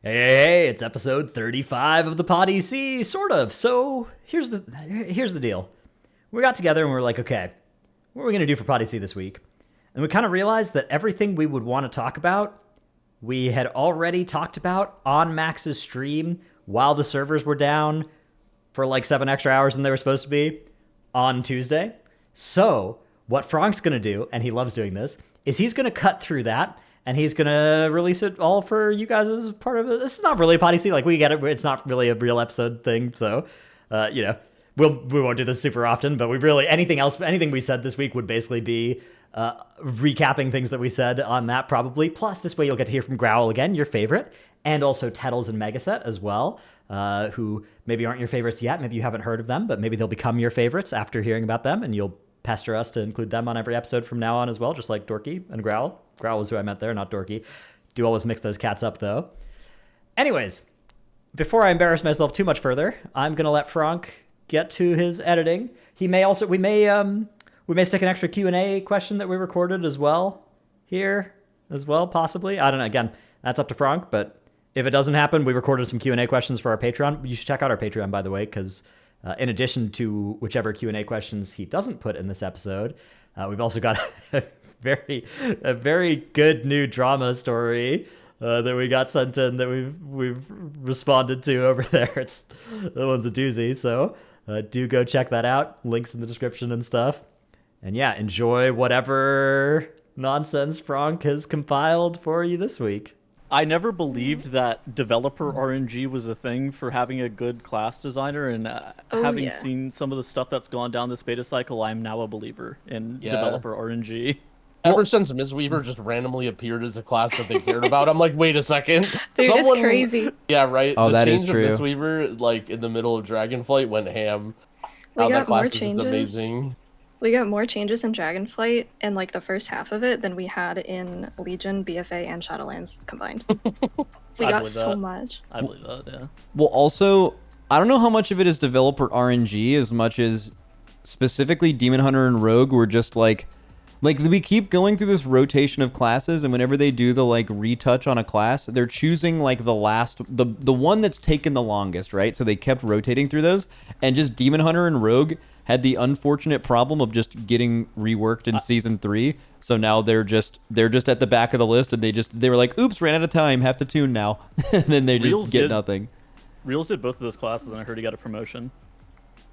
Hey, it's episode 35 of the PoddyC, sort of. So here's the deal. We got together and we were like, okay, what are we gonna do for PoddyC this week? And we kind of realized that everything we would want to talk about, we had already talked about on Max's stream while the servers were down for like 7 extra hours than they were supposed to be on Tuesday. So what Frank's gonna do, and he loves doing this, is he's gonna cut through that. And he's going to release it all for you guys as part of it. This is not really a PoddyC. Like, we get it. It's not really a real episode thing. So, we won't do this super often. But we really, anything we said this week would basically be recapping things that we said on that probably. Plus, this way you'll get to hear from Growl again, your favorite. And also Tettles and Megasett as well, who maybe aren't your favorites yet. Maybe you haven't heard of them. But maybe they'll become your favorites after hearing about them. And you'll pester us to include them on every episode from now on as well, just like Dorky and Growl. Growl was who I meant there, not Dorky. Do always mix those cats up, though. Anyways, before I embarrass myself too much further, I'm gonna let Frank get to his editing. We may stick an extra Q&A question that we recorded as well here as well, possibly. I don't know. Again, that's up to Frank, but if it doesn't happen, we recorded some Q&A questions for our Patreon. You should check out our Patreon, by the way, because in addition to whichever Q&A questions he doesn't put in this episode, we've also got a very good new drama story that we got sent in that we've responded to over there. That one's a doozy, so do go check that out. Links in the description and stuff. And yeah, enjoy whatever nonsense Frank has compiled for you this week. I never believed that developer RNG was a thing for having a good class designer, and having seen some of the stuff that's gone down this beta cycle, I'm now a believer in developer RNG. Ever since Mistweaver just randomly appeared as a class that they cared about, I'm like, wait a second. Dude, it's crazy. Yeah, right? Oh, that is true. Mistweaver, like, in the middle of Dragonflight, went ham. We got that more class changes. is amazing. We got more changes in Dragonflight in like the first half of it than we had in Legion, BFA, and Shadowlands combined. We got so much. I believe that, yeah. Well, also, I don't know how much of it is developer RNG as much as specifically Demon Hunter and Rogue were just like we keep going through this rotation of classes, and whenever they do the like retouch on a class, they're choosing like the one that's taken the longest, right? So they kept rotating through those, and just Demon Hunter and Rogue had the unfortunate problem of just getting reworked in season 3. So now they're just at the back of the list, and they were like, oops, ran out of time, have to tune now. And then they just get nothing. Reels did both of those classes, and I heard he got a promotion.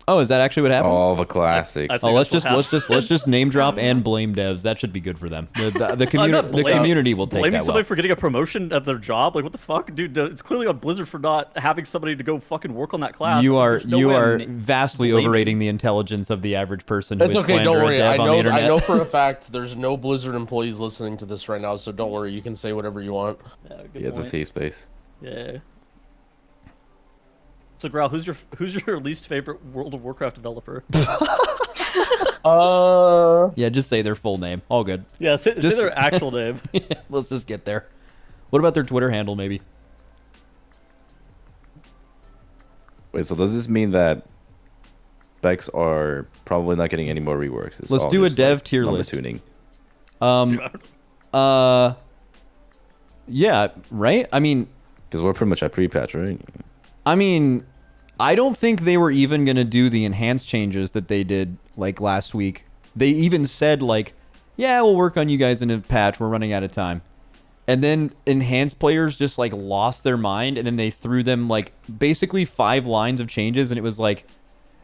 Oh, is that actually what happened? Oh, the classic. Let's just name drop and blame devs. That should be good for them. The community will take that. Blaming somebody for getting a promotion at their job, like what the fuck, dude? It's clearly on Blizzard for not having somebody to go fucking work on that class. You are vastly overrating the intelligence of the average person. It's who would okay, don't slander a worry. dev on the internet. I know for a fact there's no Blizzard employees listening to this right now, so don't worry. You can say whatever you want. Yeah, it's a safe space. Yeah. So, Growl, who's your least favorite World of Warcraft developer? Yeah, just say their full name. All good. Yeah, say their actual name. Let's just get there. What about their Twitter handle, maybe? Wait, so does this mean that specs are probably not getting any more reworks? It's Let's do a dev tier list. Tuning. Yeah, right? I mean... Because we're pretty much at pre-patch, right? I mean, I don't think they were even going to do the enhanced changes that they did, like, last week. They even said, like, yeah, we'll work on you guys in a patch. We're running out of time. And then enhanced players just, like, lost their mind, and then they threw them, like, basically 5 lines of changes, and it was like,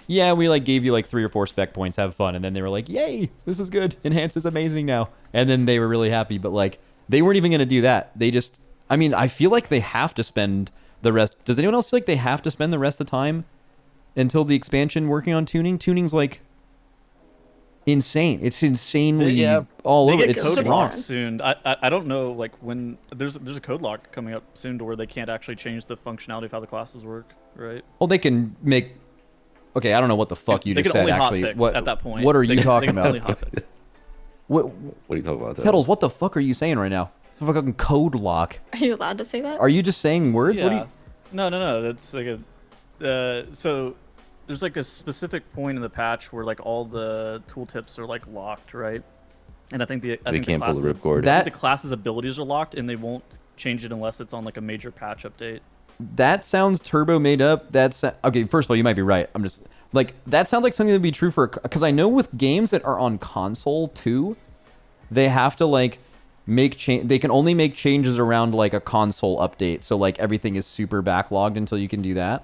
yeah, we, like, gave you, like, 3 or 4 spec points. Have fun. And then they were like, yay, this is good. Enhanced is amazing now. And then they were really happy. But, like, they weren't even going to do that. They just... I mean, I feel like they have to spend... the rest. Does anyone else feel like they have to spend the rest of the time until the expansion working on tuning? Tuning's like insane. It's insanely all over. It's code wrong. lock soon. I don't know, like, when there's a code lock coming up soon to where they can't actually change the functionality of how the classes work, right? Well, they can make. Okay, I don't know what the fuck you just said. Actually, what at that point? What are you talking about? What are you talking about? Tettles, what the fuck are you saying right now? It's a fucking code lock. Are you allowed to say that? Are you just saying words? Yeah. What are you... No. That's like a. So there's like a specific point in the patch where like all the tooltips are like locked, right? And I think the They can't pull the ripcord. The class's abilities are locked, and they won't change it unless it's on like a major patch update. That sounds turbo made up. That's okay. First of all, you might be right. I'm just like, that sounds like something that'd be true for, because I know with games that are on console too, they have to like make change. They can only make changes around like a console update. So like everything is super backlogged until you can do that.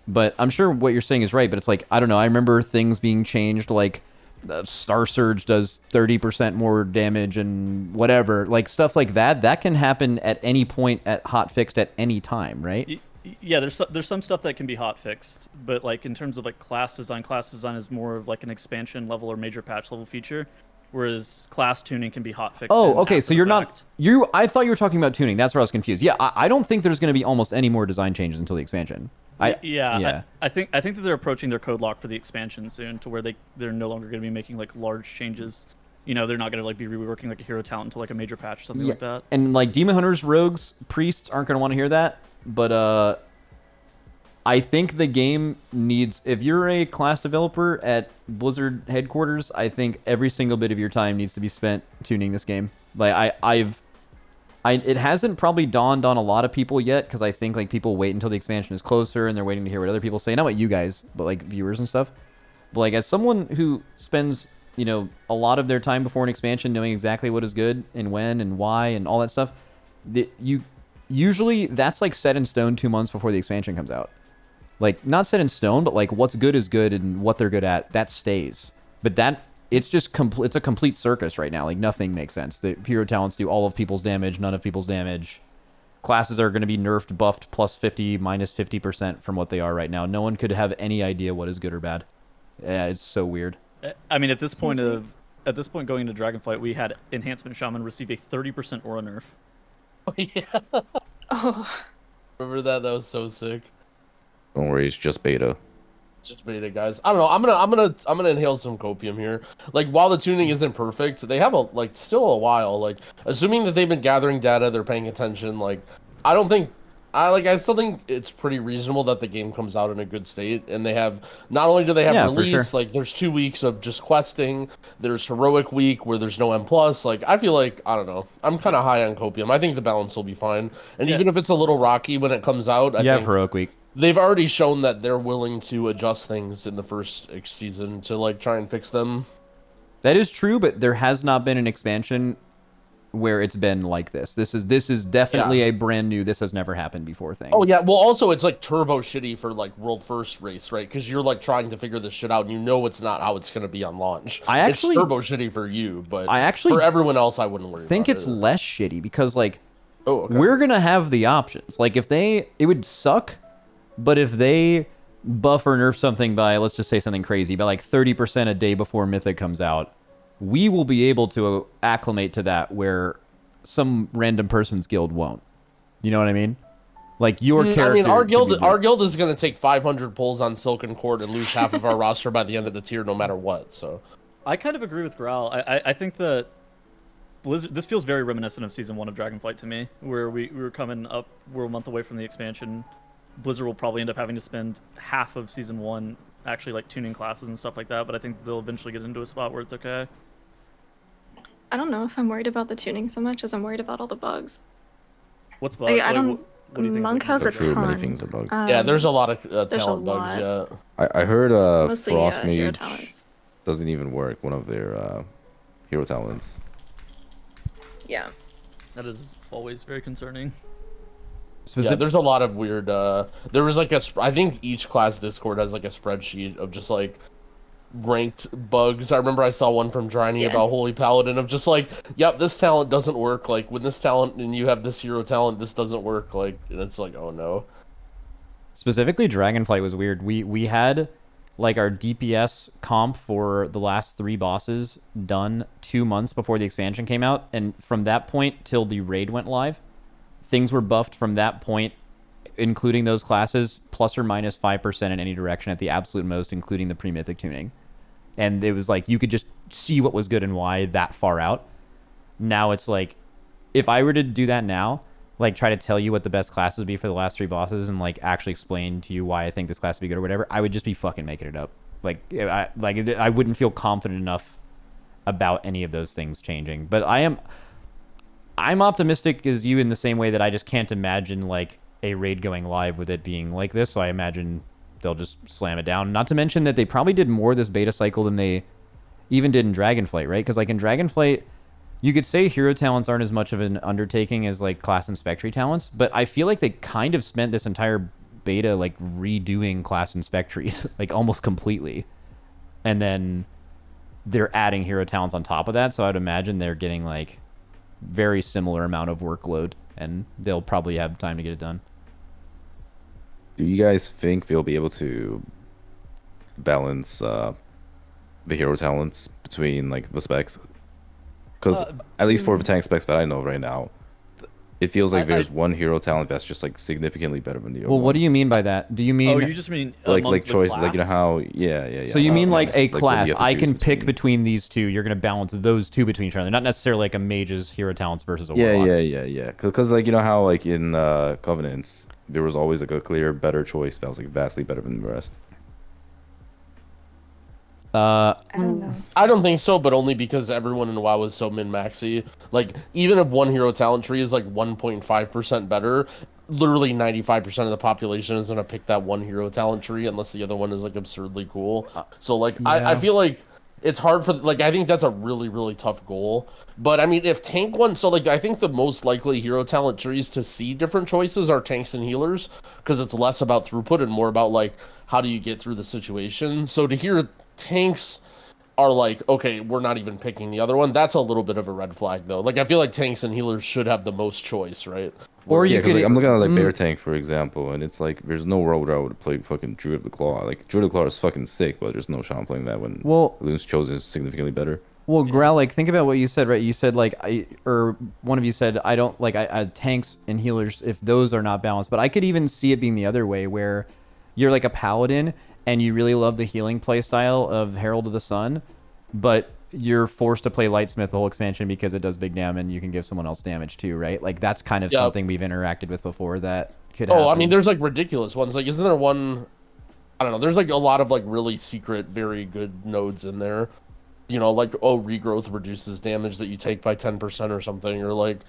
But I'm sure what you're saying is right. But it's like, I don't know. I remember things being changed, like Star Surge does 30% more damage and whatever, like stuff like that. That can happen at any point at hotfixed at any time, right? Yeah, there's some stuff that can be hotfixed, but like in terms of like class design is more of like an expansion level or major patch level feature, whereas class tuning can be hotfixed. Oh, okay. So you're not I thought you were talking about tuning. That's where I was confused. Yeah, I don't think there's going to be almost any more design changes until the expansion. I think that they're approaching their code lock for the expansion soon, to where they're no longer going to be making like large changes. You know, they're not going to like be reworking like a hero talent into like a major patch or something like that. And like demon hunters, rogues, priests aren't going to want to hear that. But I think the game needs, if you're a class developer at Blizzard headquarters, I think every single bit of your time needs to be spent tuning this game. Like it hasn't probably dawned on a lot of people yet, because I think like people wait until the expansion is closer and they're waiting to hear what other people say. Not what you guys, but like viewers and stuff. But like as someone who spends, you know, a lot of their time before an expansion knowing exactly what is good and when and why and all that stuff, usually that's like set in stone 2 months before the expansion comes out. Like not set in stone, but like what's good is good and what they're good at, that stays. But that it's just it's a complete circus right now. Like nothing makes sense. The hero talents do all of people's damage, none of people's damage. Classes are going to be nerfed, buffed, plus 50, minus 50% from what they are right now. No one could have any idea what is good or bad. Yeah, it's so weird. I mean, at this point going into Dragonflight, we had Enhancement Shaman receive a 30% aura nerf. Oh, yeah. Oh. Remember that? That was so sick. Don't worry, it's just beta. Just beta, guys. I don't know. I'm gonna inhale some copium here. Like, while the tuning isn't perfect, they have still a while. Like, assuming that they've been gathering data, they're paying attention. Like, I still think it's pretty reasonable that the game comes out in a good state. And they have, not only do they have release, sure. like there's 2 weeks of just questing. There's heroic week where there's no M+. Like, I feel like, I don't know. I'm kind of high on copium. I think the balance will be fine. And even if it's a little rocky when it comes out, I think heroic week. they've already shown that they're willing to adjust things in the first season to like try and fix them. That is true, but there has not been an expansion where it's been like this. This is definitely a brand new, this has never happened before thing. Oh yeah, well also it's like turbo shitty for like world first race, right? Because you're like trying to figure this shit out and you know it's not how it's gonna be on launch. It's turbo shitty for you, but for everyone else I wouldn't worry about it. I think it's less shitty because like we're gonna have the options. Like it would suck, but if they buff or nerf something by, let's just say something crazy, by like 30% a day before Mythic comes out, we will be able to acclimate to that where some random person's guild won't. You know what I mean? Like your character. I mean, our guild is going to take 500 pulls on Silken Cord and lose half of our roster by the end of the tier, no matter what. So, I kind of agree with Growl. I think that Blizzard. This feels very reminiscent of Season 1 of Dragonflight to me, where we were coming up. We're a month away from the expansion. Blizzard will probably end up having to spend half of Season 1 actually like tuning classes and stuff like that, but I think they'll eventually get into a spot where it's okay. I don't know if I'm worried about the tuning so much as I'm worried about all the bugs. What's bugs? I don't. What do you think Monk has a True, ton. many things are bugs. yeah, there's a lot of there's talent a bugs. lot. Yeah, I heard Mostly, Frost hero Mage talents. doesn't even work. One of their hero talents. Yeah. That is always very concerning. Yeah, there's a lot of weird. There was like I think each class Discord has like a spreadsheet of just like ranked bugs. I remember I saw one from Draenor about Holy Paladin of just like, yep, this talent doesn't work. Like when this talent and you have this hero talent, this doesn't work. Like, and it's like, oh no. Specifically, Dragonflight was weird. We had like our DPS comp for the last 3 bosses done 2 months before the expansion came out, and from that point till the raid went live, things were buffed from that point, including those classes, plus or minus 5% in any direction at the absolute most, including the pre-mythic tuning. And it was like you could just see what was good and why that far out. Now it's like, if I were to do that now, like try to tell you what the best classes would be for the last 3 bosses and like actually explain to you why I think this class would be good or whatever, I would just be fucking making it up. I wouldn't feel confident enough about any of those things changing. But I'm optimistic as you in the same way that I just can't imagine like a raid going live with it being like this. So I imagine they'll just slam it down. Not to mention that they probably did more this beta cycle than they even did in Dragonflight, right? Because like in Dragonflight, you could say hero talents aren't as much of an undertaking as like class and spectre talents, but I feel like they kind of spent this entire beta like redoing class and spectres like almost completely, and then they're adding hero talents on top of that. So I'd imagine they're getting like very similar amount of workload, and they'll probably have time to get it done. Do you guys think they'll be able to balance the hero talents between like the specs? Because at least for the tank specs that I know right now, it feels like there's one hero talent that's just like significantly better than the other. Well, what do you mean by that? Do you mean? Oh, you just mean like choices, class? like you know how? Yeah. So you mean like a like what class? you have to I choose can pick between these two. You're gonna balance those two between each other, not necessarily like a mage's hero talents versus a warlock's. Yeah. Because like you know how like in Covenants there was always like a clear better choice that was like vastly better than the rest. I don't know. I don't think so, but only because everyone in WoW is so min-maxy. Like, even if one hero talent tree is like 1.5% better, literally 95% of the population is gonna pick that one hero talent tree unless the other one is like absurdly cool. So like, I feel like it's hard for like I think that's a really tough goal. But I mean, if tank one, so like I think the most likely hero talent trees to see different choices are tanks and healers, because it's less about throughput and more about like how do you get through the situation. So to hear tanks are like, okay, we're not even picking the other one, that's a little bit of a red flag though. Like I feel like tanks and healers should have the most choice, right? Or you could, like, I'm looking at like Bear Tank for example, and it's like there's no world where I would play fucking Druid of the Claw. Like Druid of the Claw is fucking sick, but there's no shot I'm playing that when Loon's Chosen is significantly better. Well, Growl, like think about what you said, right? You said like or one of you said I don't like I tanks and healers if those are not balanced. But I could even see it being the other way, where you're like a paladin and you really love the healing playstyle of Herald of the Sun, but you're forced to play Lightsmith the whole expansion because it does big damage and you can give someone else damage too, right? Like that's kind of something we've interacted with before that could happen. I mean, there's like ridiculous ones. Like, isn't there one? I don't know. There's like a lot of like really secret, very good nodes in there. You know, like regrowth reduces damage that you take by 10% or something, or like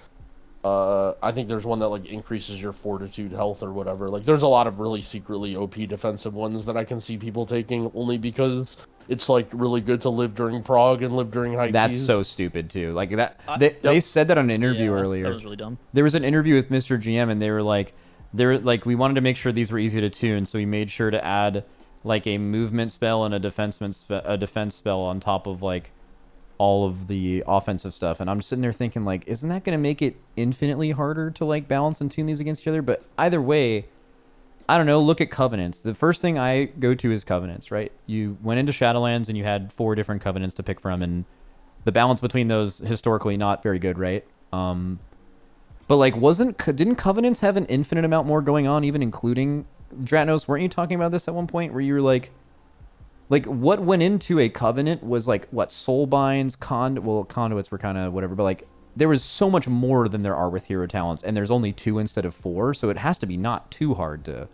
I think there's one that like increases your fortitude health or whatever. Like there's a lot of really secretly OP defensive ones that I can see people taking only because it's like really good to live during prog and live during high That's keys. so stupid too. Like that they said that on an interview earlier. That was really dumb. There was an interview with Mr. GM and they were like we wanted to make sure these were easy to tune, so we made sure to add like a movement spell and a defense spell on top of like all of the offensive stuff. And I'm just sitting there thinking like, isn't that going to make it infinitely harder to like balance and tune these against each other? But either way, I don't know, look at Covenants. The first thing I go to is Covenants, right? You went into Shadowlands and you had 4 different Covenants to pick from, and the balance between those historically not very good, right? But like didn't Covenants have an infinite amount more going on, even including Dranos? Weren't you talking about this at one point where you were like what went into a Covenant was like what soulbinds, conduits were kind of whatever, but like there was so much more than there are with hero talents, and there's only 2 instead of 4, so it has to be not too hard to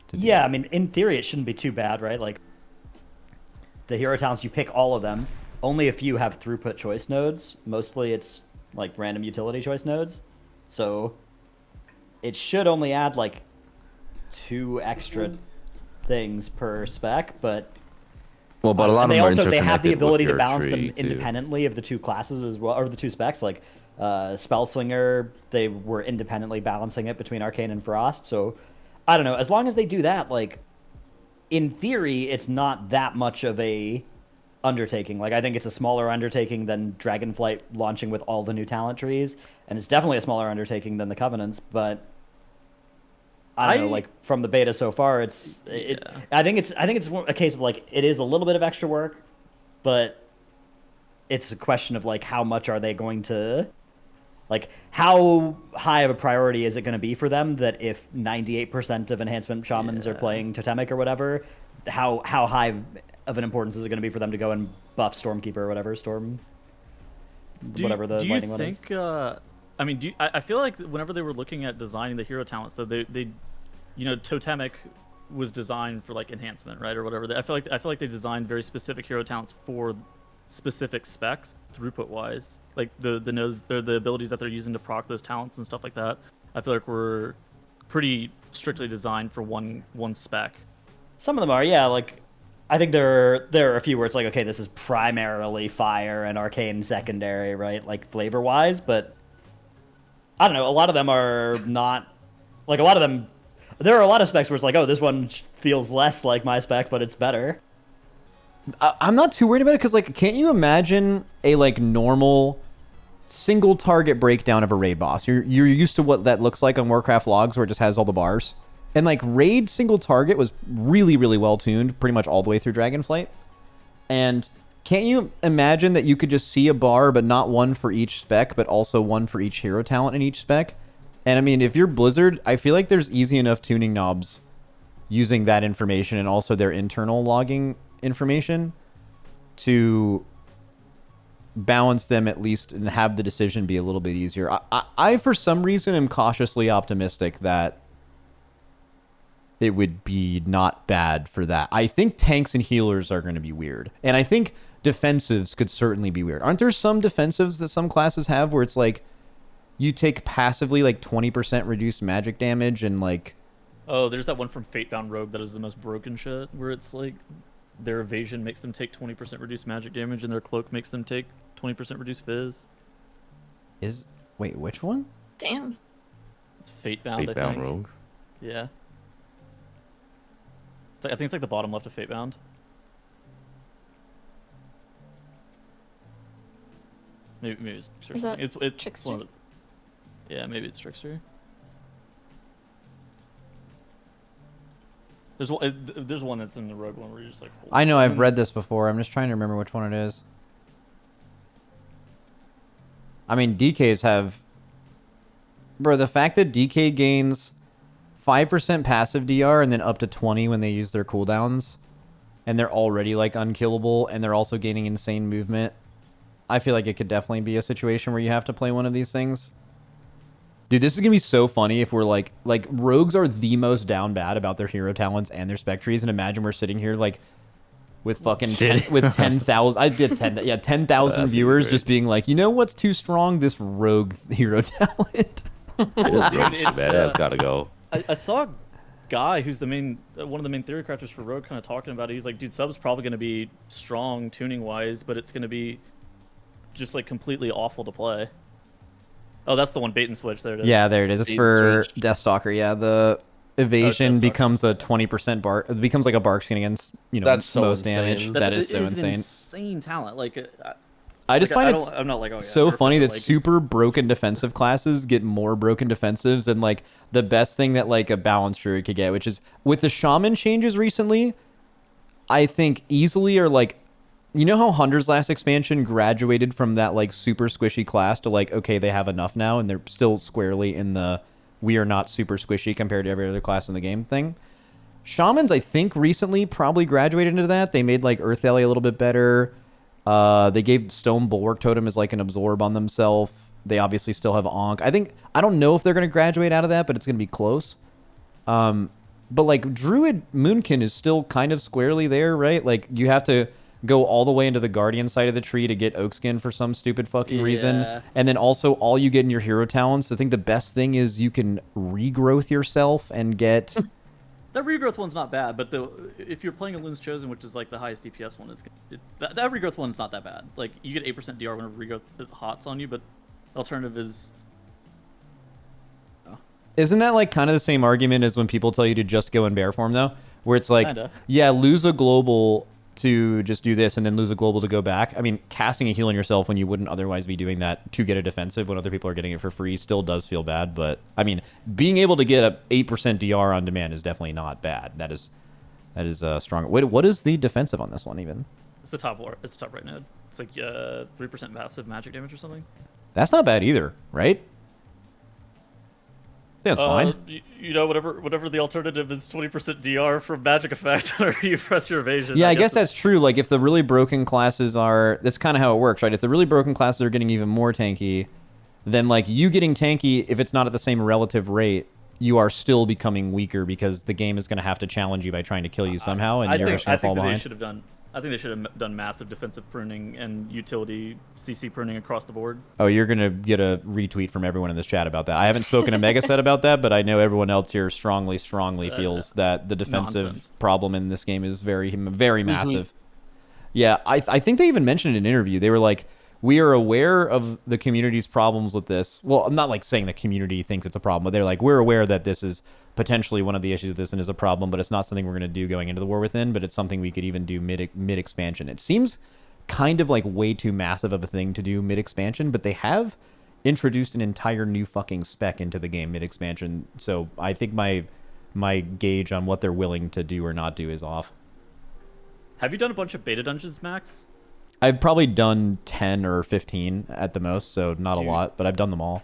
do. Yeah, I mean, in theory, it shouldn't be too bad, right? Like, the hero talents, you pick all of them. Only a few have throughput choice nodes. Mostly it's, like, random utility choice nodes. So, it should only add, like, 2 extra things per spec, but... Well, but a lot of them are they have the interconnected ability with to your balance tree, them too. independently of the 2 classes as well, or the 2 specs. Like Spellslinger, they were independently balancing it between Arcane and Frost. So I don't know. As long as they do that, like in theory, it's not that much of a undertaking. Like I think it's a smaller undertaking than Dragonflight launching with all the new talent trees, and it's definitely a smaller undertaking than the Covenants, but. I don't know, like from the beta so far, I think it's a case of like it is a little bit of extra work, but it's a question of like how much are they going to, like how high of a priority is it going to be for them that if 98% of enhancement shamans are playing totemic or whatever, how high of an importance is it going to be for them to go and buff Stormkeeper or whatever whatever the lightning one is? I mean, I feel like whenever they were looking at designing the hero talents, though, they you know, Totemic was designed for like enhancement, right, or whatever. I feel like they designed very specific hero talents for specific specs throughput wise, like the nodes or the abilities that they're using to proc those talents and stuff like that. I feel like we're pretty strictly designed for one spec. Some of them are, yeah. Like, I think there are a few where it's like, okay, this is primarily fire and arcane secondary, right? Like flavor wise, but I don't know. A lot of them are not. Like a lot of them, there are a lot of specs where it's like, oh, this one feels less like my spec, but it's better. I'm not too worried about it because, like, can't you imagine a like normal single target breakdown of a raid boss? You're used to what that looks like on Warcraft logs, where it just has all the bars. And like raid single target was really, really well tuned, pretty much all the way through Dragonflight. And can't you imagine that you could just see a bar, but not one for each spec, but also one for each hero talent in each spec? And I mean, if you're Blizzard, I feel like there's easy enough tuning knobs using that information and also their internal logging information to balance them at least and have the decision be a little bit easier. I for some reason, am cautiously optimistic that it would be not bad for that. I think tanks and healers are going to be weird. And I think defensives could certainly be weird. Aren't there some defensives that some classes have where it's like you take passively like 20% reduced magic damage and like... Oh, there's that one from Fatebound Rogue that is the most broken shit, where it's like their evasion makes them take 20% reduced magic damage and their cloak makes them take 20% reduced fizz. Wait, which one? Damn. It's Fatebound, I think. Rogue. Yeah. I think it's like the bottom left of Fatebound. Maybe it's Trickster. Is that it's Trickster? One of the... Yeah, maybe it's Trickster. There's one that's in the Rogue one where you're just like... I know, I've read this before. I'm just trying to remember which one it is. I mean, DKs have... Bro, the fact that DK gains 5% passive DR and then up to 20 when they use their cooldowns, and they're already like unkillable, and they're also gaining insane movement, I feel like it could definitely be a situation where you have to play one of these things. Dude, this is gonna be so funny if we're like rogues are the most down bad about their hero talents and their spec trees, and imagine we're sitting here like with fucking 10,000. I did 10,000 viewers just being like, you know what's too strong? This rogue hero talent. That's gotta go. I saw a guy who's one of the main theory crafters for Rogue kind of talking about it. He's like, dude, sub's probably going to be strong tuning wise, but it's going to be just like completely awful to play. Oh, that's the one, bait and switch. There it is. Yeah, there it is. It's for Deathstalker. Yeah, the evasion becomes a 20% bark. It becomes like a bark skin against that's so most insane. damage. That is so insane. Insane talent. Like I just find I'm not like, oh, yeah, so funny that like, super broken defensive classes get more broken defensives than like the best thing that like a balanced druid could get, which is with the shaman changes recently. I think easily are like, you know how Hunter's last expansion graduated from that like super squishy class to like, okay, they have enough now, and they're still squarely in the we are not super squishy compared to every other class in the game thing. Shamans, I think recently probably graduated into that. They made like Earth Alley a little bit better. They gave Stone Bulwark Totem as like an absorb on themselves. They obviously still have Ankh. I don't know if they're going to graduate out of that, but it's going to be close. But like Druid Moonkin is still kind of squarely there, right? Like you have to go all the way into the Guardian side of the tree to get Oakskin for some stupid fucking reason. And then also all you get in your hero talents. I think the best thing is you can regrowth yourself and get... That regrowth one's not bad, but if you're playing a Loon's Chosen, which is like the highest DPS one, that regrowth one's not that bad. Like you get 8% DR whenever regrowth is hots on you, but the alternative is. Isn't that like kind of the same argument as when people tell you to just go in bear form though, where it's like, yeah, lose a global to just do this and then lose a global to go back. I mean, casting a heal on yourself when you wouldn't otherwise be doing that to get a defensive when other people are getting it for free still does feel bad. But I mean, being able to get a 8% DR on demand is definitely not bad. That is strong. Wait, what is the defensive on this one even? It's the top right node. It's like 3% massive magic damage or something. That's not bad either, right? Yeah, it's fine. You know, whatever the alternative is, 20% DR for magic effect, or you press your evasion. Yeah, I guess that's true. Like, if the really broken classes are... That's kind of how it works, right? If the really broken classes are getting even more tanky, then, like, you getting tanky, if it's not at the same relative rate, you are still becoming weaker because the game is going to have to challenge you by trying to kill you somehow, and you're just going to fall behind. I think they should have done massive defensive pruning and utility CC pruning across the board. Oh, you're going to get a retweet from everyone in this chat about that. I haven't spoken to Megasett about that, but I know everyone else here strongly feels that the defensive problem in this game is very, very massive. Yeah, I think they even mentioned in an interview. They were like, we are aware of the community's problems with this. Well, I'm not like saying the community thinks it's a problem, but they're like, we're aware that this is potentially one of the issues with this and is a problem, but it's not something we're going to do going into the War Within, but it's something we could even do mid-expansion. It seems kind of like way too massive of a thing to do mid-expansion, but they have introduced an entire new fucking spec into the game mid-expansion, so I think my gauge on what they're willing to do or not do is off. Have you done a bunch of beta dungeons, Max? I've probably done 10 or 15 at the most, so not a lot, but I've done them all.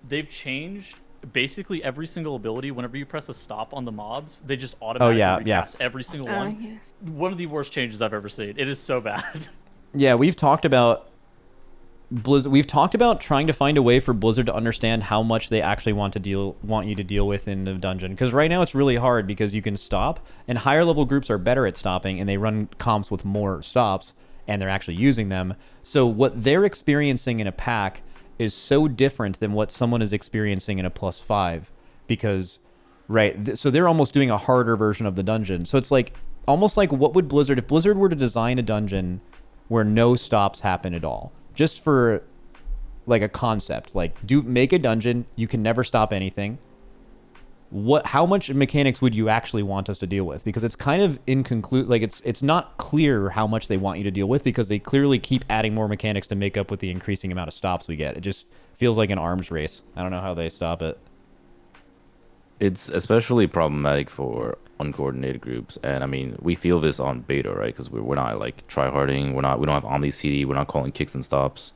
They've changed basically every single ability. Whenever you press a stop on the mobs, they just automatically recast every single one. Yeah. One of the worst changes I've ever seen. It is so bad. Yeah, we've talked about Blizzard. We've talked about trying to find a way for Blizzard to understand how much they actually want you to deal with in the dungeon. Because right now it's really hard because you can stop, and higher level groups are better at stopping, and they run comps with more stops, and they're actually using them. So what they're experiencing in a pack is so different than what someone is experiencing in a +5, because, right, so they're almost doing a harder version of the dungeon. So it's like, almost like what would Blizzard, if Blizzard were to design a dungeon where no stops happen at all, just for like a concept, like make a dungeon, you can never stop anything. How much mechanics would you actually want us to deal with? Because it's kind of inconclusive, like it's not clear how much they want you to deal with, because they clearly keep adding more mechanics to make up with the increasing amount of stops we get. It just feels like an arms race. I don't know how they stop it. It's especially problematic for uncoordinated groups, and I mean we feel this on beta, right? Because we're not like tryharding, we don't have Omni CD, we're not calling kicks and stops,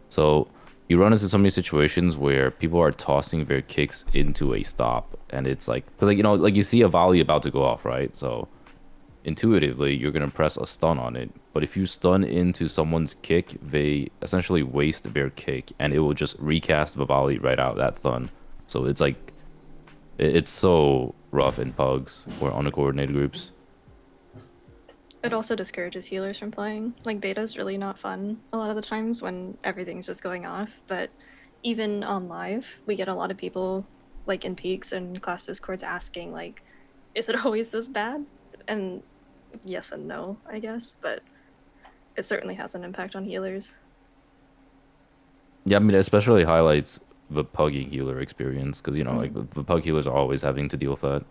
so you run into so many situations where people are tossing their kicks into a stop, and it's like, because like, you know, like you see a volley about to go off, right? So intuitively you're gonna press a stun on it, but if you stun into someone's kick, they essentially waste their kick, and it will just recast the volley right out of that stun. So it's like, it's so rough in pugs or uncoordinated groups. It also discourages healers from playing. Like, beta's really not fun a lot of the times when everything's just going off, but even on live, we get a lot of people, like in peaks and class discords, asking, like, is it always this bad? And yes and no, I guess, but it certainly has an impact on healers. Yeah, I mean, it especially highlights the pugging healer experience, because, you know, like the pug healers are always having to deal with that.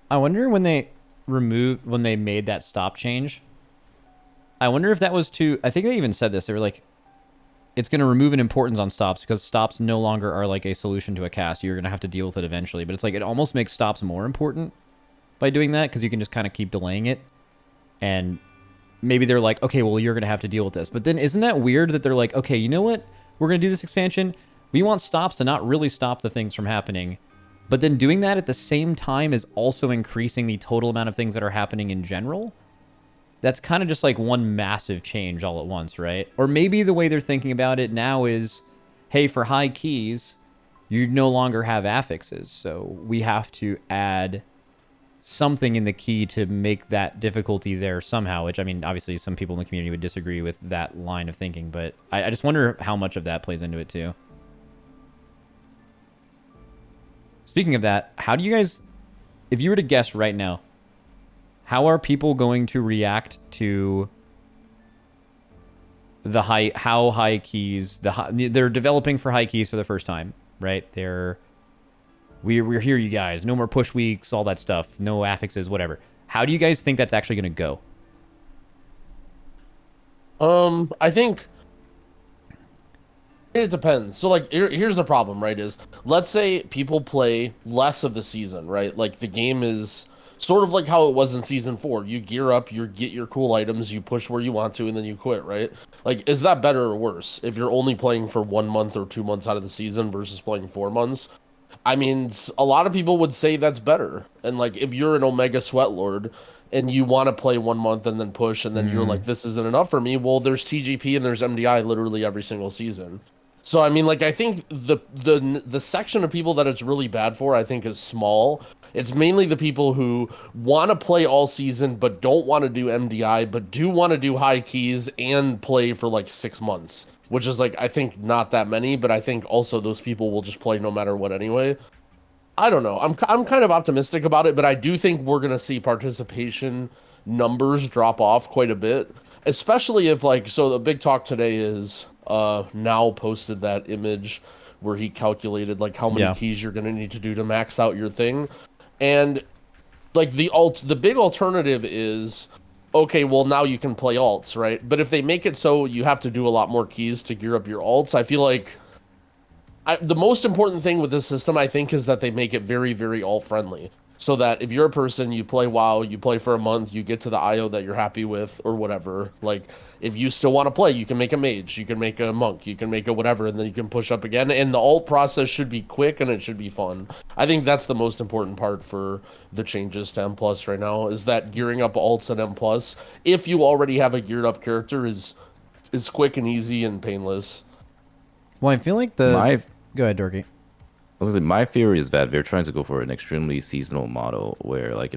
I wonder when they made that stop change, I wonder if that was I think they even said this, they were like, it's going to remove an importance on stops, because stops no longer are like a solution to a cast. You're going to have to deal with it eventually, but it's like, it almost makes stops more important by doing that, because you can just kind of keep delaying it. And maybe they're like, okay, well, you're going to have to deal with this. But then isn't that weird that they're like, okay, you know what? We're going to do this expansion. We want stops to not really stop the things from happening, but then doing that at the same time is also increasing the total amount of things that are happening in general. That's kind of just like one massive change all at once, right? Or maybe the way they're thinking about it now is, hey, for high keys, you no longer have affixes, so we have to add something in the key to make that difficulty there somehow, which, I mean, obviously some people in the community would disagree with that line of thinking, but I just wonder how much of that plays into it too. Speaking of that, how do you guys, if you were to guess right now, how are people going to react to how high keys, they're developing for high keys for the first time, right? We're here, you guys. No more push weeks, all that stuff. No affixes, whatever. How do you guys think that's actually going to go? I think it depends. So, like, here's the problem, right? Is, let's say people play less of the season, right? Like, the game is sort of like how it was in Season 4. You gear up, you get your cool items, you push where you want to, and then you quit, right? Like, is that better or worse if you're only playing for 1 month or 2 months out of the season versus playing 4 months? I mean, a lot of people would say that's better. And, like, if you're an Omega Sweatlord and you want to play 1 month and then push, and then you're like, this isn't enough for me, well, there's TGP and there's MDI literally every single season. So, I mean, like, I think the section of people that it's really bad for, I think, is small. It's mainly the people who want to play all season but don't want to do MDI, but do want to do high keys and play for like 6 months, which is like, I think not that many, but I think also those people will just play no matter what anyway. I don't know. I'm kind of optimistic about it, but I do think we're going to see participation numbers drop off quite a bit, especially if like, so the big talk today is Now posted that image where he calculated like how many keys you're going to need to do to max out your thing. And like the big alternative is, okay, well now you can play alts, right? But if they make it so you have to do a lot more keys to gear up your alts, I feel like the most important thing with this system, I think, is that they make it very, very alt friendly. So that if you're a person, you play WoW, you play for a month, you get to the IO that you're happy with or whatever. Like, if you still want to play, you can make a mage, you can make a monk, you can make a whatever, and then you can push up again. And the alt process should be quick and it should be fun. I think that's the most important part for the changes to M+ right now, is that gearing up alts at M+, if you already have a geared up character, is quick and easy and painless. Well, I feel like Go ahead, Dorky. My theory is that they're trying to go for an extremely seasonal model where, like,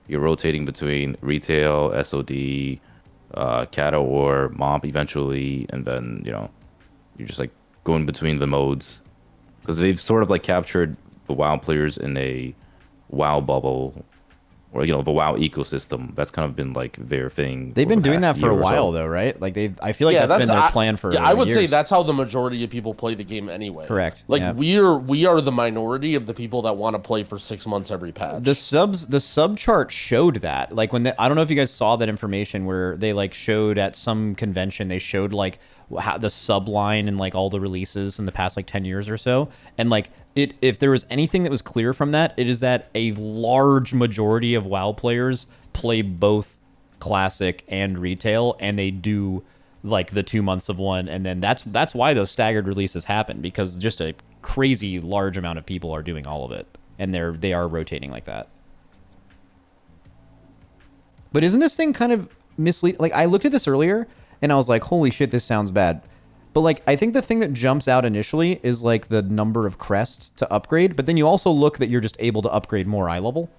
you're rotating between retail, SOD, Cata or Mob eventually, and then, you're just, like, going between the modes. Because they've sort of, like, captured the WoW players in a WoW bubble, or, the WoW ecosystem. That's kind of been, like, their thing. They've been doing that for a while, though, right? Like, I feel like that's been their plan for I would years. say that's how the majority of people play the game anyway. Correct. Like, we are the minority of the people that want to play for 6 months every patch. The sub chart showed that. Like, I don't know if you guys saw that information where they, like, showed at some convention, they showed, like, how the sub line and, like, all the releases in the past, like, 10 years or so. And, like, if there was anything that was clear from that, it is that a large majority of WoW players play both classic and retail, and they do like the 2 months of one, and then that's why those staggered releases happen, because just a crazy large amount of people are doing all of it, and they are rotating like that. But isn't this thing kind of misleading? Like, I looked at this earlier and I was like, holy shit, this sounds bad. But, like, I think the thing that jumps out initially is, like, the number of crests to upgrade. But then you also look that you're just able to upgrade more eye level.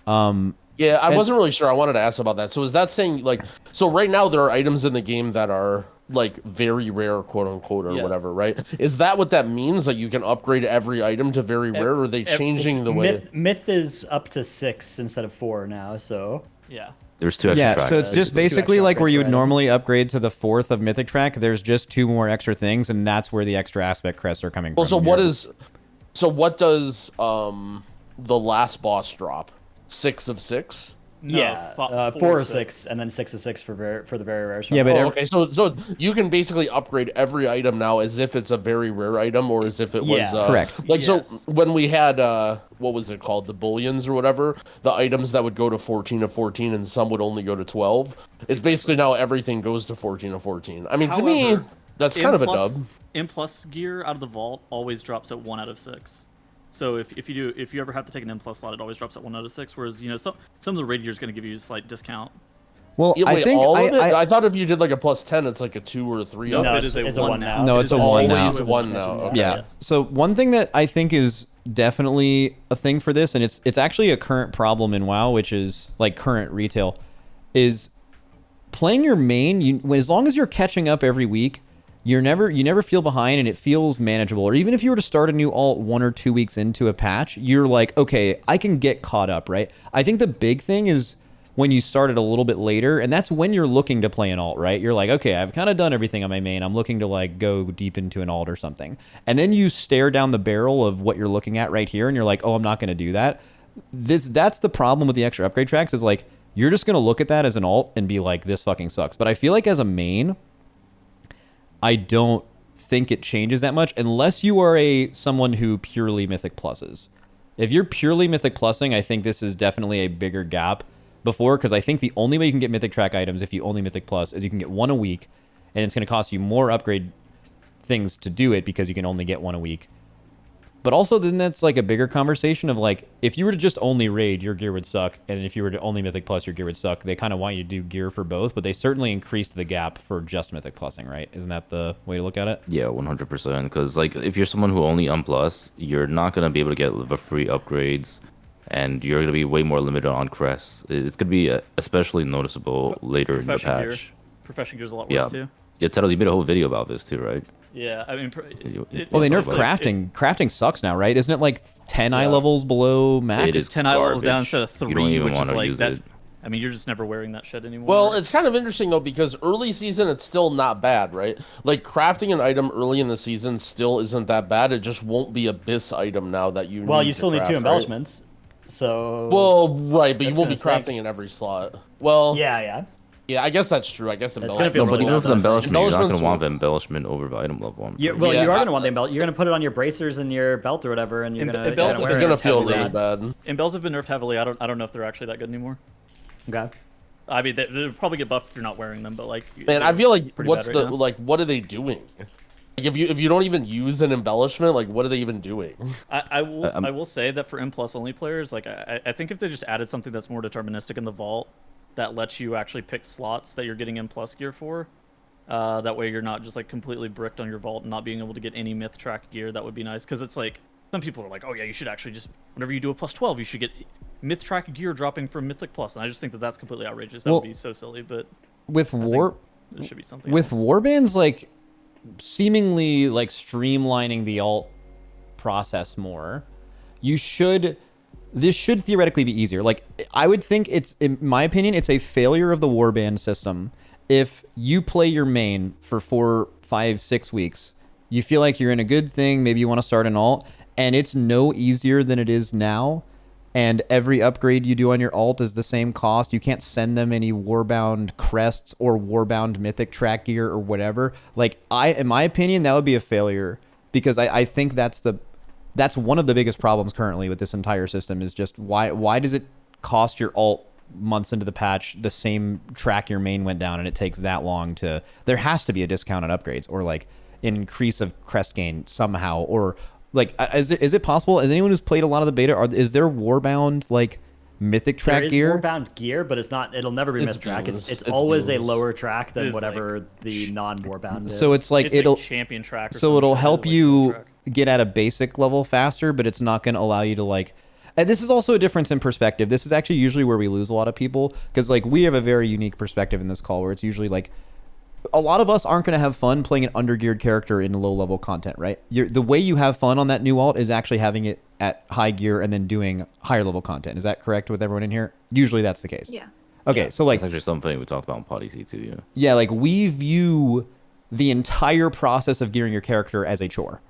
Yeah, I wasn't really sure. I wanted to ask about that. So is that saying, like... So right now there are items in the game that are, like, very rare, quote-unquote, or whatever, right? Is that what that means? Like, you can upgrade every item to very rare? Or are they changing the way... Myth is up to 6 instead of 4 now, so... Yeah. There's 2 extra tracks. So it's just basically like where you would normally upgrade to the 4th of Mythic Track. There's just 2 more extra things, and that's where the extra aspect crests are coming from. So what does the last boss drop? 6 of 6? No, yeah, 4 of 6, and then 6 of 6 for the very rare. Yeah, but okay, so you can basically upgrade every item now as if it's a very rare item, or as if it was correct. Like, so when we had what was it called, the bullions or whatever, the items that would go to 14 of 14 and some would only go to 12. It's basically now everything goes to 14 of 14. I mean, to me, that's kind of a dub. M+ gear out of the vault always drops at 1 out of 6. So if you ever have to take an M+ slot, it always drops at 1 out of 6. Whereas some of the raid gear is going to give you a slight discount. Well, I think I thought if you did like a +10, it's like a 2 or a 3. No, it's a 1 now. No, it's a 1 now. Always 1 now. Okay. Yeah. So one thing that I think is definitely a thing for this, and it's actually a current problem in WoW, which is like current retail, is playing your main. As long as you're catching up every week, you never feel behind, and it feels manageable. Or even if you were to start a new alt 1 or 2 weeks into a patch, you're like, okay, I can get caught up, right? I think the big thing is when you started a little bit later, and that's when you're looking to play an alt, right? You're like, okay, I've kind of done everything on my main. I'm looking to like go deep into an alt or something. And then you stare down the barrel of what you're looking at right here, and you're like, oh, I'm not going to do that. That's the problem with the extra upgrade tracks, is like, you're just going to look at that as an alt and be like, this fucking sucks. But I feel like as a main, I don't think it changes that much unless you are someone who purely Mythic pluses. If you're purely Mythic plusing, I think this is definitely a bigger gap before, because I think the only way you can get Mythic track items if you only Mythic plus is you can get 1 a week, and it's going to cost you more upgrade things to do it because you can only get 1 a week. But also then that's like a bigger conversation of like, if you were to just only raid, your gear would suck. And if you were to only Mythic plus, your gear would suck. They kind of want you to do gear for both, but they certainly increased the gap for just Mythic plusing, right? Isn't that the way to look at it? Yeah, 100%. Because like, if you're someone who only unplus, you're not going to be able to get the free upgrades and you're gonna be way more limited on crests. It's gonna be especially noticeable later in the patch. Profession gear's a lot worse too. Yeah, Tettles, you made a whole video about this too, right? Yeah, I mean, well, they nerfed crafting. Crafting sucks now, right? Isn't it like 10 eye levels below max? It is 10 eye levels down instead of 3, you don't even which is like use that. it. I mean, you're just never wearing that shit anymore. Well, it's kind of interesting though, because early season it's still not bad, right? Like crafting an item early in the season still isn't that bad. It just won't be Abyss item now that you. Well, need you to still need craft, 2 right? embellishments. So. Well, right, but you won't be gonna crafting in every slot. Well. Yeah. Yeah, I guess that's true. I guess gonna embellishment. feel No, but really even for the embellishment, you're not Embellishments gonna want the embellishment over the item level. You are gonna want the embellishment. You're gonna put it on your bracers and your belt or whatever, and you're gonna. Embellishments It's wear gonna it feel heavily. really bad. Embells have been nerfed heavily. I don't know if they're actually that good anymore. Okay. I mean, they'll probably get buffed if you're not wearing them, but like. Man, I feel like pretty what's bad right the now. like? What are they doing? Like, if you don't even use an embellishment, like what are they even doing? I will say that for M+ only players, like I think if they just added something that's more deterministic in the vault, that lets you actually pick slots that you're getting M+ gear for. That way you're not just like completely bricked on your vault and not being able to get any myth track gear. That would be nice, because it's like some people are like, oh yeah, you should actually just whenever you do a +12, you should get myth track gear dropping from Mythic Plus, and I just think that that's completely outrageous. That would be so silly, but with there should be something with else. warbands like seemingly like streamlining the alt process more, this should theoretically be easier. Like, I would think it's, in my opinion, it's a failure of the warband system. If you play your main for 4, 5, 6 weeks, you feel like you're in a good thing, maybe you want to start an alt, and it's no easier than it is now, and every upgrade you do on your alt is the same cost. You can't send them any warbound crests or warbound mythic track gear or whatever. Like, in my opinion, that would be a failure, because I think that's one of the biggest problems currently with this entire system, is just why does it cost your alt months into the patch the same track your main went down, and it takes that long to... There has to be a discount on upgrades, or like an increase of crest gain somehow, or like is it possible, as anyone who's played a lot of the beta, is there warbound like mythic track there is gear? warbound gear, but it's not. It'll never be It's myth track. beans. It's It's always beans. a lower track It than is whatever the non-warbound is. So it's like It's it'll like champion track. Or so some it'll shit, help like you track. get at a basic level faster, but it's not going to allow you to like... And this is also a difference in perspective. This is actually usually where we lose a lot of people, because like we have a very unique perspective in this call, where it's usually like a lot of us aren't going to have fun playing an undergeared character in low level content, right? The way you have fun on that new alt is actually having it at high gear and then doing higher level content. Is that correct with everyone in here? Usually that's the case. Yeah. Okay, so like... That's actually something we talked about in PoddyC too, yeah. Yeah, like we view the entire process of gearing your character as a chore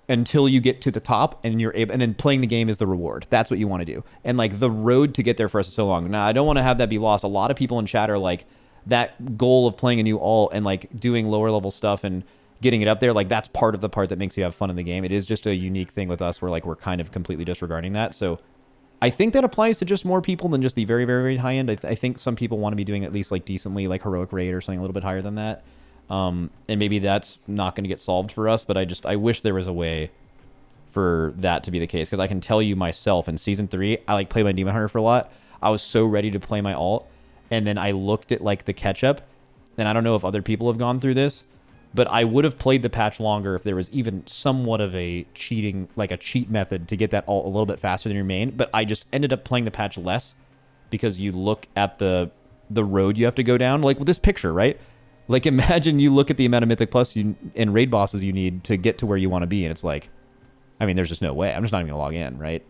until you get to the top, and you're able, and then playing the game is the reward. That's what you want to do. And like the road to get there for us is so long. Now, I don't want to have that be lost. A lot of people in chat are like, that goal of playing a new alt and like doing lower level stuff and getting it up there, like that's part of the part that makes you have fun in the game. It is just a unique thing with us where like we're kind of completely disregarding that. So I think that applies to just more people than just the very, very, very high end. I think some people want to be doing at least like decently like heroic raid or something a little bit higher than that. And maybe that's not going to get solved for us, but I wish there was a way for that to be the case, because I can tell you myself in season 3, I like play my Demon Hunter for a lot. I was so ready to play my alt, and then I looked at like the catch up, and I don't know if other people have gone through this, but I would have played the patch longer if there was even somewhat of a cheating, like a cheat method to get that alt a little bit faster than your main. But I just ended up playing the patch less, because you look at the road you have to go down, like with this picture, right? Like imagine you look at the amount of Mythic Plus and raid bosses you need to get to where you want to be, and it's like, I mean, there's just no way. I'm just not even gonna log in, right?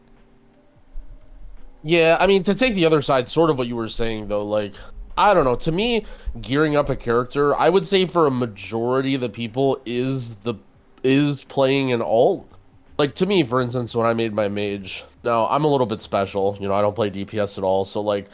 Yeah, I mean, to take the other side, sort of what you were saying though, like, I don't know. To me, gearing up a character, I would say for a majority of the people is playing an alt. Like to me, for instance, when I made my mage, now I'm a little bit special. You know, I don't play DPS at all, so like,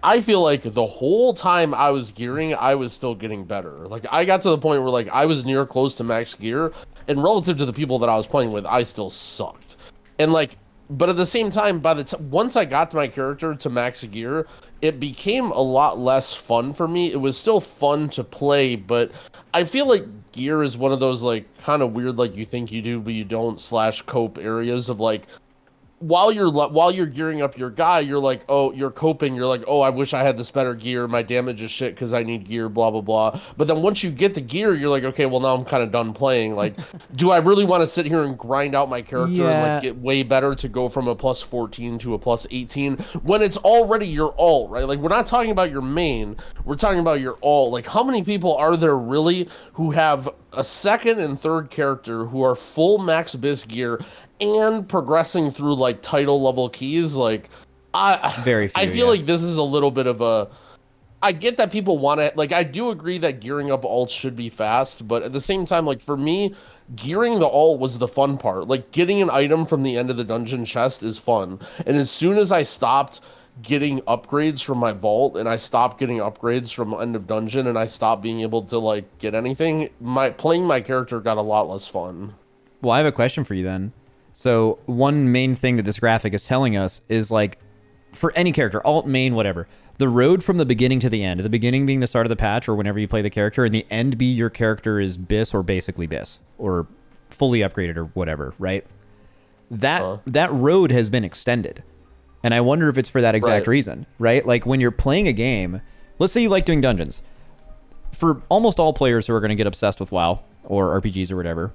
I feel like the whole time I was gearing, I was still getting better. Like I got to the point where like I was near close to max gear, and relative to the people that I was playing with, I still sucked. And like, but at the same time, once I got my character to max gear, it became a lot less fun for me. It was still fun to play, but I feel like gear is one of those like kind of weird, like you think you do but you don't / cope areas of like, while you're gearing up your guy, you're like, oh, you're coping. You're like, oh, I wish I had this better gear. My damage is shit because I need gear, blah, blah, blah. But then once you get the gear, you're like, okay, well, now I'm kind of done playing. Like, do I really want to sit here and grind out my character and like get way better to go from a plus 14 to a plus 18 when it's already your ult, right? Like, we're not talking about your main. We're talking about your ult. Like, how many people are there really who have a second and third character who are full max bis gear and progressing through like title level keys? Like, Very few, I feel like this is a little bit of a, I get that people want to, like, I do agree that gearing up ults should be fast, but at the same time, like, for me, gearing the ult was the fun part. Like, getting an item from the end of the dungeon chest is fun. And as soon as I stopped getting upgrades from my vault and I stopped getting upgrades from end of dungeon and I stopped being able to like get anything, playing my character got a lot less fun. Well, I have a question for you then. So one main thing that this graphic is telling us is like, for any character, alt, main, whatever, the road from the beginning to the end, the beginning being the start of the patch or whenever you play the character, and the end be your character is bis or basically bis or fully upgraded or whatever, right? That road has been extended. And I wonder if it's for that exact reason, right? Like when you're playing a game, let's say you like doing dungeons. For almost all players who are going to get obsessed with WoW or RPGs or whatever,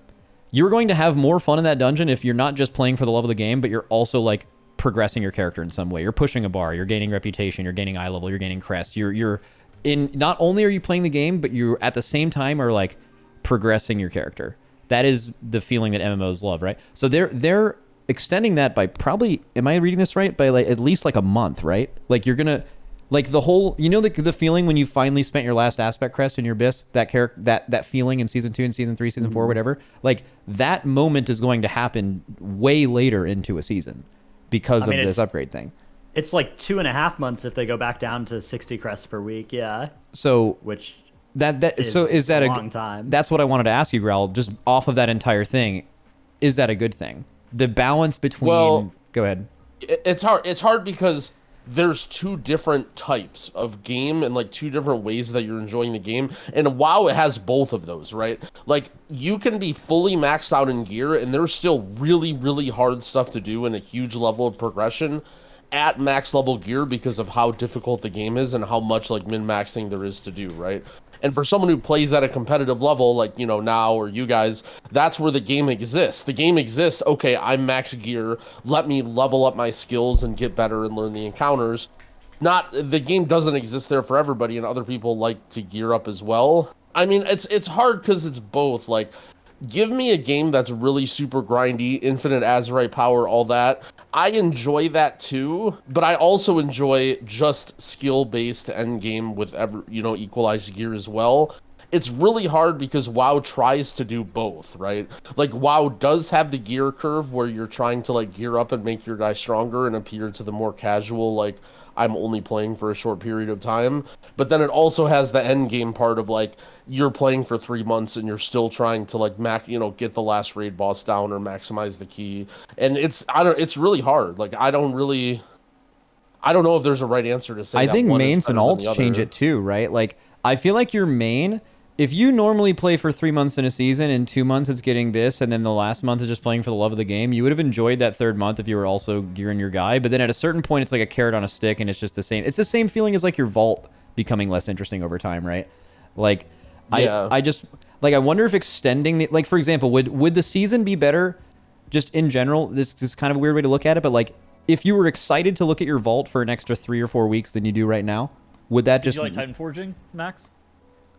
you're going to have more fun in that dungeon if you're not just playing for the love of the game, but you're also like progressing your character in some way. You're pushing a bar, you're gaining reputation, you're gaining eye level, you're gaining crests. You're in, not only are you playing the game, but you at the same time are like progressing your character. That is the feeling that MMOs love, right? So they're extending that by probably, am I reading this right? By like at least like a month, right? Like you're gonna, like the whole, you know, the feeling when you finally spent your last aspect crest in your bis, that feeling in season 2 and season 3, season 4, whatever, like that moment is going to happen way later into a season because of this upgrade thing. It's like 2.5 months if they go back down to 60 crests per week. Yeah. So which is that a long time? That's what I wanted to ask you, Growl, just off of that entire thing. Is that a good thing? The balance between, go ahead. It's hard because there's two different types of game and like two different ways that you're enjoying the game. And WoW, it has both of those, right? Like you can be fully maxed out in gear and there's still really, really hard stuff to do and a huge level of progression at max level gear because of how difficult the game is and how much like min-maxing there is to do, right? And for someone who plays at a competitive level, like, you know, now or you guys, that's where the game exists. The game exists, okay, I'm max gear, let me level up my skills and get better and learn the encounters. The game doesn't exist there for everybody, and other people like to gear up as well. I mean, it's hard because it's both. Like, give me a game that's really super grindy, infinite Azerite power, all that. I enjoy that too, but I also enjoy just skill-based endgame with equalized gear as well. It's really hard because WoW tries to do both, right? Like WoW does have the gear curve where you're trying to like gear up and make your guy stronger and appear to the more casual, like I'm only playing for a short period of time. But then it also has the end game part of like you're playing for 3 months and you're still trying to like get the last raid boss down or maximize the key. And it's really hard. Like I don't know if there's a right answer to say. I think mains and alts change it too, right? Like I feel like your main, if you normally play for 3 months in a season, in 2 months it's getting this, and then the last month is just playing for the love of the game, you would have enjoyed that third month if you were also gearing your guy. But then at a certain point, it's like a carrot on a stick, and it's just the same. It's the same feeling as like your vault becoming less interesting over time, right? Like, yeah. I just, like, I wonder if extending the, like, for example, would the season be better just in general? This is kind of a weird way to look at it, but like, if you were excited to look at your vault for an extra 3 or 4 weeks than you do right now, would that just... Did you like Titanforging, Max?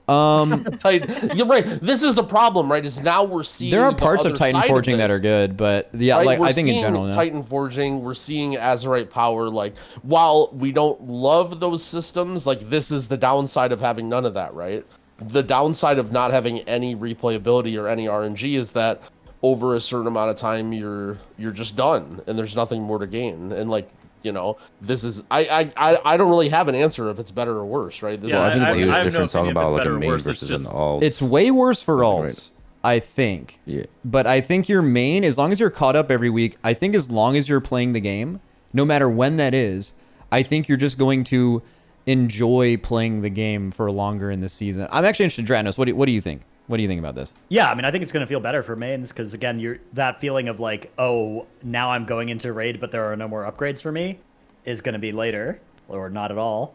You're right. This is the problem, right? Is now we're seeing there are parts of Titanforging that are good, but yeah, right? Like I think in general, Titanforging, we're seeing Azerite power. Like while we don't love those systems, like this is the downside of having none of that, right? The downside of not having any replayability or any RNG is that over a certain amount of time you're just done and there's nothing more to gain. And like, you know, this is I don't really have an answer if it's better or worse, right? Well, I think it's a huge difference talking about like a main versus an alt. It's way worse for alts, I think. Yeah. But I think your main, as long as you're caught up every week, I think as long as you're playing the game, no matter when that is, I think you're just going to enjoy playing the game for longer in the season. I'm actually interested in Dranos. What do you think? What do you think about this? Yeah, I mean, I think it's going to feel better for mains because, again, you're that feeling of like, oh, now I'm going into raid, but there are no more upgrades for me, is going to be later or not at all.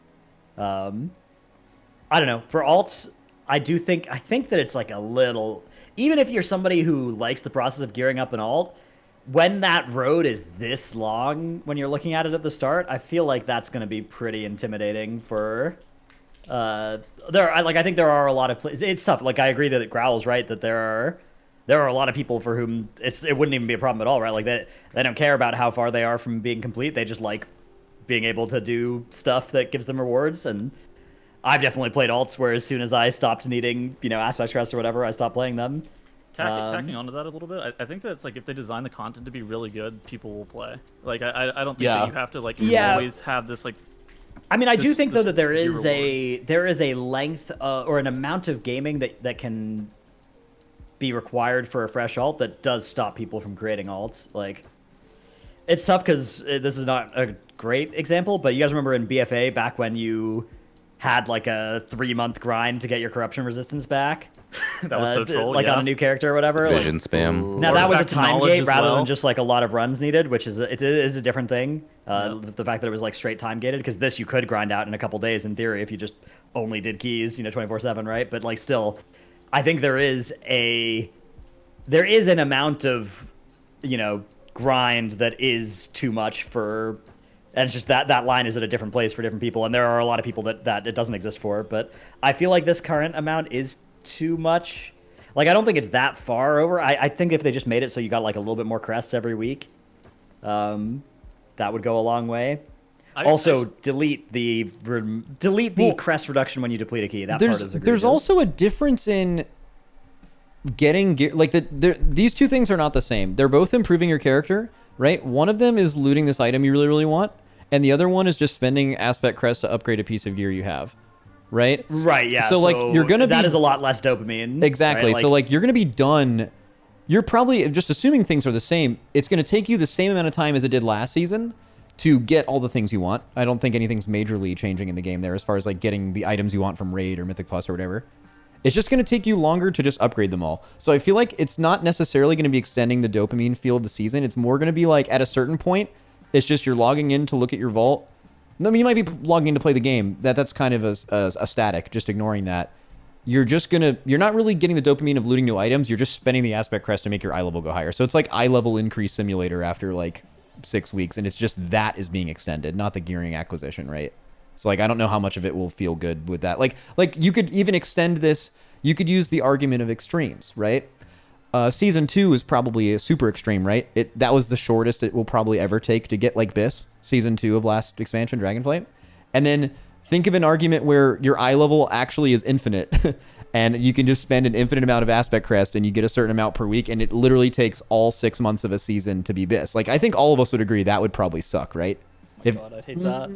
I don't know. For alts, I think that it's like a little, even if you're somebody who likes the process of gearing up an alt, when that road is this long, when you're looking at it at the start, I feel like that's going to be pretty intimidating for. I think there are a lot of places. It's tough. Like I agree that Growl's right that there are a lot of people for whom it wouldn't even be a problem at all, right? Like they don't care about how far they are from being complete. They just like being able to do stuff that gives them rewards. And I've definitely played alts where as soon as I stopped needing, aspect crest or whatever, I stopped playing them. Tacking onto that a little bit, I think that it's like if they design the content to be really good, people will play. Like I don't think that you have to like always have this like. I mean, I do think though that there is a length or an amount of gaming that can be required for a fresh alt that does stop people from creating alts. Like, it's tough because this is not a great example, but you guys remember in BFA back when you had like a 3-month grind to get your corruption resistance back. That was so troll, like on a new character or whatever. Vision spam. Now that was a time gate rather than just just like a lot of runs needed, which is a different thing. The fact that it was like straight time gated, because this you could grind out in a couple days in theory if you just only did keys, 24/7, right? But like still, I think there is an amount of grind that is too much for. And it's just that line is at a different place for different people, and there are a lot of people that it doesn't exist for. But I feel like this current amount is too much. Like, I don't think it's that far over. I think if they just made it so you got like a little bit more crests every week, that would go a long way. Delete the crest reduction when you deplete a key. That part is egregious. There's also a difference in getting gear. Like these two things are not the same. They're both improving your character, right? One of them is looting this item you really, really want, and the other one is just spending aspect crest to upgrade a piece of gear you have. Right? Right, yeah. So like you're gonna that is a lot less dopamine. Exactly. Right? So like you're gonna be done. You're probably just assuming things are the same. It's gonna take you the same amount of time as it did last season to get all the things you want. I don't think anything's majorly changing in the game there as far as like getting the items you want from Raid or Mythic Plus or whatever. It's just gonna take you longer to just upgrade them all. So I feel like it's not necessarily gonna be extending the dopamine feel of the season. It's more gonna be like at a certain point, it's just you're logging in to look at your vault. I mean, you might be logging in to play the game. That's kind of a static, just ignoring that. You're not really getting the dopamine of looting new items. You're just spending the aspect crest to make your eye level go higher. So it's like eye level increase simulator after like 6 weeks. And it's just that is being extended, not the gearing acquisition, right? So like, I don't know how much of it will feel good with that. Like you could even extend this. You could use the argument of extremes, right? Season 2 is probably a super extreme, right? That was the shortest it will probably ever take to get like Biss, Season 2 of last expansion, Dragonflight. And then think of an argument where your eye level actually is infinite and you can just spend an infinite amount of aspect crest and you get a certain amount per week, and it literally takes all 6 months of a season to be Biss. Like, I think all of us would agree that would probably suck, right? God, I'd hate that.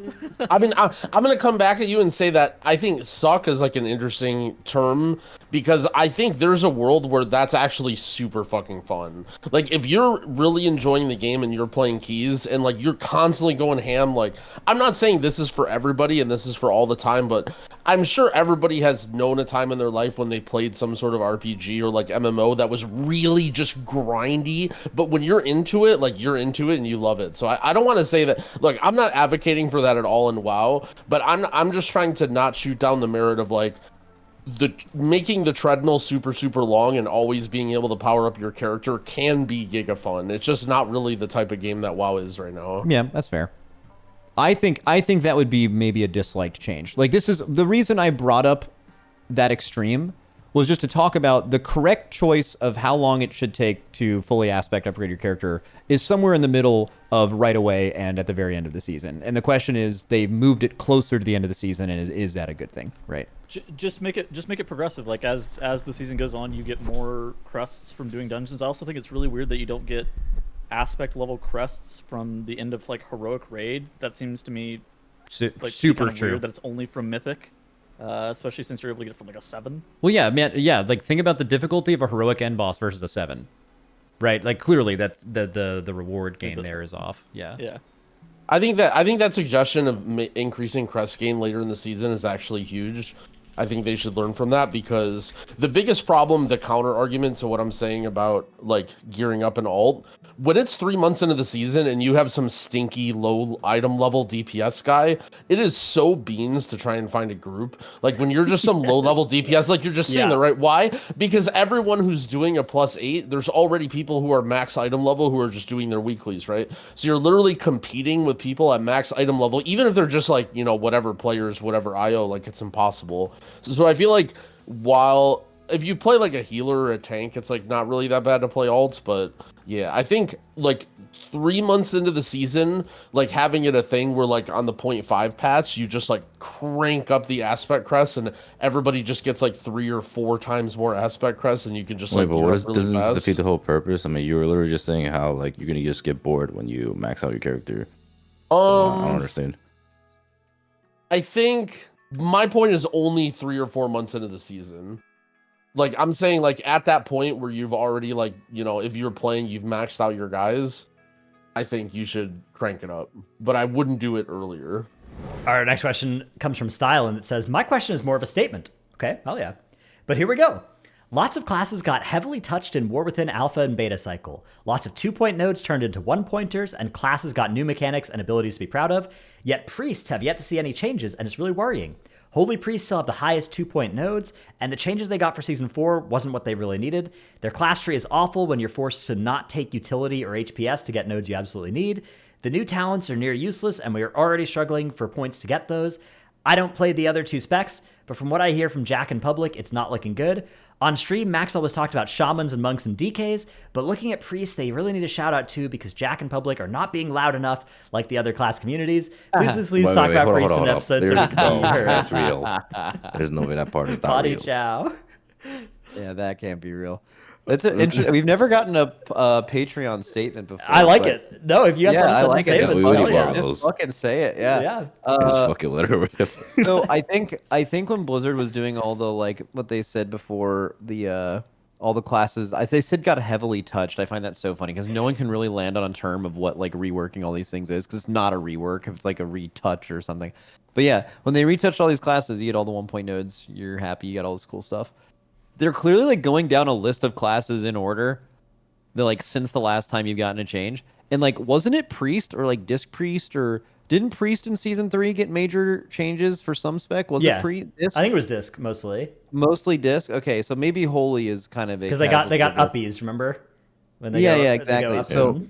I mean, I'm going to come back at you and say that I think suck is like an interesting term, because I think there's a world where that's actually super fucking fun. Like, if you're really enjoying the game and you're playing keys and like you're constantly going ham, like, I'm not saying this is for everybody and this is for all the time, but I'm sure everybody has known a time in their life when they played some sort of RPG or like MMO that was really just grindy, but when you're into it, like, you're into it and you love it. So I don't want to say that, look, I'm not advocating for that at all in WoW, but I'm just trying to not shoot down the merit of like making the treadmill super, super long and always being able to power up your character can be giga fun. It's just not really the type of game that WoW is right now. Yeah, that's fair. I think that would be maybe a disliked change. Like, this is the reason I brought up that extreme was just to talk about the correct choice of how long it should take to fully aspect upgrade your character is somewhere in the middle of right away and at the very end of the season. And the question is, they've moved it closer to the end of the season, and is that a good thing, right? Just make it progressive. Like, as the season goes on, you get more crests from doing dungeons. I also think it's really weird that you don't get aspect level crests from the end of like heroic raid. That seems to me like super kind of true. Weird that it's only from mythic. Especially since you're able to get it from like a 7. Well, yeah, man, yeah. Like, think about the difficulty of a heroic end boss versus a 7, right? Like, clearly, that's the reward game there is off. Yeah. Yeah. I think that suggestion of increasing crest gain later in the season is actually huge, I think they should learn from that, because the biggest problem, the counter argument to what I'm saying about like gearing up an alt, when it's 3 months into the season and you have some stinky low item level DPS guy, it is so beans to try and find a group. Like when you're just some low level DPS, like you're just sitting there, right? Why? Because everyone who's doing a +8, there's already people who are max item level who are just doing their weeklies, right? So you're literally competing with people at max item level, even if they're just like, you know, whatever players, whatever IO, like it's impossible. So I feel like while if you play like a healer or a tank, it's like not really that bad to play alts, but yeah, I think like 3 months into the season, like having it a thing where like on the 0.5 patch, you just like crank up the aspect crest and everybody just gets like 3 or 4 times more aspect crest, and you can just Wait, like but gear what up is, really doesn't this fast. defeat the whole purpose? I mean, you were literally just saying how like you're gonna just get bored when you max out your character. I don't understand. I think my point is only 3 or 4 months into the season. Like I'm saying, like at that point where you've already like, you know, if you're playing, you've maxed out your guys, I think you should crank it up. But I wouldn't do it earlier. Our next question comes from Style, and it says, my question is more of a statement. Okay, hell yeah. But here we go. Lots of classes got heavily touched in War Within Alpha and Beta cycle. Lots of 2-point nodes turned into 1-pointers, and classes got new mechanics and abilities to be proud of, yet priests have yet to see any changes, and it's really worrying. Holy Priests still have the highest 2-point nodes, and the changes they got for Season 4 wasn't what they really needed. Their class tree is awful when you're forced to not take utility or HPS to get nodes you absolutely need. The new talents are near useless, and we are already struggling for points to get those. I don't play the other 2 specs, but from what I hear from Jack in public, it's not looking good. On stream, Max always talked about shamans and monks and DKs, but looking at priests, they really need a shout out too, because Jack and public are not being loud enough like the other class communities. Please talk about priests in episodes so we can be heard. That's real. There's no way that part is not Poddy real. chow. Yeah, that can't be real. It's interesting. We've never gotten a Patreon statement before. I like it. No, if you guys want to send a statement, Yeah, we hell need yeah. one of those. Just fucking say it. Yeah. Yeah. Just fucking let her rip. So I think when Blizzard was doing all the like what they said before the all the classes, they said got heavily touched. I find that so funny because no one can really land on a term of what like reworking all these things is, because it's not a rework if it's like a retouch or something. But yeah, when they retouched all these classes, you get all the 1-point nodes. You're happy. You got all this cool stuff. They're clearly like going down a list of classes in order. They're like since the last time you've gotten a change, and like wasn't it Priest or like Disc Priest, or didn't Priest in Season 3 get major changes for some spec? Was it Disc? I think it was Disc mostly. Mostly Disc. Okay, so maybe Holy is kind of because they got uppies. Remember? When they exactly. So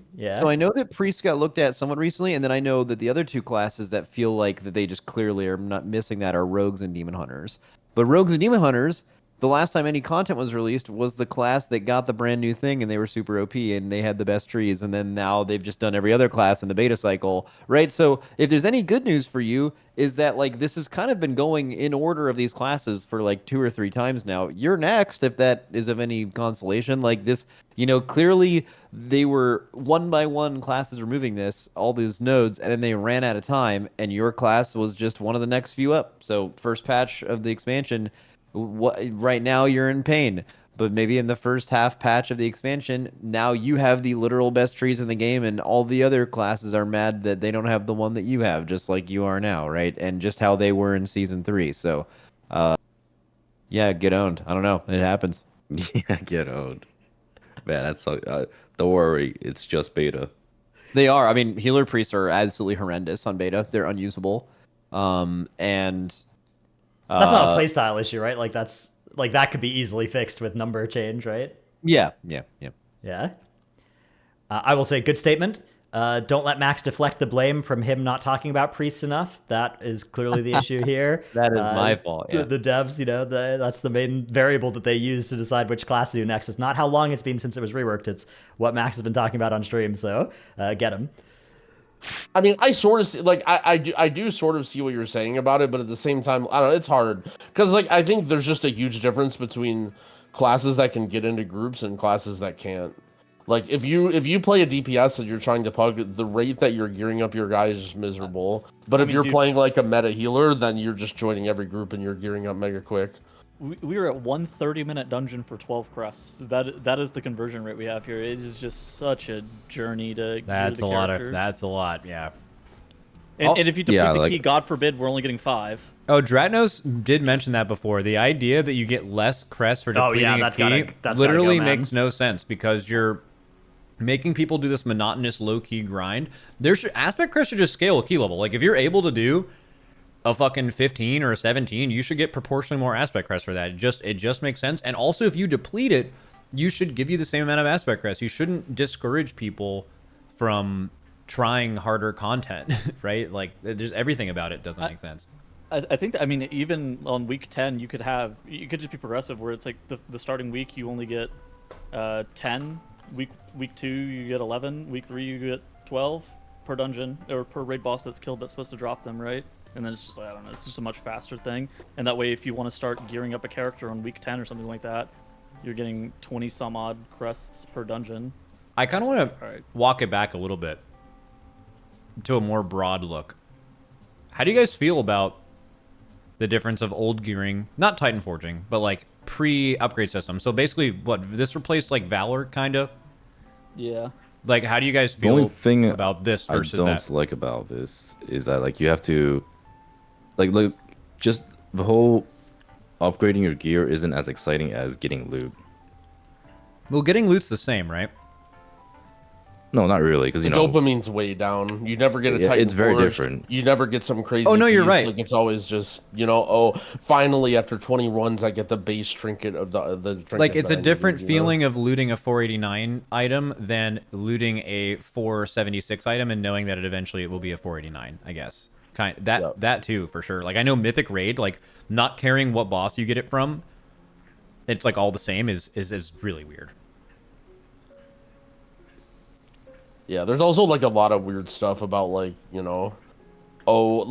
I know that Priest got looked at somewhat recently, and then I know that the other 2 classes that feel like that they just clearly are not missing that are Rogues and Demon Hunters. But Rogues and Demon Hunters, the last time any content was released was the class that got the brand new thing, and they were super OP and they had the best trees, and then now they've just done every other class in the beta cycle, right? So if there's any good news for you is that like this has kind of been going in order of these classes for like 2 or 3 times now. You're next, if that is of any consolation. Like this, you know, clearly they were one by one classes removing this, all these nodes, and then they ran out of time, and your class was just one of the next few up. So first patch of the expansion, right now you're in pain, but maybe in the first half patch of the expansion, now you have the literal best trees in the game, and all the other classes are mad that they don't have the one that you have, just like you are now, right? And just how they were in Season 3. So, yeah, get owned. I don't know. It happens. Yeah, get owned. Man, that's don't worry. It's just beta. They are. I mean, healer priests are absolutely horrendous on beta. They're unusable. And that's not a playstyle issue, right? Like that could be easily fixed with number change, right? Yeah. I will say, good statement. Don't let Max deflect the blame from him not talking about priests enough. That is clearly the issue here. That is my fault. Yeah. The devs, you know, that's the main variable that they use to decide which class to do next. It's not how long it's been since it was reworked. It's what Max has been talking about on stream. So get him. I mean, I sort of see, like I do sort of see what you're saying about it, but at the same time, I don't know, it's hard because like I think there's just a huge difference between classes that can get into groups and classes that can't. Like if you play a DPS and you're trying to pug, the rate that you're gearing up your guy is just miserable. But if you're playing like a meta healer, then you're just joining every group and you're gearing up mega quick. We were at 1 30-minute dungeon for 12 crests. That is the conversion rate we have here. It is just such a journey to. That's a lot. Yeah. And if you deplete the key, God forbid, we're only getting 5. Oh, Dratnos did mention that before. The idea that you get less crests for depleting a key literally makes no sense because you're making people do this monotonous low-key grind. Aspect crest should just scale a key level. Like, if you're able to do a fucking 15 or a 17, you should get proportionally more aspect crest for that. It just makes sense. And also, if you deplete it, you should give you the same amount of aspect crest. You shouldn't discourage people from trying harder content, right? Like, there's everything about it doesn't make sense. I think that, I mean, even on week 10, you could just be progressive where it's like the starting week you only get 10. Week 2 you get 11. Week 3 you get 12 per dungeon or per raid boss that's killed that's supposed to drop them, right? And then it's just like, I don't know, it's just a much faster thing. And that way, if you want to start gearing up a character on week 10 or something like that, you're getting 20 some odd crests per dungeon. I kind of want to walk it back a little bit to a more broad look. How do you guys feel about the difference of old gearing, not Titanforging, but like pre-upgrade system? So basically, what, this replaced like Valor, kind of? Yeah. Like, how do you guys feel about this versus that? I don't like about this is that, like, you have to, like, just the whole upgrading your gear isn't as exciting as getting loot. Well, getting loot's the same, right? No, not really, because, you know, dopamine's way down. You never get a Titan it's very Forge. different. You never get some crazy Oh, no, you're piece. right. Like, it's always just, you know, oh, finally after 20 runs I get the base trinket of the trinket. Like, it's a different feeling of looting a 489 item than looting a 476 item and knowing that it will be a 489, I guess. That too, for sure. Like, I know Mythic Raid, like, not caring what boss you get it from, it's like all the same is really weird. Yeah, there's also, like, a lot of weird stuff about, like, you know, oh,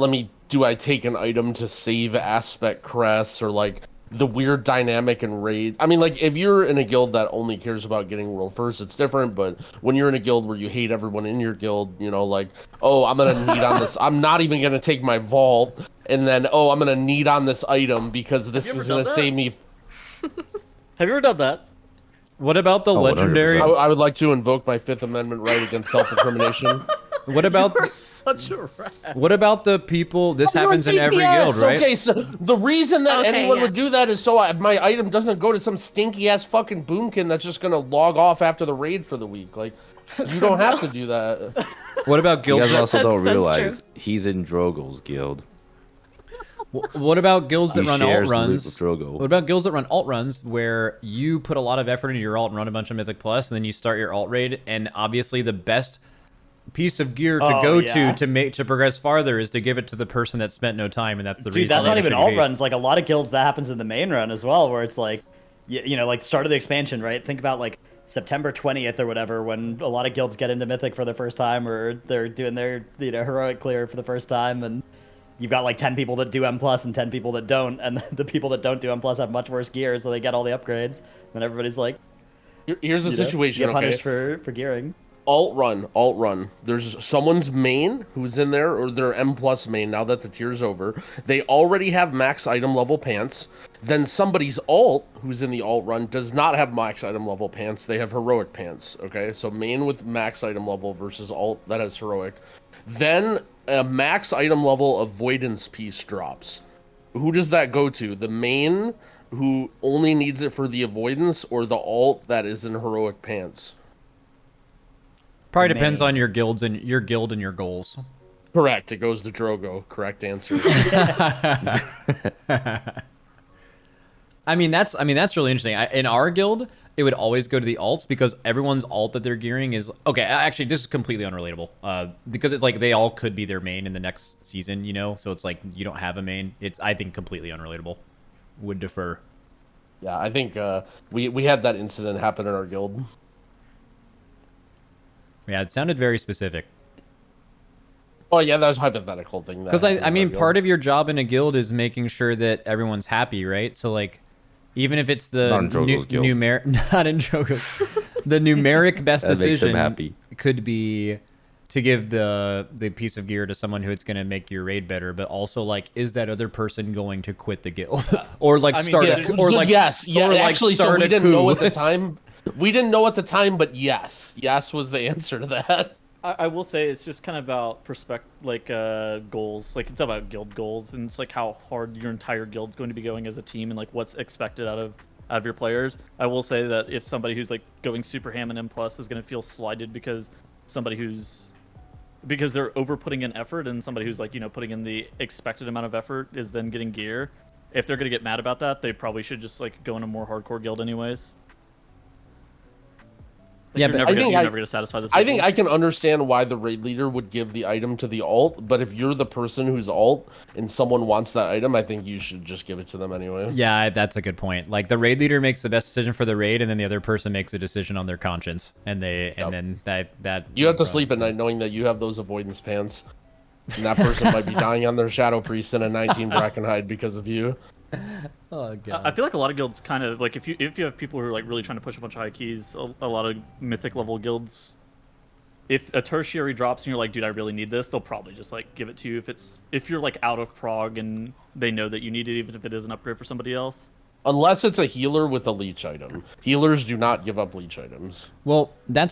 do I take an item to save aspect crests, or, like, the weird dynamic in raid. I mean, like, if you're in a guild that only cares about getting world first, it's different, but when you're in a guild where you hate everyone in your guild, you know, like, oh, I'm gonna need on this, I'm not even gonna take my vault, and then, oh, I'm gonna need on this item because this is gonna save me. Have you ever done that? What about the legendary? I would like to invoke my Fifth Amendment right against self-incrimination. What about such a rat. What about the people? This happens in every guild, right? Okay, so the reason that anyone would do that is so my item doesn't go to some stinky ass fucking boomkin that's just gonna log off after the raid for the week. Like, you don't have to do that. What about guilds? You guys also don't realize he's in Drogo's guild. What about guilds that run alt runs? Drogo. What about guilds that run alt runs where you put a lot of effort into your alt and run a bunch of Mythic Plus, and then you start your alt raid, and obviously the best piece of gear to to progress farther is to give it to the person that spent no time, and that's the reason. That's not even alt runs. Like, a lot of guilds, that happens in the main run as well, where it's like, you know, like start of the expansion, right? Think about like September 20th or whatever, when a lot of guilds get into Mythic for the first time, or they're doing their heroic clear for the first time, and you've got like 10 people that do M+ and 10 people that don't, and the people that don't do M+ have much worse gear, so they get all the upgrades. And everybody's like, here's the situation, get punished for gearing. Alt run. There's someone's main who's in there, or their M+ main, now that the tier's over. They already have max item level pants. Then somebody's alt, who's in the alt run, does not have max item level pants. They have heroic pants, okay? So main with max item level versus alt that has heroic. Then a max item level avoidance piece drops. Who does that go to? The main, who only needs it for the avoidance, or the alt that is in heroic pants? Probably depends on your guild and your goals. Correct. It goes to Drogo. Correct answer. I mean that's really interesting. In our guild, it would always go to the alts because everyone's alt that they're gearing is okay. Actually, this is completely unrelatable. Because it's like they all could be their main in the next season, you know. So it's like you don't have a main. It's, I think, completely unrelatable. Would defer. Yeah, I think we had that incident happen in our guild. Yeah, it sounded very specific. Oh yeah, that was a hypothetical thing. Because I mean, part of your job in a guild is making sure that everyone's happy, right? So like, even if it's the numeric, not in Drogo's, the numeric best decision could be to give the piece of gear to someone who it's going to make your raid better, but also like, is that other person going to quit the guild or like start a coup? Actually, so we didn't know at the time. We didn't know at the time, but yes was the answer to that. I will say it's just kind of about goals. Like, it's about guild goals, and it's like how hard your entire guild's going to be going as a team, and like what's expected out of your players. I will say that if somebody who's like going super ham and M+ is going to feel slighted because they're over putting in effort, and somebody who's like, you know, putting in the expected amount of effort is then getting gear. If they're going to get mad about that, they probably should just like go in a more hardcore guild anyways. Yeah, you're but never going to satisfy this. I think I can understand why the raid leader would give the item to the alt, but if you're the person who's alt and someone wants that item, I think you should just give it to them anyway. Yeah, that's a good point. Like, the raid leader makes the best decision for the raid, and then the other person makes a decision on their conscience, and then that you have to sleep at night knowing that you have those avoidance pants, and that person might be dying on their Shadow Priest in a 19 Brackenhide because of you. Oh god. I feel like a lot of guilds kind of like if you have people who are like really trying to push a bunch of high keys, a lot of mythic level guilds, if a tertiary drops and you're like, dude, I really need this, they'll probably just like give it to you if you're like out of prog and they know that you need it, even if it is an upgrade for somebody else. Unless it's a healer with a leech item. Healers do not give up leech items. Well, I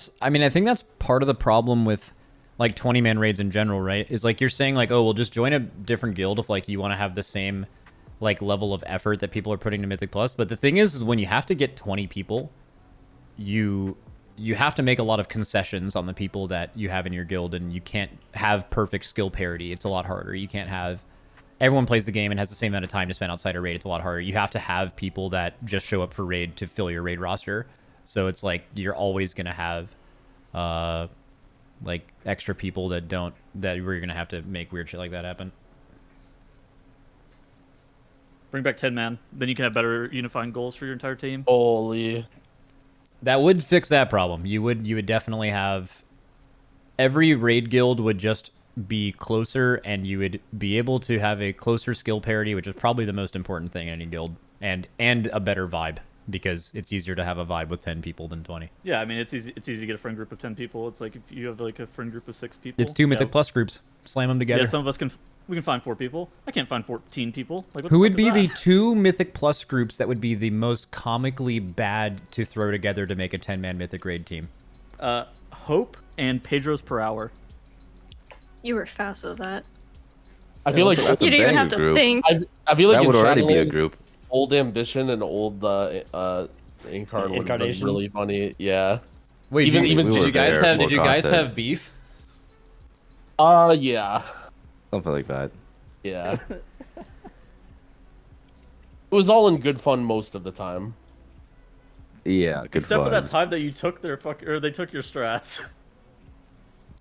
think that's part of the problem with like 20-man raids in general, right? Is like you're saying like, oh, well, just join a different guild if like you want to have the same like level of effort that people are putting to Mythic Plus. But the thing is when you have to get 20 people, you have to make a lot of concessions on the people that you have in your guild, and you can't have perfect skill parity. It's a lot harder. You can't have everyone plays the game and has the same amount of time to spend outside a raid. It's a lot harder. You have to have people that just show up for raid to fill your raid roster. So it's like you're always gonna have like extra people that we're gonna have to make weird shit like that happen. Bring back 10-man, then you can have better unifying goals for your entire team. Holy. That would fix that problem. You would definitely have every raid guild would just be closer, and you would be able to have a closer skill parity, which is probably the most important thing in any guild, and a better vibe, because it's easier to have a vibe with 10 people than 20. Yeah, I mean, it's easy to get a friend group of 10 people. It's like if you have like a friend group of 6 people. It's 2 Mythic Plus groups. Slam them together. Yeah, some of us we can find 4 people. I can't find 14 people. Like, who would be the 2 Mythic Plus groups that would be the most comically bad to throw together to make a 10-man Mythic raid team? Hope and Pedro's per hour. You were fast with that. I feel like You didn't even have to think. I feel like that would already be a Shadowlands, group. Old Ambition and old Incarnation would have been really funny. Yeah. Wait, even did you guys content. have beef? Yeah. Something like that. Yeah. It was all in good fun most of the time. Yeah, good Except fun. for that time that you took they took your strats.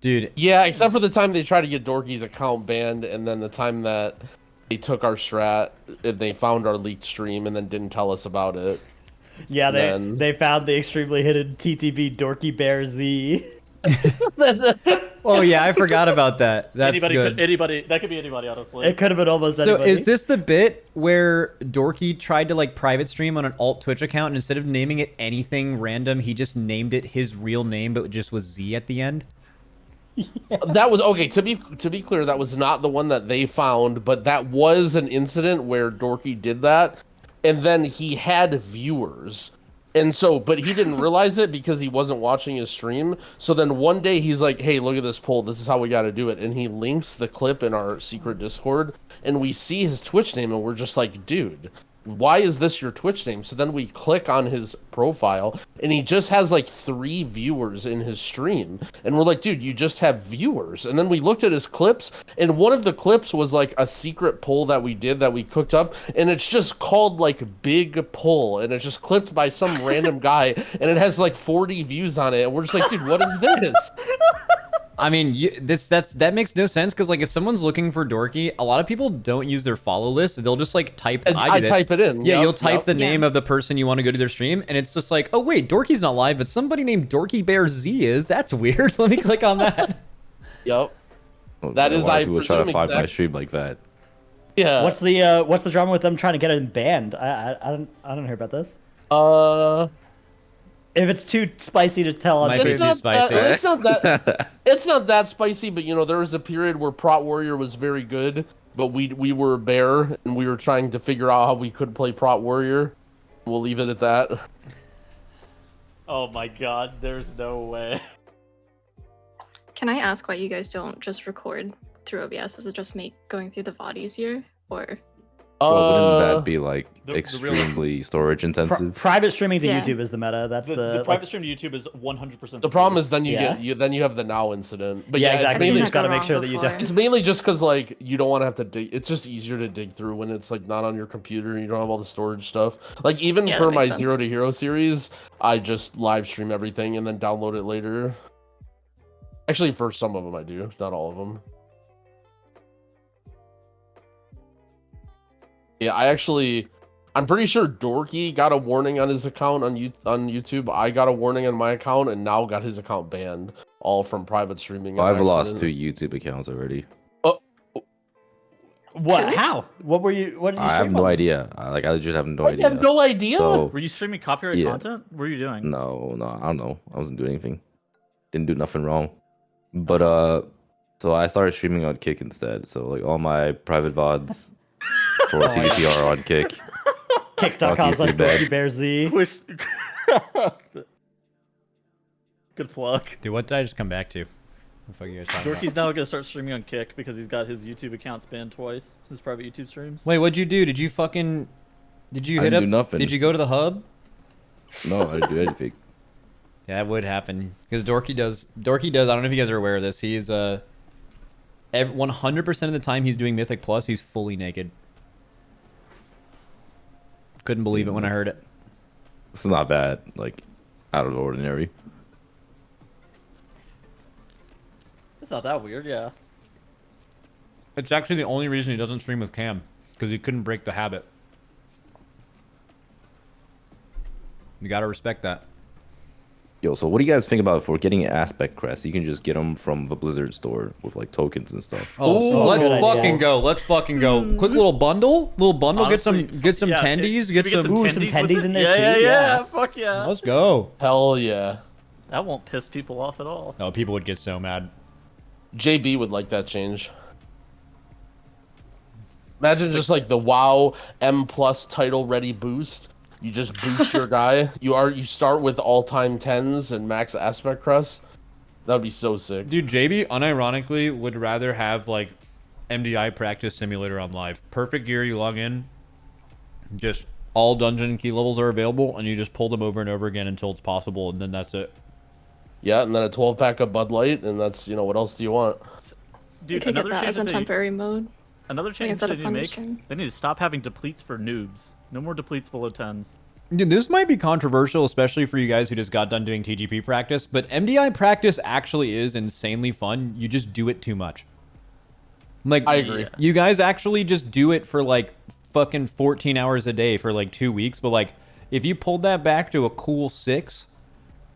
Dude. Yeah, except for the time they tried to get Dorky's account banned, and then the time that they took our strat and they found our leaked stream and then didn't tell us about it. Yeah, they found the extremely hidden TTV Dorky Bear Z. That's it. Oh yeah, I forgot about that. That's good. That could be anybody, honestly. It could have been almost anybody. So is this the bit where Dorky tried to like private stream on an alt Twitch account, and instead of naming it anything random, he just named it his real name, but just was Z at the end? Yeah. That was okay. To be clear, that was not the one that they found, but that was an incident where Dorky did that, and then he had viewers, and so, but he didn't realize it because he wasn't watching his stream. So then one day he's like, "Hey, look at this poll. This is how we got to do it," and he links the clip in our secret Discord, and we see his Twitch name, and we're just like, "Dude, why is this your Twitch name?" So then we click on his profile, and he just has like 3 viewers in his stream, and we're like, dude, you just have viewers. And then we looked at his clips, and one of the clips was like a secret poll that we did that we cooked up, and it's just called like Big Poll, and it's just clipped by some random guy, and it has like 40 views on it, and we're just like, dude, what is this? I mean, that makes no sense, because like if someone's looking for Dorky, a lot of people don't use their follow list. They'll just like type. I type it in. Yeah, you'll type the name of the person you want to go to their stream, and it's just like, oh wait, Dorky's not live, but somebody named Dorky Bear Z is. That's weird. Let me click on that. Yep. Well, That is, I people try to presume find my exact- stream like that. Yeah. What's the drama with them trying to get him banned? I don't hear about this. If it's too spicy to tell on Might be stream. too spicy. It's not that. It's not that spicy, but you know, there was a period where Prot Warrior was very good, but we were bear, and we were trying to figure out how we could play Prot Warrior. We'll leave it at that. Oh my god, there's no way. Can I ask why you guys don't just record through OBS? Does it just make going through the VOD easier, or? Well, wouldn't that be like the real- extremely storage intensive? Private streaming to Yeah. YouTube is the meta. That's The private stream to YouTube is 100%. The problem is then you Yeah. get then you have the now incident. But Yeah, yeah, exactly. it's You mainly, just gotta Go make sure wrong that you before. don't. it's mainly just because like you don't want to have to dig. It's just easier to dig through when it's like not on your computer and you don't have all the storage stuff. Like even Yeah, for that my makes sense. 0 to Hero series, I just live stream everything and then download it later. Actually, for some of them I do, not all of them. Yeah, I'm pretty sure Dorky got a warning on his account on YouTube. I got a warning on my account and now got his account banned, all from private streaming. I've on lost accident. 2 YouTube accounts already. What? Two? How? What were you? What did you? I have stream no on? idea. I legit have no I idea. have no idea. So, Were you streaming copyright Yeah. content? What were you doing? no, I don't know. I wasn't doing anything. Didn't do nothing wrong. But so I started streaming on Kick instead. So like all my private VODs for TDP are on Kick. Kick.com/Dorky Fuck you, bad. Bear Z. Wish... Good plug. Dude, what did I just come back to? What the fuck are you guys talking Dorky's now gonna start streaming on Kick because he's got his YouTube accounts banned twice. His private YouTube streams. Wait, what'd you do? Did you fucking... Did you I hit didn't up... do nothing. Did you go to the hub? No, I didn't do anything. Yeah, that would happen. Because Dorky does... I don't know if you guys are aware of this. He's, 100% of the time he's doing Mythic Plus, he's fully naked. Couldn't believe it when I heard it. It's not bad. Like out of the ordinary. It's not that weird, yeah. It's actually the only reason he doesn't stream with Cam. Because he couldn't break the habit. You gotta respect that. Yo, so what do you guys think about for getting aspect crests? You can just get them from the Blizzard store with like tokens and stuff. Oh, so Ooh, let's good fucking idea. go. Let's fucking go. Quick little bundle. Honestly, get some yeah, tendies. if Get we some. Ooh, some with tendies it- in there yeah, too, Yeah, yeah. fuck yeah. Let's go. Hell yeah. That won't piss people off at all. Oh, people would get so mad. JB would like that change. Imagine just like the WoW M plus title ready boost. You just boost your guy. You start with all time 10s and max aspect crest. That would be so sick. Dude, JB unironically would rather have like MDI Practice Simulator on live. Perfect gear, you log in, just all dungeon key levels are available, and you just pull them over and over again until it's possible, and then that's it. Yeah, and then a 12 pack of Bud Light, and that's, you know, what else do you want? You Dude, could get another that change as a that they, temporary mode. another change instead they of need to make. punishing. They need to stop having depletes for noobs. No more depletes below 10s. Dude, this might be controversial, especially for you guys who just got done doing TGP practice, but MDI practice actually is insanely fun. You just do it too much. Like, I agree. You guys actually just do it for like fucking 14 hours a day for like 2 weeks, but like if you pulled that back to a cool 6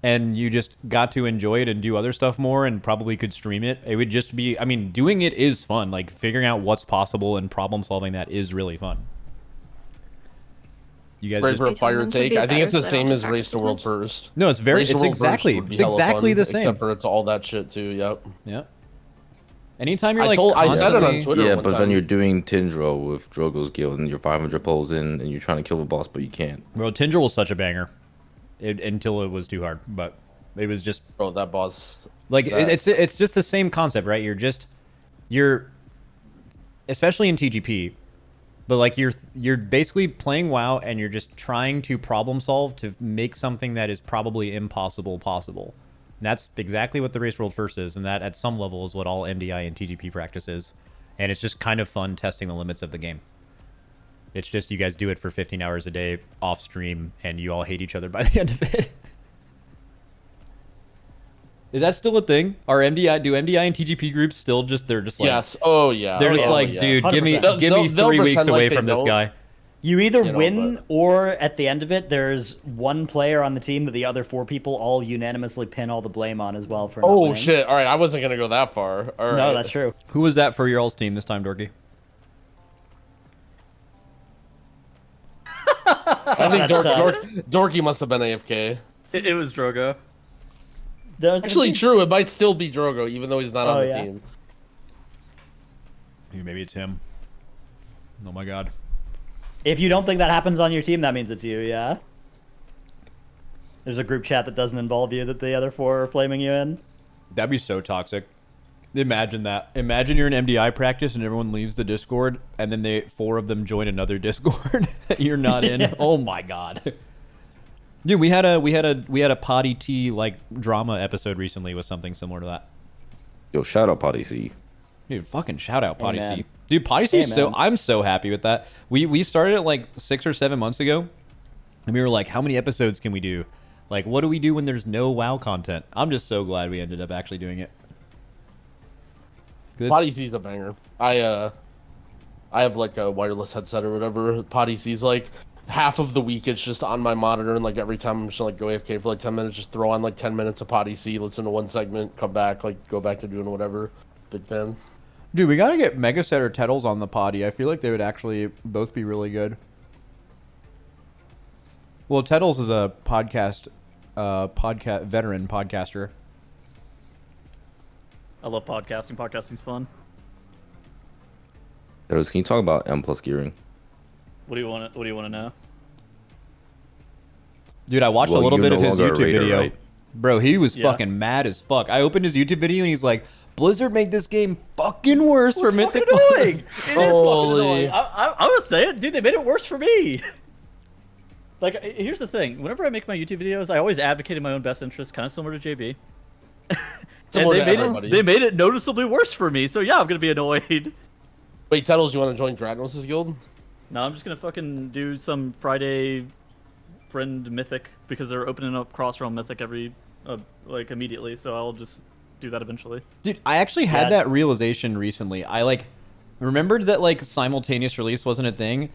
and you just got to enjoy it and do other stuff more and probably could stream it, it would just be, I mean, doing it is fun. Like figuring out what's possible and problem solving that is really fun. You guys Ready just... for a They told fire them to take? be I think it's better the so they don't same have as to Race to practice World much. First. No, it's very, Race to it's World First exactly, would be it's hella exactly fun, the same. Except for it's all that shit too, yep. Yeah. Anytime you're like I said it on constantly- Twitter. Yeah, one but time. then you're doing Tindro with Drogo's guild and you're 500 pulls in and you're trying to kill the boss, but you can't. Bro, Tindral was such a banger. Until it was too hard, but it was just Bro, that boss. like That- it's just the same concept, right? You're especially in TGP, but like you're basically playing WoW and you're just trying to problem solve to make something that is probably impossible possible. And that's exactly what the Race World First is, and that at some level is what all MDI and TGP practice is. And it's just kind of fun testing the limits of the game. It's just you guys do it for 15 hours a day off stream, and you all hate each other by the end of it. Is that still a thing? Do MDI and TGP groups still just they're just like Yes. Oh yeah. they're Oh, just yeah. like, Yeah. dude, give me 100%. They'll 3 weeks pretend away like they from this don't. guy. You either You know, win but- or at the end of it, there's one player on the team that the other 4 people all unanimously pin all the blame on as well for not Oh winning. shit! All right, I wasn't gonna go that far. All right. No, that's true. Who was that for your all's team this time, Dorky? I think That's Dorky must have been AFK. It was Drogo. Actually, true. It might still be Drogo, even though he's not on Oh, the yeah. team. Maybe it's him. Oh my god. If you don't think that happens on your team, that means it's you, yeah? There's a group chat that doesn't involve you that the other 4 are flaming you in. That'd be so toxic. Imagine that. Imagine you're in MDI practice and everyone leaves the Discord, and then 4 of them join another Discord that you're not in. Oh my god. Dude, we had a PoddyT like drama episode recently with something similar to that. Yo, shout out PoddyC. Dude, fucking shout out PoddyC. Amen. Dude, PoddyC is Amen. I'm so happy with that. We started it like 6 or 7 months ago, and we were like, how many episodes can we do? Like, what do we do when there's no WoW content? I'm just so glad we ended up actually doing it. PoddyC's a banger. I have like a wireless headset or whatever. PoddyC's like half of the week it's just on my monitor, and like every time I'm just like go AFK for like 10 minutes, just throw on like 10 minutes of PoddyC, listen to one segment, come back, like go back to doing whatever. Big fan. Dude, we gotta get Megasett or Tettles on the poddy. I feel like they would actually both be really good. Well, Tettles is a podcast veteran podcaster. I love podcasting. Podcasting's fun. Can you talk about M+ gearing? What do you want to know? Dude, I watched a Well, little you're bit of no his longer a YouTube raider, video. right? Bro, he was Yeah. fucking mad as fuck. I opened his YouTube video and he's like, Blizzard made this game fucking worse for It's fucking Mythic. annoying. It is fucking Holy. annoying. I'm gonna say it, dude. They made it worse for me. Like, here's the thing. Whenever I make my YouTube videos, I always advocate in my own best interest, kind of similar to JB. Similar and to everybody. they made it noticeably worse for me. So yeah, I'm gonna be annoyed. Wait, Tettles, you want to join Dragnos' guild? No, I'm just gonna fucking do some Friday friend mythic because they're opening up cross-realm mythic every like immediately. So I'll just do that eventually. Dude, I actually had Yeah. that realization recently. I like remembered that like simultaneous release wasn't a thing,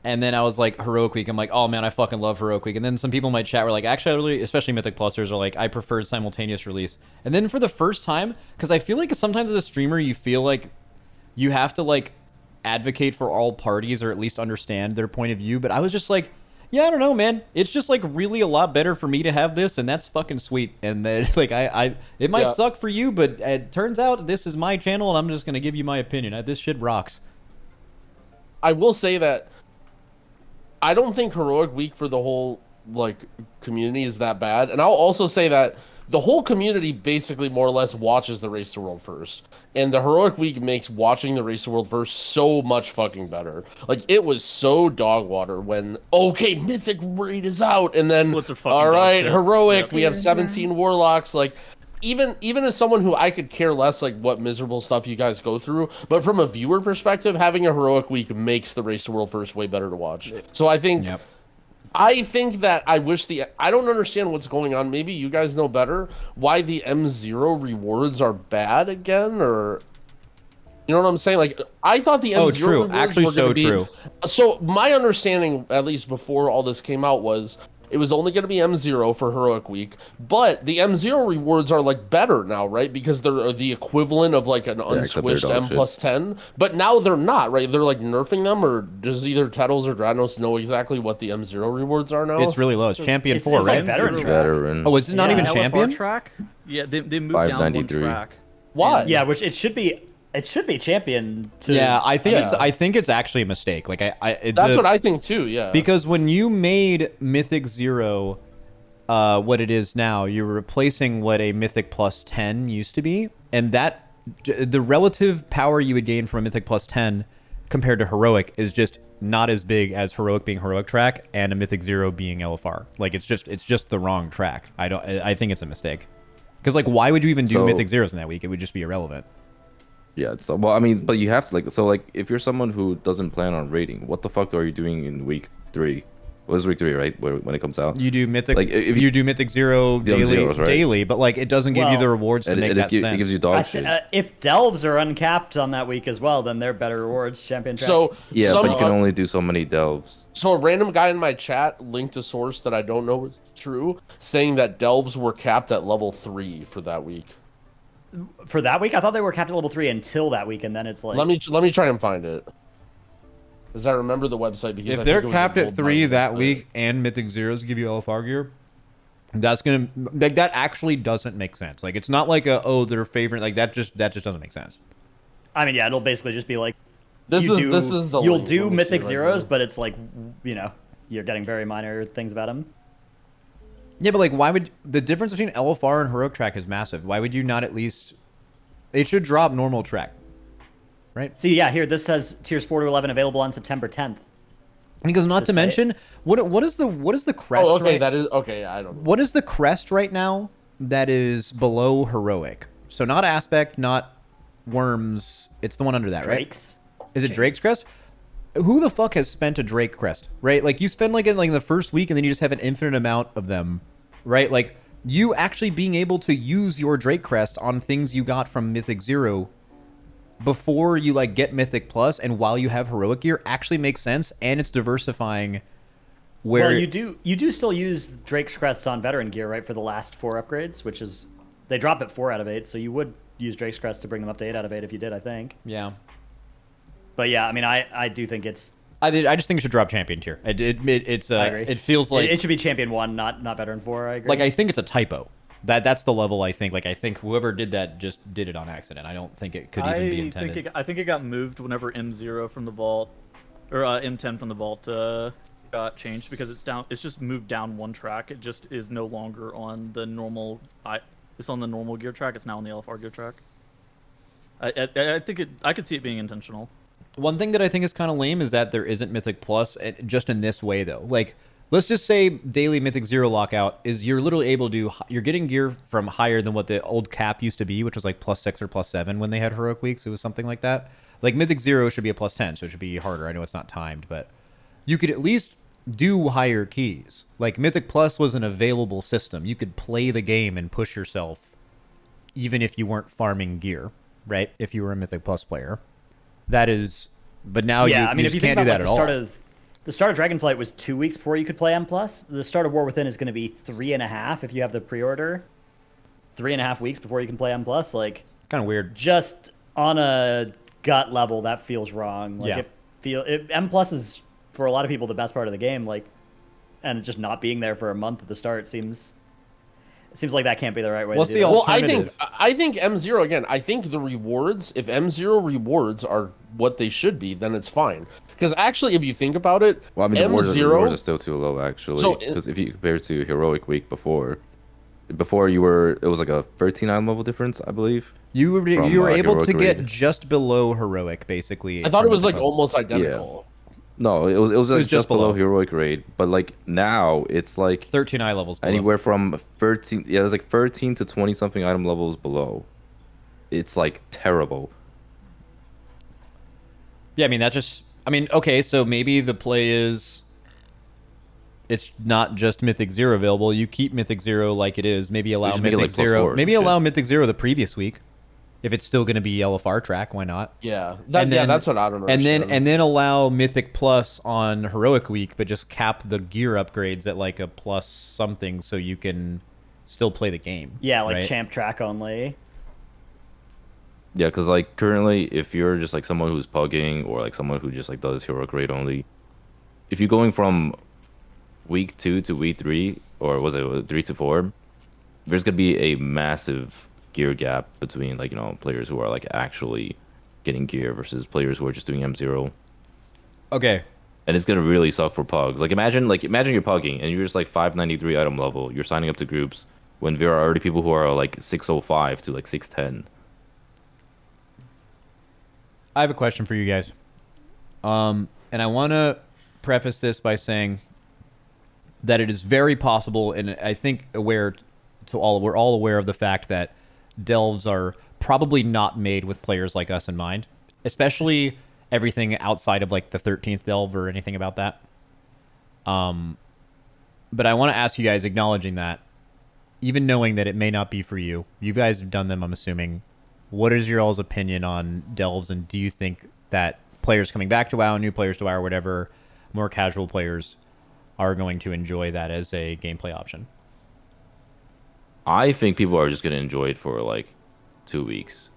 and then I was like Heroic Week. I'm like, oh man, I fucking love Heroic Week. And then some people in my chat were like, actually, especially Mythic Plusters, are like, I prefer simultaneous release. And then for the first time, because I feel like sometimes as a streamer, you feel like you have to like advocate for all parties or at least understand their point of view. But I was just like, yeah, I don't know, man. It's just like really a lot better for me to have this, and that's fucking sweet. And then like it might Yeah. suck for you, but it turns out this is my channel, and I'm just gonna give you my opinion. This shit rocks. I will say that I don't think Heroic Week for the whole like community is that bad, and I'll also say that the whole community basically more or less watches the Race to World first, and the Heroic Week makes watching the Race to World first so much fucking better. Like it was so dog water when Mythic Raid is out, and then Splits are fucking all right, bullshit. Heroic, Yep. we have Yeah. 17 Warlocks, like. Even as someone who I could care less like what miserable stuff you guys go through, but from a viewer perspective, having a Heroic Week makes the Race to World first way better to watch. So I think Yep. that I don't understand what's going on. Maybe you guys know better why the M0 rewards are bad again, or you know what I'm saying? Like I thought the M0 Oh, true. rewards Actually, were gonna so be, true. So my understanding, at least before all this came out, was it was only going to be M0 for Heroic Week, but the M0 rewards are like better now, right? Because they're the equivalent of like an except they're unswitched dog shit. M+10. But now they're not, right? They're like nerfing them, or does either Tettles or Dragnos know exactly what the M0 rewards are now? It's really low. It's Champion 4, it's right? like veterans track. Veteran. Oh, is it not Yeah. even LFR Champion? track? Yeah, they moved down one 593. track. Why? Yeah, which it should be champion to Yeah, I think Yeah. I think it's actually a mistake. Like That's what I think too. Yeah. because when you made Mythic 0 what it is now, you're replacing what a Mythic +10 used to be, and that the relative power you would gain from a Mythic +10 compared to Heroic is just not as big as Heroic being Heroic track and a Mythic 0 being LFR. Like it's just the wrong track. I think it's a mistake. Because like why would you even do So- Mythic 0s in that week? It would just be irrelevant. Yeah, it's well, I mean, but you have to like if you're someone who doesn't plan on raiding, what the fuck are you doing in week 3? What is week 3, right? When it comes out, You do Mythic Like, if you you- do Mythic 0 The daily zeros, right? daily, but like it doesn't give you Well, the rewards to and make that sense. it gives you dog shit. if delves are uncapped on that week as well, then they're better rewards. Champion track. So Yeah, some but you can us- only do so many delves. So a random guy in my chat linked a source that I don't know is true, saying that delves were capped at level 3 for that week. for that week, I thought they were capped at level 3 until that week, and then it's like Let me try and find it. Because I remember the website. Because I If think they're it was a capped at gold 3 mine that website. week and Mythic Zeros give you LFR gear, that's gonna like that actually doesn't make sense. Like it's not like their favorite like that just doesn't make sense. I mean, yeah, it'll basically just be like This you is do, this is the you'll link. do Let me see mythic right zeros, now. but it's like you're getting very minor things about them. Yeah, but like why would the difference between LFR and Heroic track is massive? Why would you not at least It should drop normal track, right? See, yeah, here this says tiers 4 to 11 available on September 10th. Because not to mention, what is the crest? Oh, okay, right? that is okay. I don't know. What is the crest right now that is below heroic? So not aspect, not worms. It's the one under that, Drake's. right? Is it Drake's crest? Who the fuck has spent a Drake crest, right? Like you spend like in the first week and then you just have an infinite amount of them, right? Like you actually being able to use your Drake crest on things you got from Mythic 0 before you like get Mythic Plus and while you have heroic gear actually makes sense, and it's diversifying. Where Well, you do still use Drake's Crests on veteran gear, right, for the last 4 upgrades, which is they drop at 4 out of 8, so you would use Drake's Crest to bring them up to 8 out of 8 if you did, I think. yeah. But yeah, I mean, I do think it's. I just think it should drop champion tier. I agree. It feels like it should be champion 1, not veteran 4. I agree. like I think it's a typo. That's the level I think. Like I think whoever did that just did it on accident. I don't think it could even be intended. I think it got moved whenever M0 from the vault, or M10 from the vault got changed because it's down. It's just moved down 1 track. It just is no longer on the normal. It's on the normal gear track. It's now on the LFR gear track. I think I could see it being intentional. One thing that I think is kind of lame is that there isn't Mythic Plus, just in this way though. Like, let's just say daily Mythic 0 lockout is you're literally able to, you're getting gear from higher than what the old cap used to be, which was like +6 or +7 when they had heroic weeks. It was something like that. Like Mythic 0 should be a +10, so it should be harder. I know it's not timed, but you could at least do higher keys. Like Mythic Plus was an available system. You could play the game and push yourself even if you weren't farming gear, right? If you were a Mythic Plus player. That is, but now yeah, you, I mean, you if you can't think do about that like, at all. The start of Dragonflight was 2 weeks before you could play M+. The start of War Within is going to be 3.5 if you have the pre-order. 3.5 weeks before you can play M+. Like, Kind of weird. just on a gut level, that feels wrong. Like, Yeah. M+ is, for a lot of people, the best part of the game. Like, and just not being there for a month at the start seems like that can't be the right way What's to do the it. Well, alternative? I think M0 again. I think the rewards, if M0 rewards are what they should be, then it's fine. Because actually, if you think about it, Well, I mean, the rewards M0 are still too low, actually. So, Because if you compare to Heroic Week before you were, it was like a 13 item level difference, I believe. You were from, able to Heroic get Raid. just below heroic, basically. I thought it from was the like puzzle. almost identical. No, it was like just just below below. Heroic Raid, but like now it's like 13 eye levels. Below. anywhere from 13. Yeah, there's like 13 to 20 something item levels below. It's like terrible. Yeah, I mean that just. I mean, okay, so maybe the play is. It's not just Mythic 0 available. You keep Mythic 0 like it is. Maybe allow just make it, Mythic like, +4 0. or Maybe some allow shit. Mythic 0 the previous week. If it's still going to be LFR track, why not? Yeah, And then- that's what I don't know. And then allow Mythic Plus on Heroic Week, but just cap the gear upgrades at like a plus something, so you can still play the game. Yeah, like right? champ track only. Yeah, because like currently, if you're just like someone who's pugging or like someone who just like does Heroic Raid only, if you're going from week 2 to week 3, or was it 3 to 4, there's gonna be a massive gear gap between like, you know, players who are like actually getting gear versus players who are just doing M0. Okay. And it's gonna really suck for pugs. Like imagine you're pugging and you're just like 593 item level. You're signing up to groups when there are already people who are like 605 to like 610. I have a question for you guys. And I want to preface this by saying that it is very possible, and I think we're all aware of the fact that delves are probably not made with players like us in mind, especially everything outside of like the 13th delve or anything about that. But I want to ask you guys, acknowledging that, even knowing that it may not be for you, you guys have done them, I'm assuming. What is your all's opinion on delves, and do you think that players coming back to WoW, new players to WoW, or whatever, more casual players are going to enjoy that as a gameplay option? I think people are just gonna enjoy it for like 2 weeks,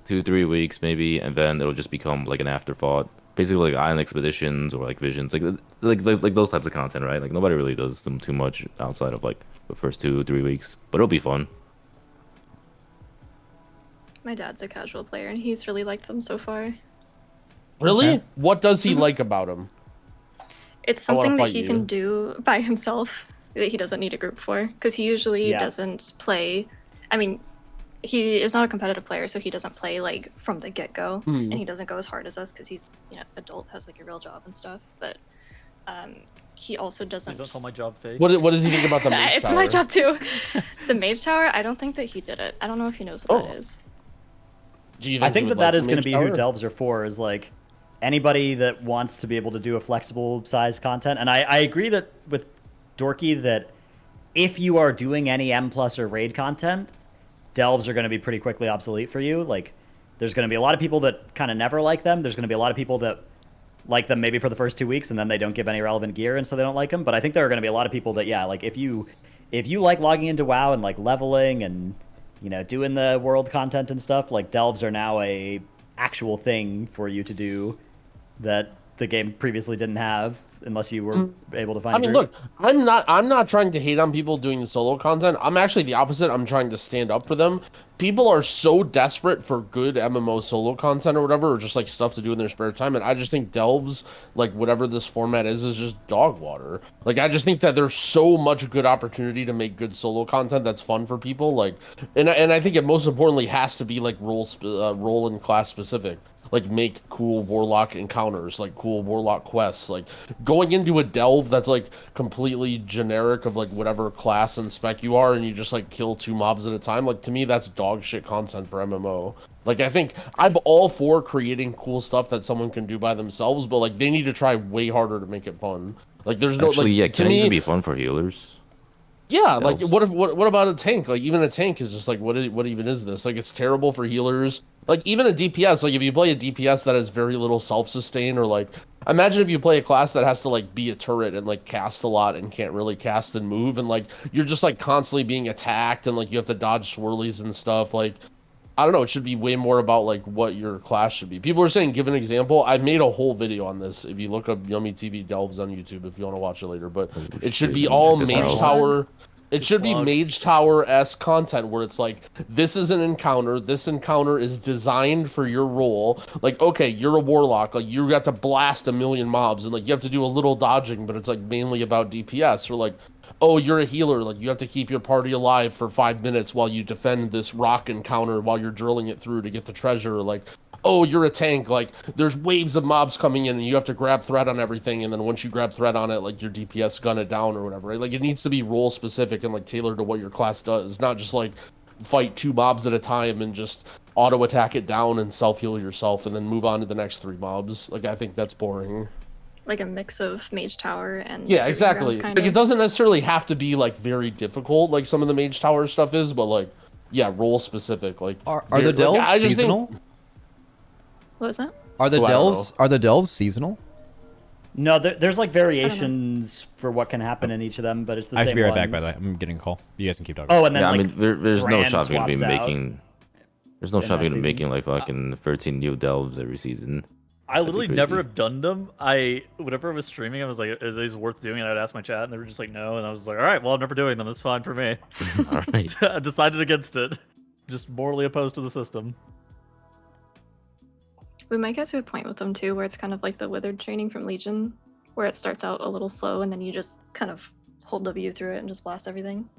2-3 weeks maybe, and then it'll just become like an afterthought. Basically, like island expeditions or like visions, like those types of content, right? Like nobody really does them too much outside of like the first 2-3 weeks, but it'll be fun. My dad's a casual player, and he's really liked them so far. Really? Okay. What does he like about him? It's I wanna something that fight he you. can do by himself that he doesn't need a group for, because he usually Yeah. doesn't play. I mean, he is not a competitive player, so he doesn't play like from the get-go, and he doesn't go as hard as us because he's adult, has like a real job and stuff. But he also doesn't. Please don't call my job fake. What does he think about the mage It's tower? my job too. The mage tower, I don't think that he did it. I don't know if he knows what that is. Do you I think he would that like is the going to mage be tower? who delves are for, is like anybody that wants to be able to do a flexible size content. And I agree that with Dorky that if you are doing any M plus or raid content, delves are going to be pretty quickly obsolete for you. Like there's going to be a lot of people that kind of never like them. There's going to be a lot of people that like them maybe for the first 2 weeks and then they don't give any relevant gear and so they don't like them. But I think there are going to be a lot of people that, yeah, like if you like logging into WoW and like leveling and doing the world content and stuff, like delves are now a actual thing for you to do that the game previously didn't have unless you were able to find. I mean, look, I'm not trying to hate on people doing the solo content. I'm actually the opposite. I'm trying to stand up for them. People are so desperate for good MMO solo content or whatever, or just like stuff to do in their spare time, and I just think delves, like whatever this format is just dog water. Like I just think that there's so much good opportunity to make good solo content that's fun for people. Like, and I think it most importantly has to be like role and class specific. Like make cool warlock encounters, like cool warlock quests, like going into a delve that's like completely generic of like whatever class and spec you are, and you just like kill 2 mobs at a time. Like to me, that's dog shit content for MMO. Like I think I'm all for creating cool stuff that someone can do by themselves, but like they need to try way harder to make it fun. Like there's no Actually, like yeah, to can it me, even be fun for healers? yeah, like Delves. what about a tank? Like even a tank is just like what even is this? Like it's terrible for healers. Like even a DPS, like if you play a DPS that has very little self-sustain, or like imagine if you play a class that has to like be a turret and like cast a lot and can't really cast and move, and like you're just like constantly being attacked and like you have to dodge swirlies and stuff. Like I don't know, it should be way more about like what your class should be. People are saying, give an example. I made a whole video on this. If you look up Yummy TV Delves on YouTube, if you want to watch it later, but it should be all check this Mage out. Tower. It Good should be plug. Mage Tower-esque content where it's like, this is an encounter. This encounter is designed for your role. Like, okay, you're a warlock. Like, you got to blast a million mobs, and like you have to do a little dodging, but it's like mainly about DPS. Or like, oh, you're a healer. Like, you have to keep your party alive for 5 minutes while you defend this rock encounter while you're drilling it through to get the treasure. Or like, oh, you're a tank. Like, there's waves of mobs coming in, and you have to grab threat on everything. And then once you grab threat on it, like your DPS gun it down or whatever. Right? Like, it needs to be role specific and like tailored to what your class does, not just like fight 2 mobs at a time and just auto attack it down and self heal yourself and then move on to the next 3 mobs. Like, I think that's boring. Like a mix of Mage Tower and Yeah, Proving exactly. Grounds, Like, kinda. it doesn't necessarily have to be like very difficult, like some of the Mage Tower stuff is, but like, yeah, role specific. Like, Are very- the delves like, I just seasonal? think What was that? Are the Oh, I don't delves seasonal? No, there's like variations for what can happen in each of them, but it's the I have same to be right ones. back, by the way. I'm getting a call. You guys can keep talking. Oh, and then Yeah, like I mean, there's no brand shop you're gonna be swaps out. making. There's no in shop that you're gonna be season. making like fucking 13 new delves every season. I literally crazy. never have done them. Whenever I was streaming, I was like, "Is these worth doing?" And I'd ask my chat, and they were just like, "No." And I was like, "All right, well, I'm never doing them. It's fine for me." All right. I decided against it. Just morally opposed to the system. We might get to a point with them too where it's kind of like the Withered training from Legion, where it starts out a little slow and then you just kind of hold W through it and just blast everything.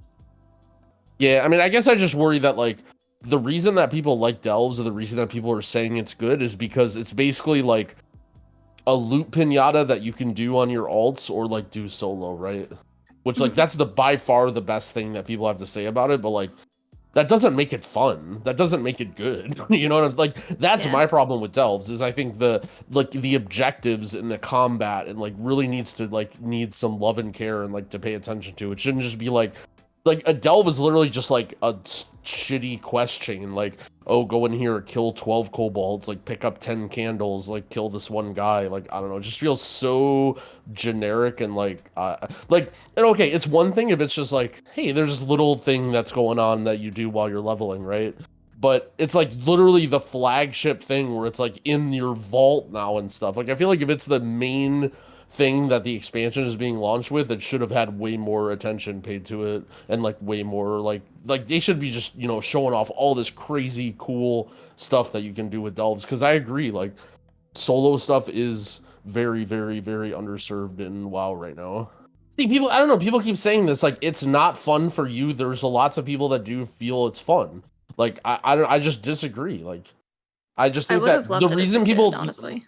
yeah, I mean, I guess I just worry that like the reason that people like delves, or the reason that people are saying it's good, is because it's basically like a loot pinata that you can do on your alts or like do solo, right? Which like that's the by far the best thing that people have to say about it, but like that doesn't make it fun. That doesn't make it good. You know what I'm like? That's Yeah. my problem with delves, is I think the objectives and the combat and like really needs some love and care and like to pay attention to. It shouldn't just be like a delve is literally just like a shitty quest chain. Like, oh, go in here, kill 12 kobolds, like pick up 10 candles, like kill this one guy. Like, I don't know, it just feels so generic and and okay, it's one thing if it's just like, hey, there's this little thing that's going on that you do while you're leveling, right? But it's like literally the flagship thing where it's like in your vault now and stuff. Like, I feel like if it's the main thing that the expansion is being launched with, it should have had way more attention paid to it, and like way more like they should be just, you know, showing off all this crazy cool stuff that you can do with delves. Because I agree, like solo stuff is very, very, very underserved in WoW right now. See, people, I don't know, people keep saying this, like, it's not fun for you. There's lots of people that do feel it's fun. Like I just disagree. Like I just I think would that have loved the it as a reason kid, people honestly.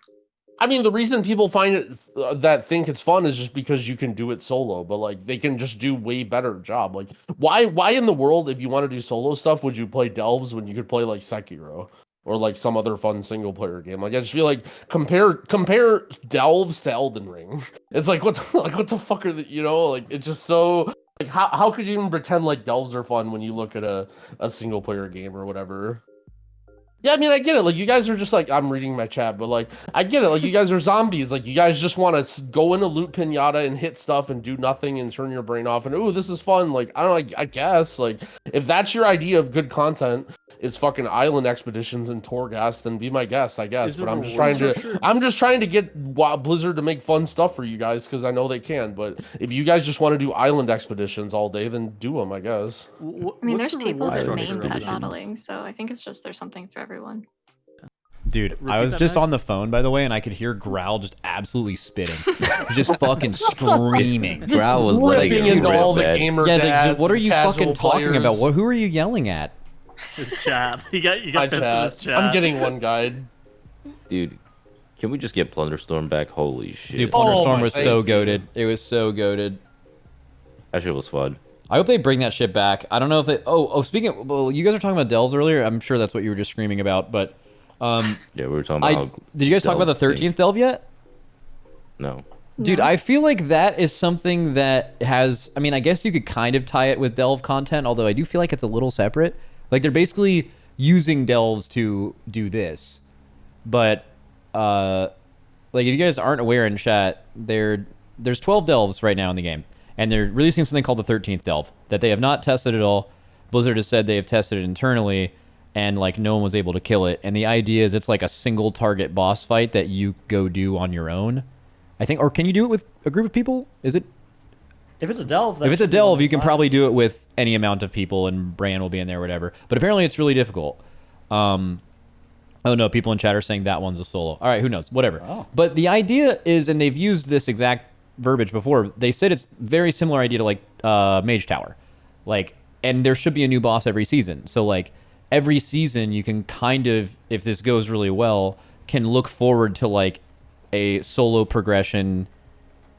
I mean, the reason people find it that think it's fun is just because you can do it solo, but like they can just do way better job. Like, why in the world, if you want to do solo stuff, would you play Delves when you could play like Sekiro or like some other fun single player game? Like, I just feel like compare Delves to Elden Ring. It's like what the fuck are the, you know, like it's just so like how could you even pretend like Delves are fun when you look at a single player game or whatever? Yeah, I mean, I get it. Like, you guys are just like, I'm reading my chat, but like, I get it. Like, you guys are zombies. Like, you guys just want to go in a loot pinata and hit stuff and do nothing and turn your brain off. And, ooh, this is fun. Like, I don't know, I guess. Like, if that's your idea of good content, is fucking island expeditions and torghast, then be my guest, I guess. But I'm just trying to get Blizzard to make fun stuff for you guys because I know they can. But if you guys just want to do island expeditions all day, then do them, I guess. I mean, there's people that reward main pet expeditions? modeling, so I think it's just there's something for everyone. Dude, I was just on the phone, by the way, and I could hear Growl just absolutely spitting. Just fucking screaming. Growl was Ripping into all the gamer Yeah, dads, like, what are you casual fucking talking players. about? Who are you yelling at? His chat. You My got pissed at his chat. chat. I'm getting one guide. Dude, can we just get Plunderstorm back? Holy shit. Dude, Plunderstorm my was thank so you. goated. It was so goated. That shit was fun. I hope they bring that shit back. I don't know if they... Oh, speaking of... Well, you guys were talking about Delves earlier. I'm sure that's what you were just screaming about, but... Yeah, we were talking about how Did you guys talk about the Delves 13th stink. Delve yet? No. Dude, No. I feel like that is something that has... I mean, I guess you could kind of tie it with Delve content, although I do feel like it's a little separate. Like, they're basically using Delves to do this. But, like, if you guys aren't aware in chat, there's 12 Delves right now in the game. And they're releasing something called the 13th Delve that they have not tested at all. Blizzard has said they have tested it internally, and, like, no one was able to kill it. And the idea is it's like a single target boss fight that you go do on your own. I think, or can you do it with a group of people? Is it? If it's a delve, that If it's a should be delve, you can fine. probably do it with any amount of people, and Bran will be in there, whatever. But apparently, it's really difficult. Oh no, people in chat are saying that one's a solo. All right, who knows? Whatever. Oh. But the idea is, and they've used this exact verbiage before. They said it's very similar idea to like Mage Tower, like, and there should be a new boss every season. So like every season, you can kind of, if this goes really well, can look forward to like a solo progression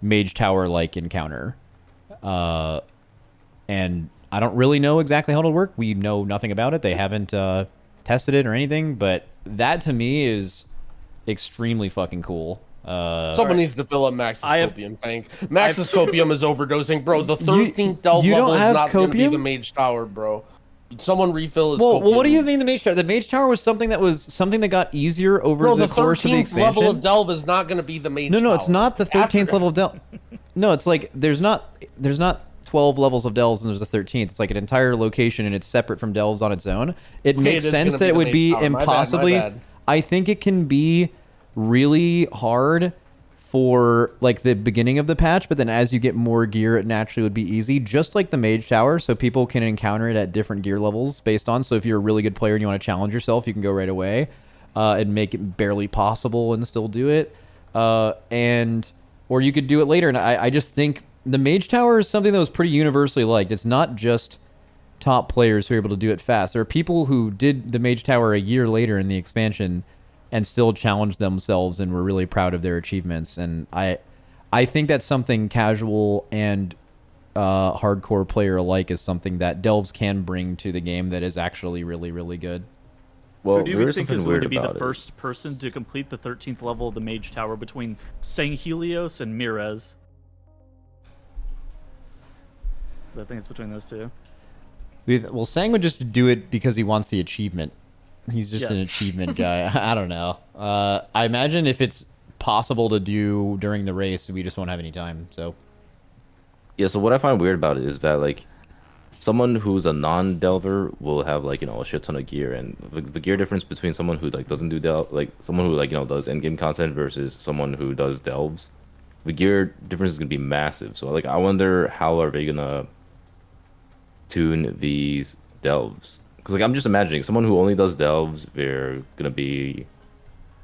Mage Tower like encounter. And I don't really know exactly how it'll work. We know nothing about it. They haven't tested it or anything, but that to me is extremely fucking cool. Someone needs to fill up Max's copium tank. Max's copium is overdosing, bro. The 13th Delve you don't level is have not going to be copium? the Mage Tower, bro. Someone refill his Well, copium. what do you mean the Mage Tower? The Mage Tower was something that got easier over Bro, the the course of the 13th expansion. level of Delve is not going to be the Mage Tower. No, it's not the 13th After- level of Delve. No, it's like there's not 12 levels of Delves and there's a 13th. It's like an entire location and it's separate from Delves on its own. It makes it is sense gonna that be it the would Mage be Tower. My bad, my impossibly. bad. I think it can be really hard for like the beginning of the patch, but then as you get more gear, it naturally would be easy, just like the Mage Tower, so people can encounter it at different gear levels based on. So if you're a really good player and you want to challenge yourself, you can go right away and make it barely possible and still do it. Or you could do it later. And I just think the Mage Tower is something that was pretty universally liked. It's not just top players who are able to do it fast. There are people who did the Mage Tower a year later in the expansion and still challenged themselves and were really proud of their achievements. And I think that's something casual and hardcore player alike is something that Delves can bring to the game that is actually really, really good. Well, Who do you there is think something is going weird to be about the it. first person to complete the 13th level of the Mage Tower between Sanghelios and Mirez? 'Cause I think it's between those two. Well, Sang would just do it because he wants the achievement. He's just an Yes. achievement guy. I don't know. I imagine if it's possible to do during the race, we just won't have any time. So Yeah, so what I find weird about it is that like someone who's a non-delver will have like, you know, a shit ton of gear, and the gear difference between someone who like doesn't do like someone who like, you know, does end-game content versus someone who does delves, the gear difference is gonna be massive. So like I wonder how are they gonna tune these delves? Because like I'm just imagining someone who only does delves, they're gonna be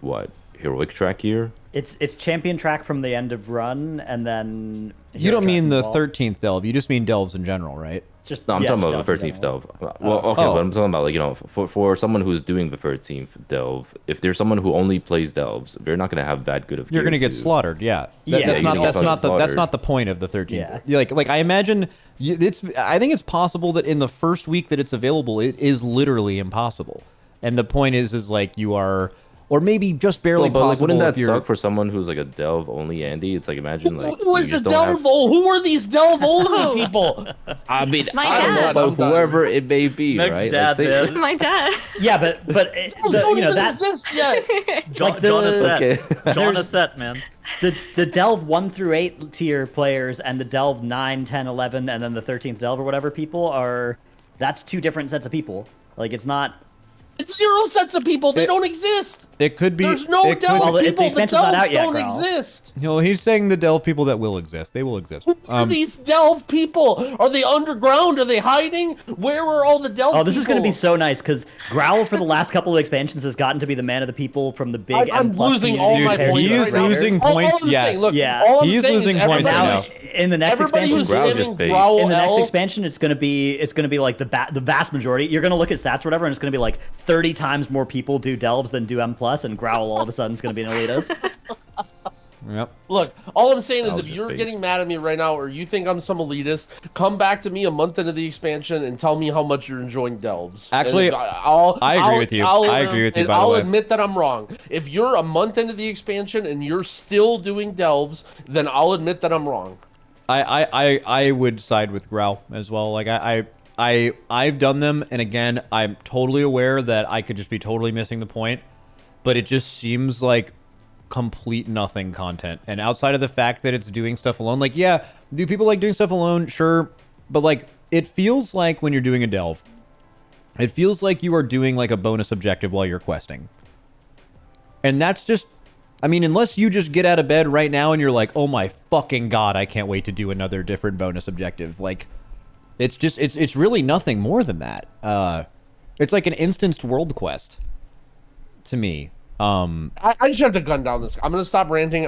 what, heroic track gear? It's champion track from the end of run, and then you hero don't track mean from the vault. 13th Delve. You just mean Delves in general, right? Just No, I'm yeah, talking just about the delves in 13th general. delve. Well, okay, Oh. but I'm talking about like, you know, for someone who's doing the 13th delve, if there's someone who only plays delves, they're not gonna have that good of. You're gear gonna get to- slaughtered. Yeah. Yeah, That's you're not. gonna That's get not the. That's slaughtered. not the point of the 13th. Yeah. Like I imagine. It's. I think it's possible that in the first week that it's available, it is literally impossible. And the point is like you are, or maybe just barely Well, but like, possible. wouldn't that if you're, suck for someone who's like a delve only Andy? It's like imagine like Who you is a just don't have- delve? Who are these delve only people? I mean, My I don't know, dad. but I'm done. whoever it may be, Meg's right? dad, say- man. My dad. Yeah, but Delves don't you know even that exist yet. John, Like the- John Asset. Okay. John Asset, man. the delve 1 through 8 tier players and the delve 9, 10, 11, and then the 13th delve or whatever people are. That's two different sets of people. Like it's not. It's 0 sets of people. They don't exist. it could be. There's no it could- delve Well, if the people. The expansion's not delves out yet, don't Growl. exist. You know, he's saying the delve people that will exist. They will exist. Who are these delve people? Are they underground? Are they hiding? Where are all the delve Oh, this is going to be people? so nice because Growl for the last couple of expansions has gotten to be the man of the people from the big I'm M plus losing community all my compared to points. he is right now. losing All points, I'm yeah. saying, look, Yeah. all I'm He is saying losing points everybody right Now, now. in the next Everybody expansion, who's Growl's spamming just based. Growl in the next L, expansion, it's gonna be like the vast majority. You're gonna look at stats or whatever, and it's gonna be like 30 times more people do delves than do M plus, and Growl all of a sudden is gonna be an elitist. Yep. Look, all I'm saying is Growl's if just you're based. getting mad at me right now or you think I'm some elitist, come back to me a month into the expansion and tell me how much you're enjoying delves. Actually, And I agree with you. I agree with you, and by the I'll way. admit that I'm wrong. If you're a month into the expansion and you're still doing delves, then I'll admit that I'm wrong. I would side with Growl as well. Like I've done them, and again, I'm totally aware that I could just be totally missing the point, but it just seems like complete nothing content. And outside of the fact that it's doing stuff alone, like yeah, do people like doing stuff alone? Sure, but like it feels like when you're doing a delve, it feels like you are doing like a bonus objective while you're questing, and that's just. I mean, unless you just get out of bed right now and you're like, oh my fucking god, I can't wait to do another different bonus objective. Like, it's just, it's really nothing more than that. It's like an instanced world quest to me. I just have to gun down this. I'm gonna stop ranting.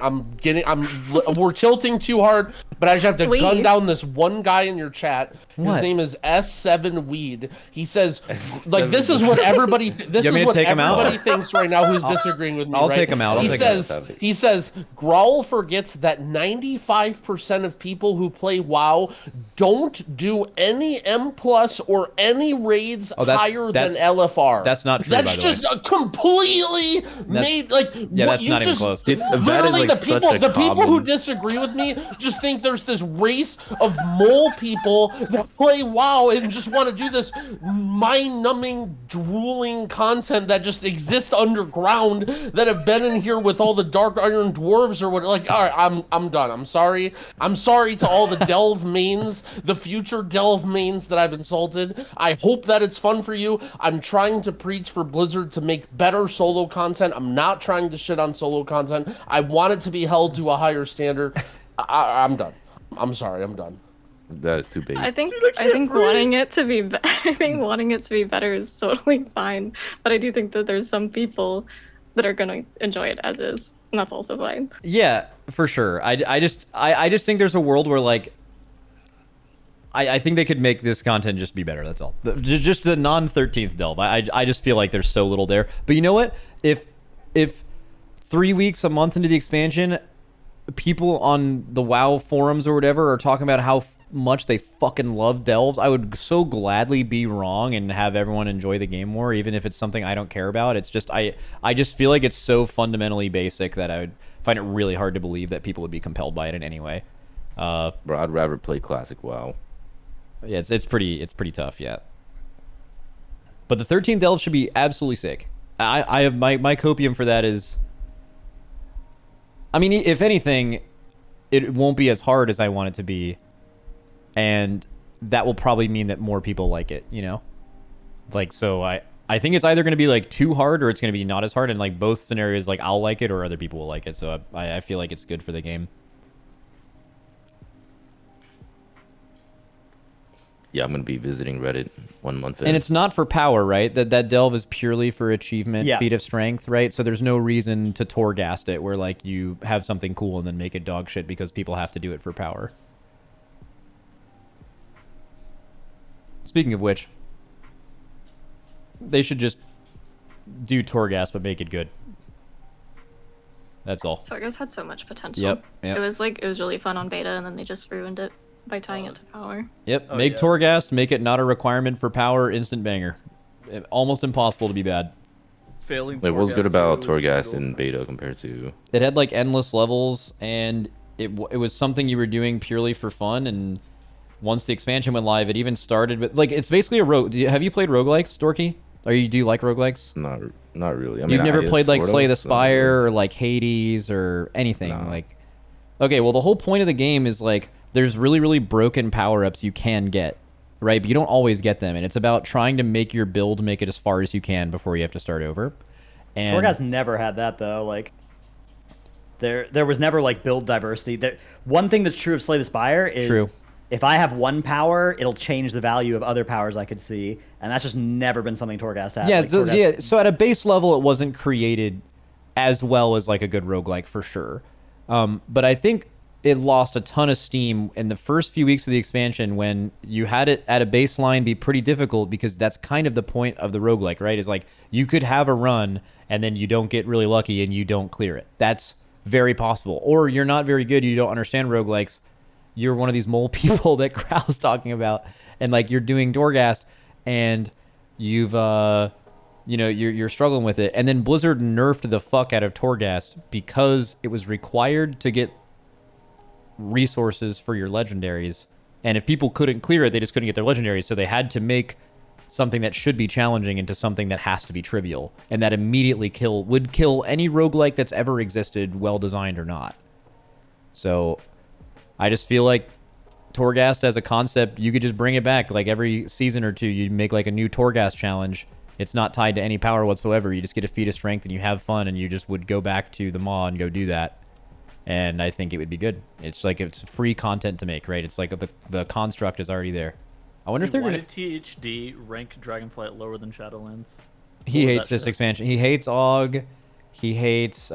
We're tilting too hard, but I just have to Wait. gun down this one guy in your chat. What? His name is S7 Weed. He says, like, this is what everybody. This You want me is to what take him out? everybody thinks right now. Who's disagreeing with me? I'll right? take him out. I'll He take him says. out. He says Growl forgets that 95% of people who play WoW don't do any M plus or any raids Oh, that's- higher than that's- LFR. that's not true, That's by the way. just a completely made like. Yeah, what that's you not even just- close. Dude, that is Literally, like the such people, a the people who common- disagree with me just think there's this race of mole people that play WoW and just want to do this mind-numbing, drooling content that just exists underground that have been in here with all the Dark Iron Dwarves or what. Like, all right, I'm done. I'm sorry. I'm sorry to all the Delve mains, the future Delve mains that I've insulted. I hope that it's fun for you. I'm trying to preach for Blizzard to make better solo content. I'm not trying to shit on solo content. I want it to be held to a higher standard. I'm done. I'm sorry. I'm done. That is too based. I think wanting it to be wanting it to be better is totally fine, but I do think that there's some people that are gonna enjoy it as is, and that's also fine. Yeah, for sure. I just think there's a world where like I think they could make this content just be better. That's all. Just the non-13th delve. I just feel like there's so little there. But you know what? If 3 weeks, a month into the expansion, people on the WoW forums or whatever are talking about how much they fucking love delves, I would so gladly be wrong and have everyone enjoy the game more, even if it's something I don't care about. It's just I just feel like it's so fundamentally basic that I would find it really hard to believe that people would be compelled by it in any way. Bro, I'd rather play classic WoW. Yeah, it's pretty tough, yeah. But the 13th delve should be absolutely sick. I have my copium for that is. I mean, if anything, it won't be as hard as I want it to be, and that will probably mean that more people like it. You know, like so I think it's either going to be like too hard or it's going to be not as hard, and like both scenarios, like I'll like it or other people will like it. So I feel like it's good for the game. Yeah, I'm gonna be visiting Reddit 1 month in. And it's not for power, right? That delve is purely for achievement, Yeah. feat of strength, right? So there's no reason to torghast it where like you have something cool and then make it dog shit because people have to do it for power. Speaking of which, they should just do torghast but make it good. That's all. Torghast had so much potential. Yep. It was really fun on beta, and then they just ruined it by tying it to power. Yep. Oh, Make yeah. torghast, make it not a requirement for power, instant banger. Almost impossible to be bad. Failing. Wait, what was good Torghast about too was torghast brutal. in beta compared to? It had like endless levels, and it was something you were doing purely for fun. And once the expansion went live, it even started with like it's basically a rogue. Have you played roguelikes, Dorky? Do you like roguelikes? Not really. I mean, You've never played like sort of, Slay the so- Spire or like Hades or anything No. like. Okay, well the whole point of the game is like there's really really broken power ups you can get, right? But you don't always get them, and it's about trying to make your build make it as far as you can before you have to start over. And Torghast never had that though. Like there was never like build diversity. One thing that's true of Slay the Spire is True. if I have one power, it'll change the value of other powers I could see, and that's just never been something Torghast had. Yeah, Like, so, Torghast- yeah. So at a base level, it wasn't created as well as like a good roguelike for sure. But I think it lost a ton of steam in the first few weeks of the expansion when you had it at a baseline be pretty difficult because that's kind of the point of the roguelike, right? Is like you could have a run and then you don't get really lucky and you don't clear it. That's very possible. Or you're not very good, you don't understand roguelikes. You're one of these mole people that Growl's talking about, and like you're doing Torghast and you've you're struggling with it, and then Blizzard nerfed the fuck out of Torghast because it was required to get resources for your legendaries, and if people couldn't clear it, they just couldn't get their legendaries, so they had to make something that should be challenging into something that has to be trivial, and that immediately would kill any roguelike that's ever existed, well designed or not. So I just feel like Torghast as a concept, you could just bring it back. Like every season or two, you make like a new Torghast challenge. It's not tied to any power whatsoever. You just get a feat of strength and you have fun, and you just would go back to the maw and go do that. And I think it would be good. It's like it's free content to make, right? It's like the construct is already there. I wonder if they're Why gonna. did THD rank Dragonflight lower than Shadowlands? He What was hates that this shit? expansion. He hates AUG. He hates.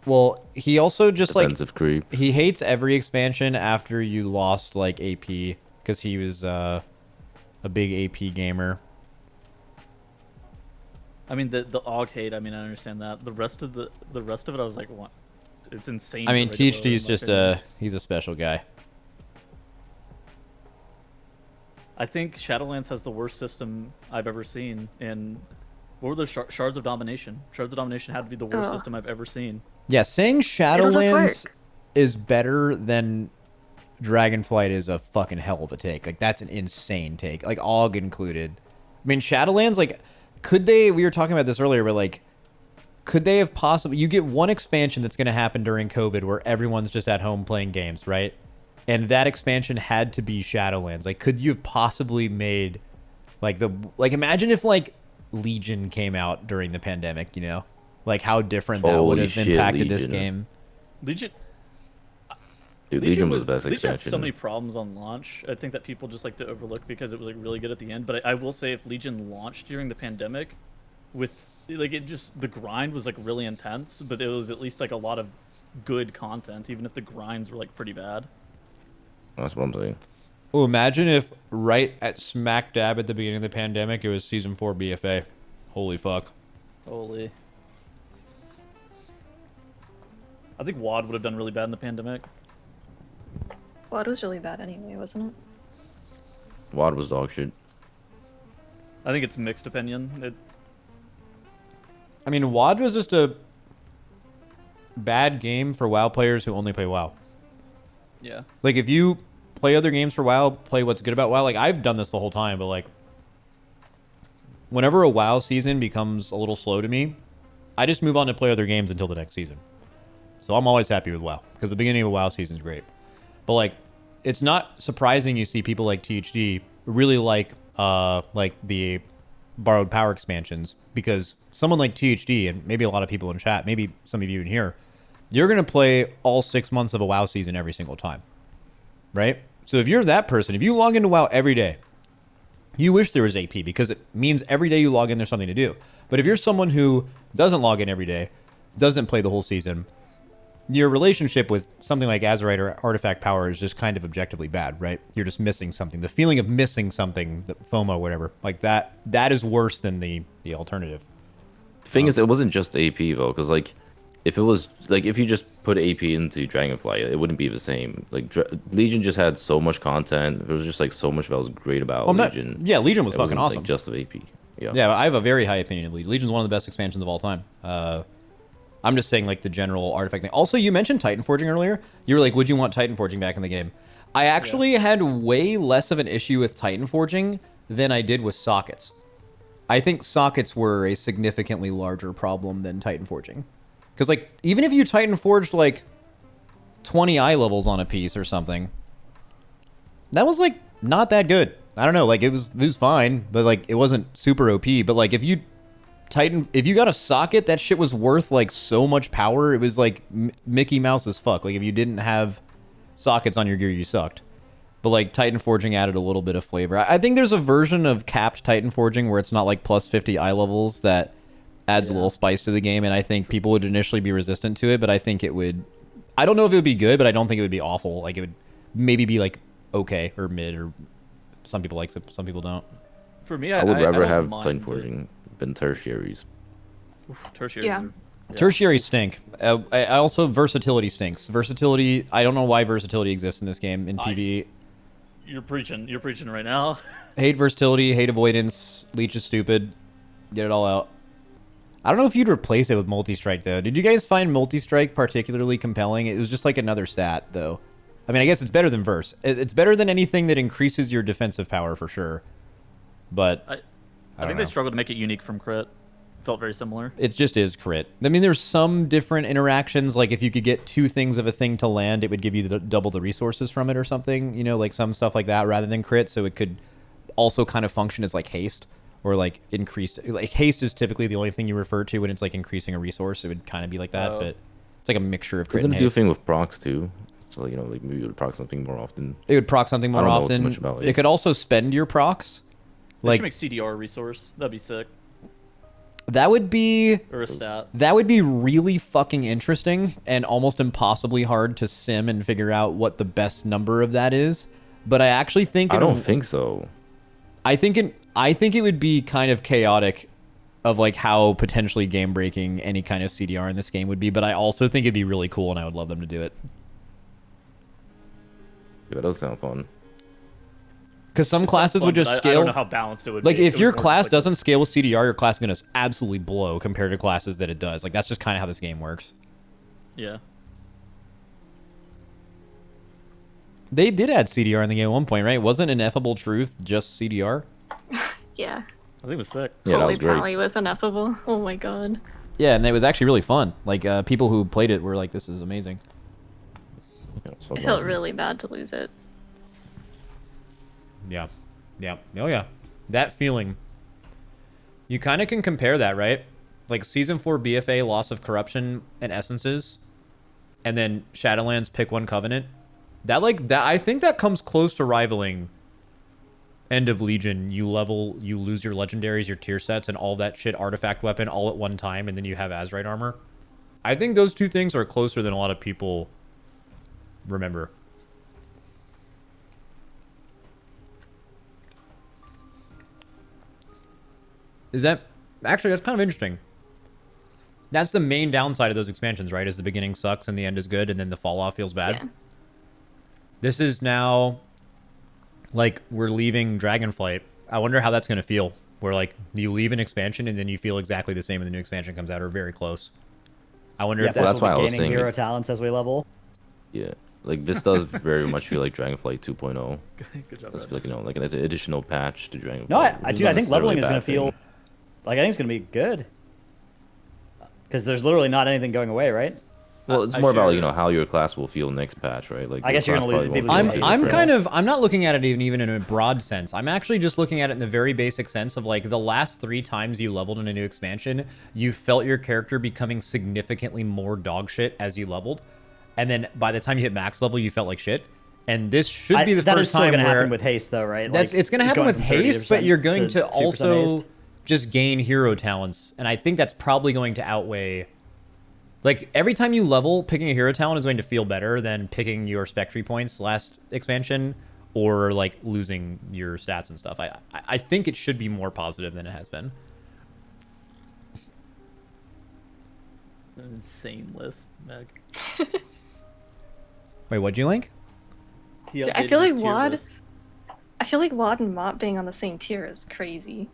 Well, he also just like Defensive creep. he hates every expansion after you lost like AP because he was a big AP gamer. I mean, the AUG hate. I mean, I understand that. The rest of it, I was like, what? It's insane. I mean, to rate it lower, THD is in my just opinion. he's a special guy. I think Shadowlands has the worst system I've ever seen. And what were the Shards of Domination? Shards of Domination had to be the worst Oh. system I've ever seen. Yeah, saying It'll just Shadowlands work. is better than Dragonflight is a fucking hell of a take. Like that's an insane take. Like AUG included. I mean, Shadowlands, like, could they? We were talking about this earlier, but like, could they have possibly? You get one expansion that's going to happen during COVID where everyone's just at home playing games, right? And that expansion had to be Shadowlands. Like, could you have possibly made like imagine if like Legion came out during the pandemic, you know? Like how different that would Holy have shit, impacted this Legion. game. Legion. Dude, Legion was the best Legion had expansion. so many problems on launch. I think that people just like to overlook because it was like really good at the end. But I will say, if Legion launched during the pandemic, with like it just the grind was like really intense, but it was at least like a lot of good content, even if the grinds were like pretty bad. That's what I'm saying. Oh, imagine if right at smack dab at the beginning of the pandemic, it was Season 4 BFA. Holy fuck. Holy. I think WoD would have done really bad in the pandemic. WoD was really bad anyway, wasn't it? WoD was dog shit. I think it's mixed opinion. I mean, WoD was just a bad game for WoW players who only play WoW. Yeah. Like, if you play other games for WoW, play what's good about WoW. Like, I've done this the whole time, but, like, whenever a WoW season becomes a little slow to me, I just move on to play other games until the next season. So I'm always happy with WoW, because the beginning of a WoW season is great. But, like, it's not surprising you see people like THD really like the borrowed power expansions, because someone like THD, and maybe a lot of people in chat, maybe some of you in here, you're going to play all 6 months of a WoW season every single time, right? So if you're that person, if you log into WoW every day, you wish there was AP, because it means every day you log in, there's something to do. But if you're someone who doesn't log in every day, doesn't play the whole season, your relationship with something like Azerite or Artifact Power is just kind of objectively bad, right? You're just missing something. The feeling of missing something, the FOMO, whatever, like that is worse than the alternative. The thing is, it wasn't just AP though, because like, if it was like if you just put AP into Dragonflight, it wouldn't be the same. Like Legion just had so much content. There was just like so much that was great about Legion. Legion was it fucking wasn't, awesome. Like, just of AP. Yeah, I have a very high opinion of Legion. Legion's one of the best expansions of all time. I'm just saying like the general artifact thing. Also, you mentioned Titanforging earlier. You were like, would you want Titanforging back in the game? I actually had way less of an issue with Titanforging than I did with sockets. I think sockets were a significantly larger problem than Titanforging. Because, like, even if you Titanforged, like, 20 eye levels on a piece or something, that was, like, not that good. I don't know, like, it was fine, but, like, it wasn't super OP. But, like, if you got a socket, that shit was worth, like, so much power. It was, like, Mickey Mouse as fuck. Like, if you didn't have sockets on your gear, you sucked. But, like, Titanforging added a little bit of flavor. I think there's a version of capped Titanforging where it's not, like, plus 50 eye levels that adds a little spice to the game, and I think people would initially be resistant to it, but I think it would... I don't know if it would be good, but I don't think it would be awful. Like, it would maybe be, like, okay, or mid, or some people like it, some people don't. For me, I would rather have Titanforging than Tertiaries. Tertiaries. Yeah. Tertiaries stink. I also, versatility stinks. Versatility, I don't know why versatility exists in this game in PvE. You're preaching right now. Hate versatility, hate avoidance, leech is stupid. Get it all out. I don't know if you'd replace it with multi-strike, though. Did you guys find multi-strike particularly compelling? It was just like another stat, though. I mean, I guess it's better than verse. It's better than anything that increases your defensive power, for sure. But I think they struggled to make it unique from crit. Felt very similar. It just is crit. I mean, there's some different interactions. Like, if you could get 2 things of a thing to land, it would give you double the resources from it or something. You know, like some stuff like that rather than crit. So it could also kind of function as, like, haste. Or, like, increased... Like, haste is typically the only thing you refer to when it's, like, increasing a resource. It would kind of be like that, but it's like a mixture of crit and haste. Doesn't it do a thing with procs, too? So, you know, like, maybe it would proc something more often. It would proc something more often. Too much about it. It could also spend your procs. Like, should make CDR a resource. That'd be sick. That would be... Or a stat. That would be really fucking interesting and almost impossibly hard to sim and figure out what the best number of that is. But I actually think... I don't think so. I think it would be kind of chaotic of like how potentially game breaking any kind of CDR in this game would be, but I also think it'd be really cool and I would love them to do it. Yeah, that does sound fun. Because some classes would just scale. I don't know how balanced it would like be. if your class doesn't scale with CDR, your class is going to absolutely blow compared to classes that it does. Like that's just kind of how this game works. Yeah. They did add CDR in the game at one point, right? Wasn't Ineffable Truth just CDR? Yeah. I think it was sick. Yeah, that was great. Probably with Ineffable. Oh my god. Yeah, and it was actually really fun. Like people who played it were like, "This is amazing." Yeah, I felt really bad to lose it. Yeah. Yeah. Oh yeah. That feeling. You kind of can compare that, right? Like Season 4 BFA, Loss of Corruption and Essences, and then Shadowlands Pick One Covenant. I think that comes close to rivaling End of Legion. You lose your legendaries, your tier sets, and all that shit artifact weapon all at one time, and then you have Azerite armor. I think those two things are closer than a lot of people remember. Actually, that's kind of interesting. That's the main downside of those expansions, right? Is the beginning sucks and the end is good, and then the fall off feels bad. Yeah. This is now, like, we're leaving Dragonflight. I wonder how that's going to feel. Where, like, you leave an expansion and then you feel exactly the same when the new expansion comes out, or very close. I wonder if that's why I was gaining saying hero talents as we level. Yeah, like this does very much feel like Dragonflight 2.0. Good job. It's like, you know, like an additional patch to Dragonflight. No, I think leveling is going going to feel like, I think it's going to be good. Because there's literally not anything going away, right? Well, it's more about, you know, how your class will feel next patch, right? Like, I guess you're gonna lose. I'm not looking at it even in a broad sense. I'm actually just looking at it in the very basic sense of like the last 3 times you leveled in a new expansion, you felt your character becoming significantly more dog shit as you leveled, and then by the time you hit max level, you felt like shit. And this should be the first time where... That is still going to happen with haste, though, right? It's going to happen with haste, but you're going to also just gain hero talents, and I think that's probably going to outweigh Like, every time you level, picking a hero talent is going to feel better than picking your Spectre points last expansion or, like, losing your stats and stuff. I think it should be more positive than it has been. An insane list, Meg. Wait, what'd you link? I feel like WoD... I feel like WoD and MOP being on the same tier is crazy.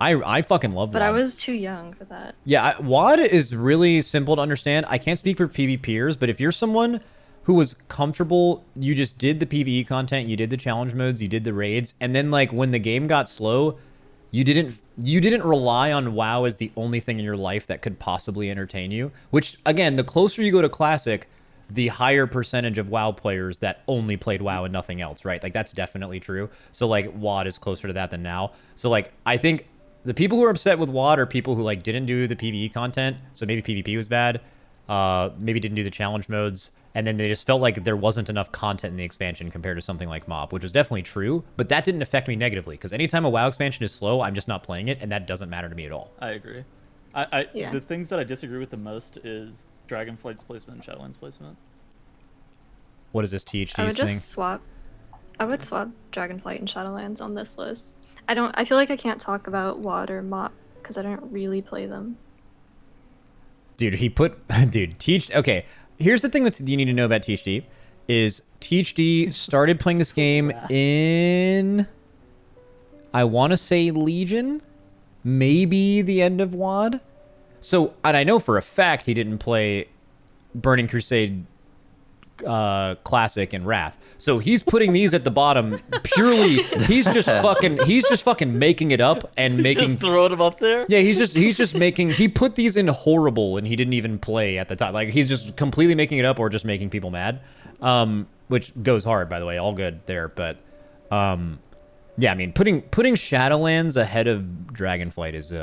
I fucking love WoD. But I was too young for that. Yeah, WoD is really simple to understand. I can't speak for PvPers, but if you're someone who was comfortable, you just did the PvE content, you did the challenge modes, you did the raids, and then like when the game got slow, you didn't rely on WoW as the only thing in your life that could possibly entertain you. Which again, the closer you go to Classic, the higher percentage of WoW players that only played WoW and nothing else, right? Like that's definitely true. So like WoD is closer to that than now. So like I think the people who are upset with WoD are people who like didn't do the PvE content, so maybe PvP was bad, maybe didn't do the challenge modes, and then they just felt like there wasn't enough content in the expansion compared to something like MoB, which was definitely true, but that didn't affect me negatively, because anytime a WoW expansion is slow, I'm just not playing it, and that doesn't matter to me at all. I agree. Yeah. The things that I disagree with the most is Dragonflight's placement and Shadowlands placement. What is this THD I would thing? just swap. I would swap Dragonflight and Shadowlands on this list. I feel like I can't talk about WoD or MoP because I don't really play them. Dude, okay, here's the thing that you need to know about THD, is THD started playing this game in, I want to say Legion, maybe the end of WoD. So, and I know for a fact he didn't play Burning Crusade Classic and Wrath. So he's putting these at the bottom purely. He's just fucking making it up and making. Just throwing them up there. Yeah, he's just making. He put these in horrible, and he didn't even play at the time. Like he's just completely making it up or just making people mad, which goes hard, by the way. All good there, but yeah, I mean, putting Shadowlands ahead of Dragonflight is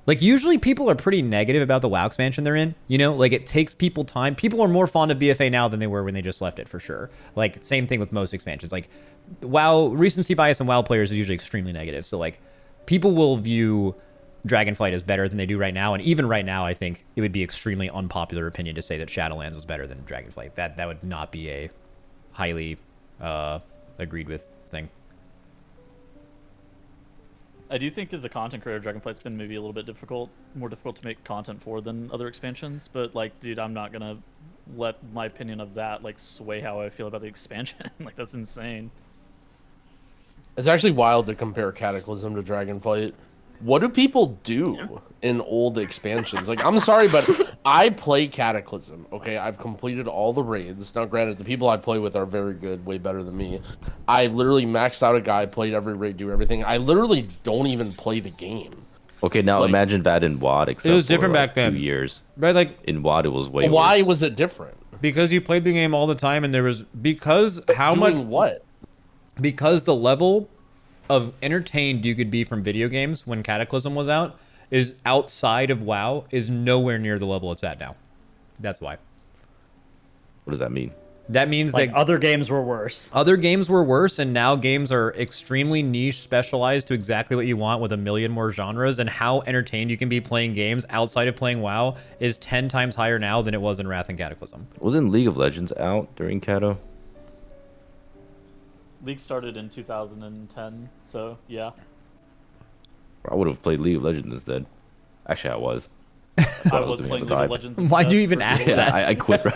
like, usually people are pretty negative about the WoW expansion they're in, you know? Like, it takes people time. People are more fond of BFA now than they were when they just left it, for sure. Like, same thing with most expansions. Like, WoW, recency bias in WoW players is usually extremely negative. So, like, people will view Dragonflight as better than they do right now. And even right now, I think it would be extremely unpopular opinion to say that Shadowlands is better than Dragonflight. That would not be a highly agreed with thing. I do think as a content creator, Dragonflight's been maybe a little bit more difficult to make content for than other expansions. But like, dude, I'm not gonna let my opinion of that like sway how I feel about the expansion. Like, that's insane. It's actually wild to compare Cataclysm to Dragonflight. What do people do in old expansions? Like, I'm sorry, but I play Cataclysm, okay? I've completed all the raids. Now, granted, the people I play with are very good, way better than me. I literally maxed out a guy, played every raid, do everything. I literally don't even play the game. Okay, now Like, imagine that in WoD, except it was for, different like, back then. 2 years. Right, like, In WoD, it was way Why worse. was it different? because you played the game all the time, and there was how much Doing what? because the level of entertained you could be from video games when Cataclysm was out is outside of WoW is nowhere near the level it's at now. That's why. What does that mean? That means Like that other games were worse. other games were worse, and now games are extremely niche, specialized to exactly what you want with a million more genres, and how entertained you can be playing games outside of playing WoW is 10 times higher now than it was in Wrath and Cataclysm. Wasn't League of Legends out during Cato? League started in 2010, so yeah. I would have played League of Legends instead. Actually, I was. I was doing playing at the League of time. Legends. Why'd instead you even for ask years. that? I quit.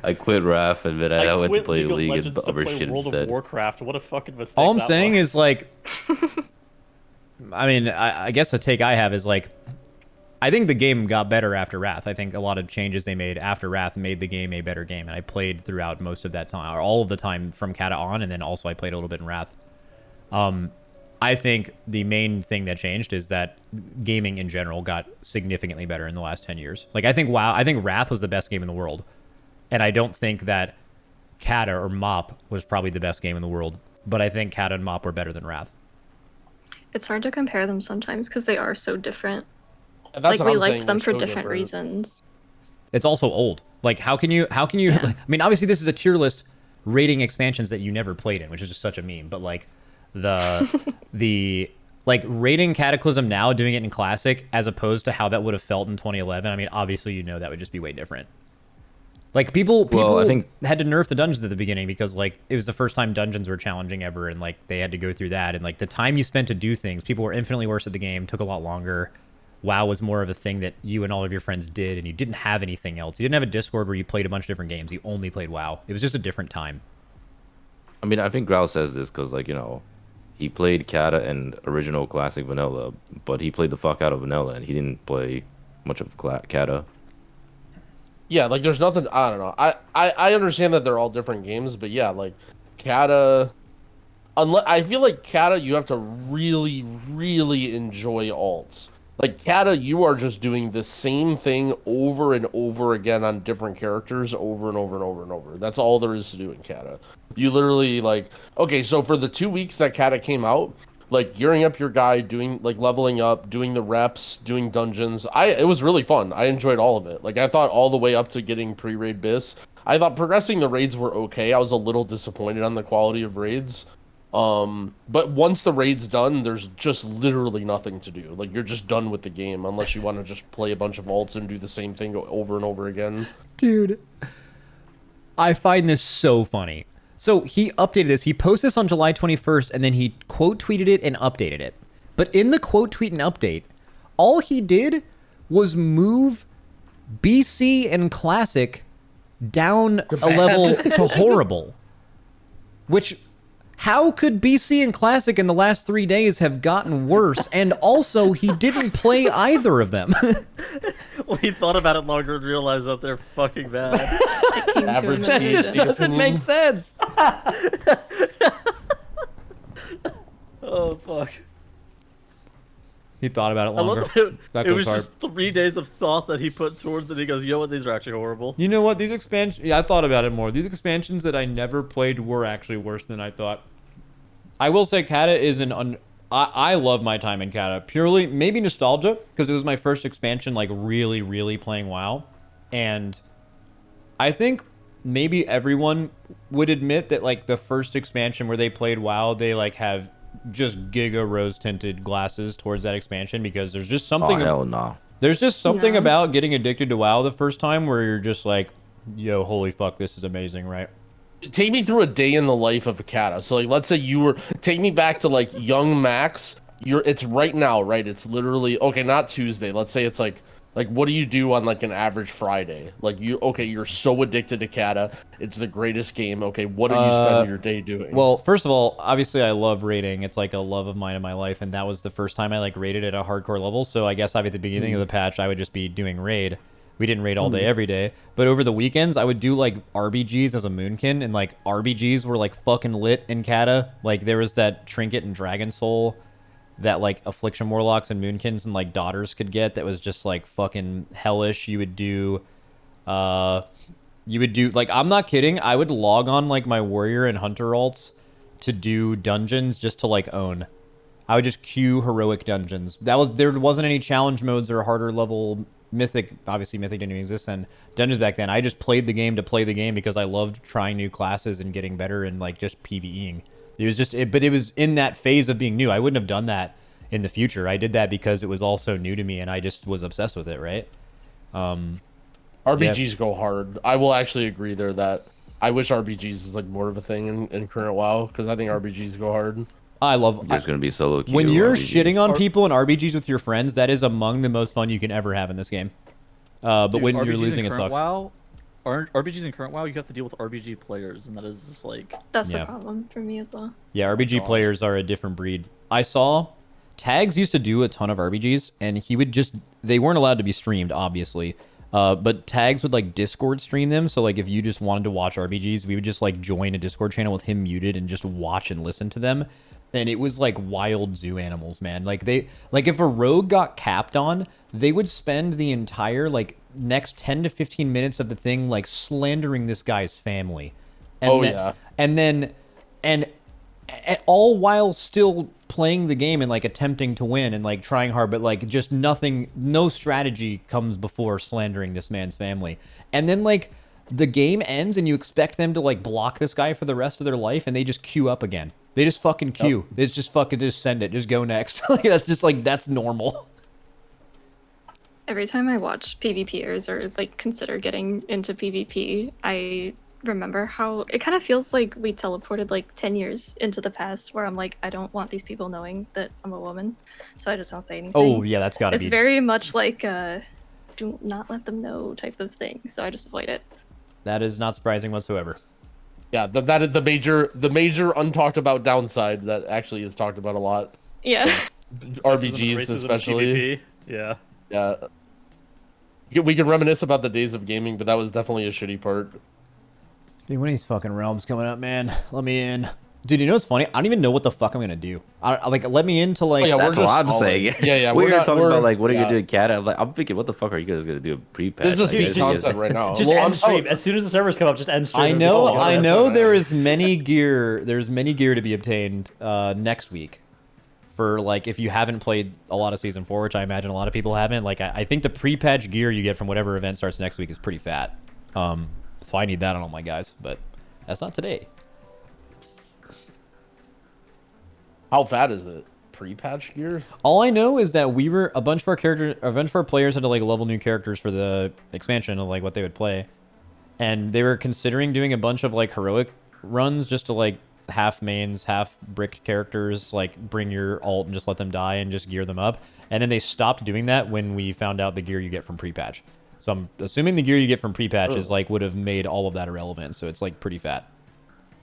I quit Wrath, and then I went to quit play League of League and Legends to other play shit World instead. of Warcraft. What a fucking mistake. All I'm that saying was. is, like, I mean, I guess a take I have is, like, I think the game got better after Wrath. I think a lot of changes they made after Wrath made the game a better game, and I played throughout most of that time, or all of the time from Cata on, and then also I played a little bit in Wrath. I think the main thing that changed is that gaming in general got significantly better in the last 10 years. Like, I think Wrath was the best game in the world, and I don't think that Cata or MoP was probably the best game in the world, but I think Cata and MoP were better than Wrath. It's hard to compare them sometimes because they are so different. And that's Like, what we I'm saying, liked them they're for so different reasons. It's also old. Like, how can you Yeah. I mean, obviously this is a tier list rating expansions that you never played in, which is just such a meme, but like the like rating Cataclysm now, doing it in Classic, as opposed to how that would have felt in 2011. I mean, obviously, that would just be way different. Like people I think had to nerf the dungeons at the beginning because like it was the first time dungeons were challenging ever, and like they had to go through that, and like the time you spent to do things, people were infinitely worse at the game, took a lot longer. WoW was more of a thing that you and all of your friends did, and you didn't have anything else. You didn't have a Discord where you played a bunch of different games. You only played WoW. It was just a different time. I mean, I think Growl says this because, like, he played Cata and original classic vanilla, but he played the fuck out of vanilla, and he didn't play much of Cata. Yeah, like there's nothing. I don't know. I understand that they're all different games, but yeah, like Cata. Unless I feel like Cata, you have to really, really enjoy alts. Like Cata, you are just doing the same thing over and over again on different characters over and over and over and over. That's all there is to do in Cata. You literally like, okay, so for the 2 weeks that Cata came out, like gearing up your guy, doing like leveling up, doing the reps, doing dungeons. It was really fun. I enjoyed all of it. Like I thought all the way up to getting pre-raid bis. I thought progressing the raids were okay. I was a little disappointed on the quality of raids. But once the raid's done, there's just literally nothing to do. Like you're just done with the game unless you want to just play a bunch of alts and do the same thing over and over again. Dude, I find this so funny. So he updated this. He posted this on July 21st, and then he quote tweeted it and updated it. But in the quote tweet and update, all he did was move BC and Classic down a level to horrible. Which, how could BC and Classic in the last 3 days have gotten worse? And also, he didn't play either of them. Well, he thought about it longer and realized that they're fucking bad. Average That just doesn't make sense. Oh, fuck. He thought about it I longer. love that That it goes was hard. just 3 days of thought that he put towards it. He goes, you know what? These are actually horrible. You know what? These expansions... Yeah, I thought about it more. These expansions that I never played were actually worse than I thought. I will say Cata is an... I love my time in Cata. Purely, maybe nostalgia, because it was my first expansion, like, really, really playing WoW. And I think maybe everyone would admit that, like, the first expansion where they played WoW, they, like, have just giga rose-tinted glasses towards that expansion, because there's just something... Oh, hell no. There's just something No. about getting addicted to WoW the first time where you're just like, yo, holy fuck, this is amazing, right? Take me through a day in the life of a Cata. So like, let's say you were, take me back to like young Max. It's right now, right? It's literally, okay, not Tuesday. Let's say it's like what do you do on like an average Friday? Like you're so addicted to Cata. It's the greatest game. Okay, what are you spending your day doing? Well, first of all, obviously I love raiding. It's like a love of mine in my life, and that was the first time I like raided at a hardcore level. So I guess at the beginning of the patch, I would just be doing raid. We didn't raid all day every day, but over the weekends I would do like RBGs as a Moonkin, and like RBGs were like fucking lit in Cata. Like there was that trinket and Dragon Soul that like Affliction Warlocks and Moonkins and like Daughters could get that was just like fucking hellish. You would do like, I'm not kidding, I would log on like my Warrior and Hunter alts to do dungeons just to like own. I would just queue heroic dungeons. There wasn't any challenge modes or harder level Mythic. Obviously Mythic didn't even exist then. Dungeons back then. I just played the game to play the game because I loved trying new classes and getting better and like just PvEing. It was just but it was in that phase of being new. I wouldn't have done that in the future. I did that because it was all so new to me and I just was obsessed with it, right? RBGs go hard. I will actually agree there that I wish RBGs is like more of a thing in current WoW, because I think RBGs go hard. I love... There's going to be solo queue. When you're RBGs. shitting on people in RBGs with your friends, that is among the most fun you can ever have in this game. But Dude, when RBGs you're in losing, it current sucks. WoW, RBGs in current WoW, you have to deal with RBG players, and that is just like... That's Yeah. the problem for me as well. Yeah, RBG God. players are a different breed. I saw Tags used to do a ton of RBGs, and he would just... They weren't allowed to be streamed, obviously. But Tags would, like, Discord stream them, so, like, if you just wanted to watch RBGs, we would just, like, join a Discord channel with him muted and just watch and listen to them. And it was, like, wild zoo animals, man. Like, if a rogue got capped on, they would spend the entire, like, next 10 to 15 minutes of the thing, like, slandering this guy's family. And yeah. And all while still playing the game and like attempting to win and like trying hard, but like just nothing, no strategy comes before slandering this man's family. And then like the game ends and you expect them to like block this guy for the rest of their life, and they just queue up again. They just fucking queue. It's just fucking just send it. Just go next. That's just like that's normal. Every time I watch PvPers or like consider getting into PvP, I remember how it kind of feels like we teleported like 10 years into the past, where I'm like, I don't want these people knowing that I'm a woman, so I just don't say anything. Oh yeah, that's gotta It's be. very much like do not let them know type of thing, so I just avoid it. That is not surprising whatsoever. Yeah, that is the major untalked about downside that actually is talked about a lot. Yeah. RPGs Racism, especially. PvP. Yeah. Yeah. We can reminisce about the days of gaming, but that was definitely a shitty part. Dude, when are these fucking realms coming up, man? Let me in. Dude, you know what's funny? I don't even know what the fuck I'm gonna do. Like, let me into like. Oh, yeah, That's what I'm saying. Yeah. We were talking about like, what are you yeah. gonna do in Cat? I'm thinking, what the fuck are you guys gonna do? Pre-patch? This is Like, peak content right now. Just Well, end I'm stream. telling- As soon as the servers come up, just end stream. I and know, people- I that's know. alright. There is many gear. There's many gear to be obtained next week. For like, if you haven't played a lot of Season 4, which I imagine a lot of people haven't. Like, I think the pre-patch gear you get from whatever event starts next week is pretty fat. So I need that on all my guys, but that's not today. How fat is it? Pre-patch gear? All I know is that we were a bunch of our players had to like level new characters for the expansion of like what they would play, and they were considering doing a bunch of like heroic runs just to like half mains, half brick characters, like bring your ult and just let them die and just gear them up. And then they stopped doing that when we found out the gear you get from pre-patch. So I'm assuming the gear you get from pre-patch is like would have made all of that irrelevant. So it's like pretty fat.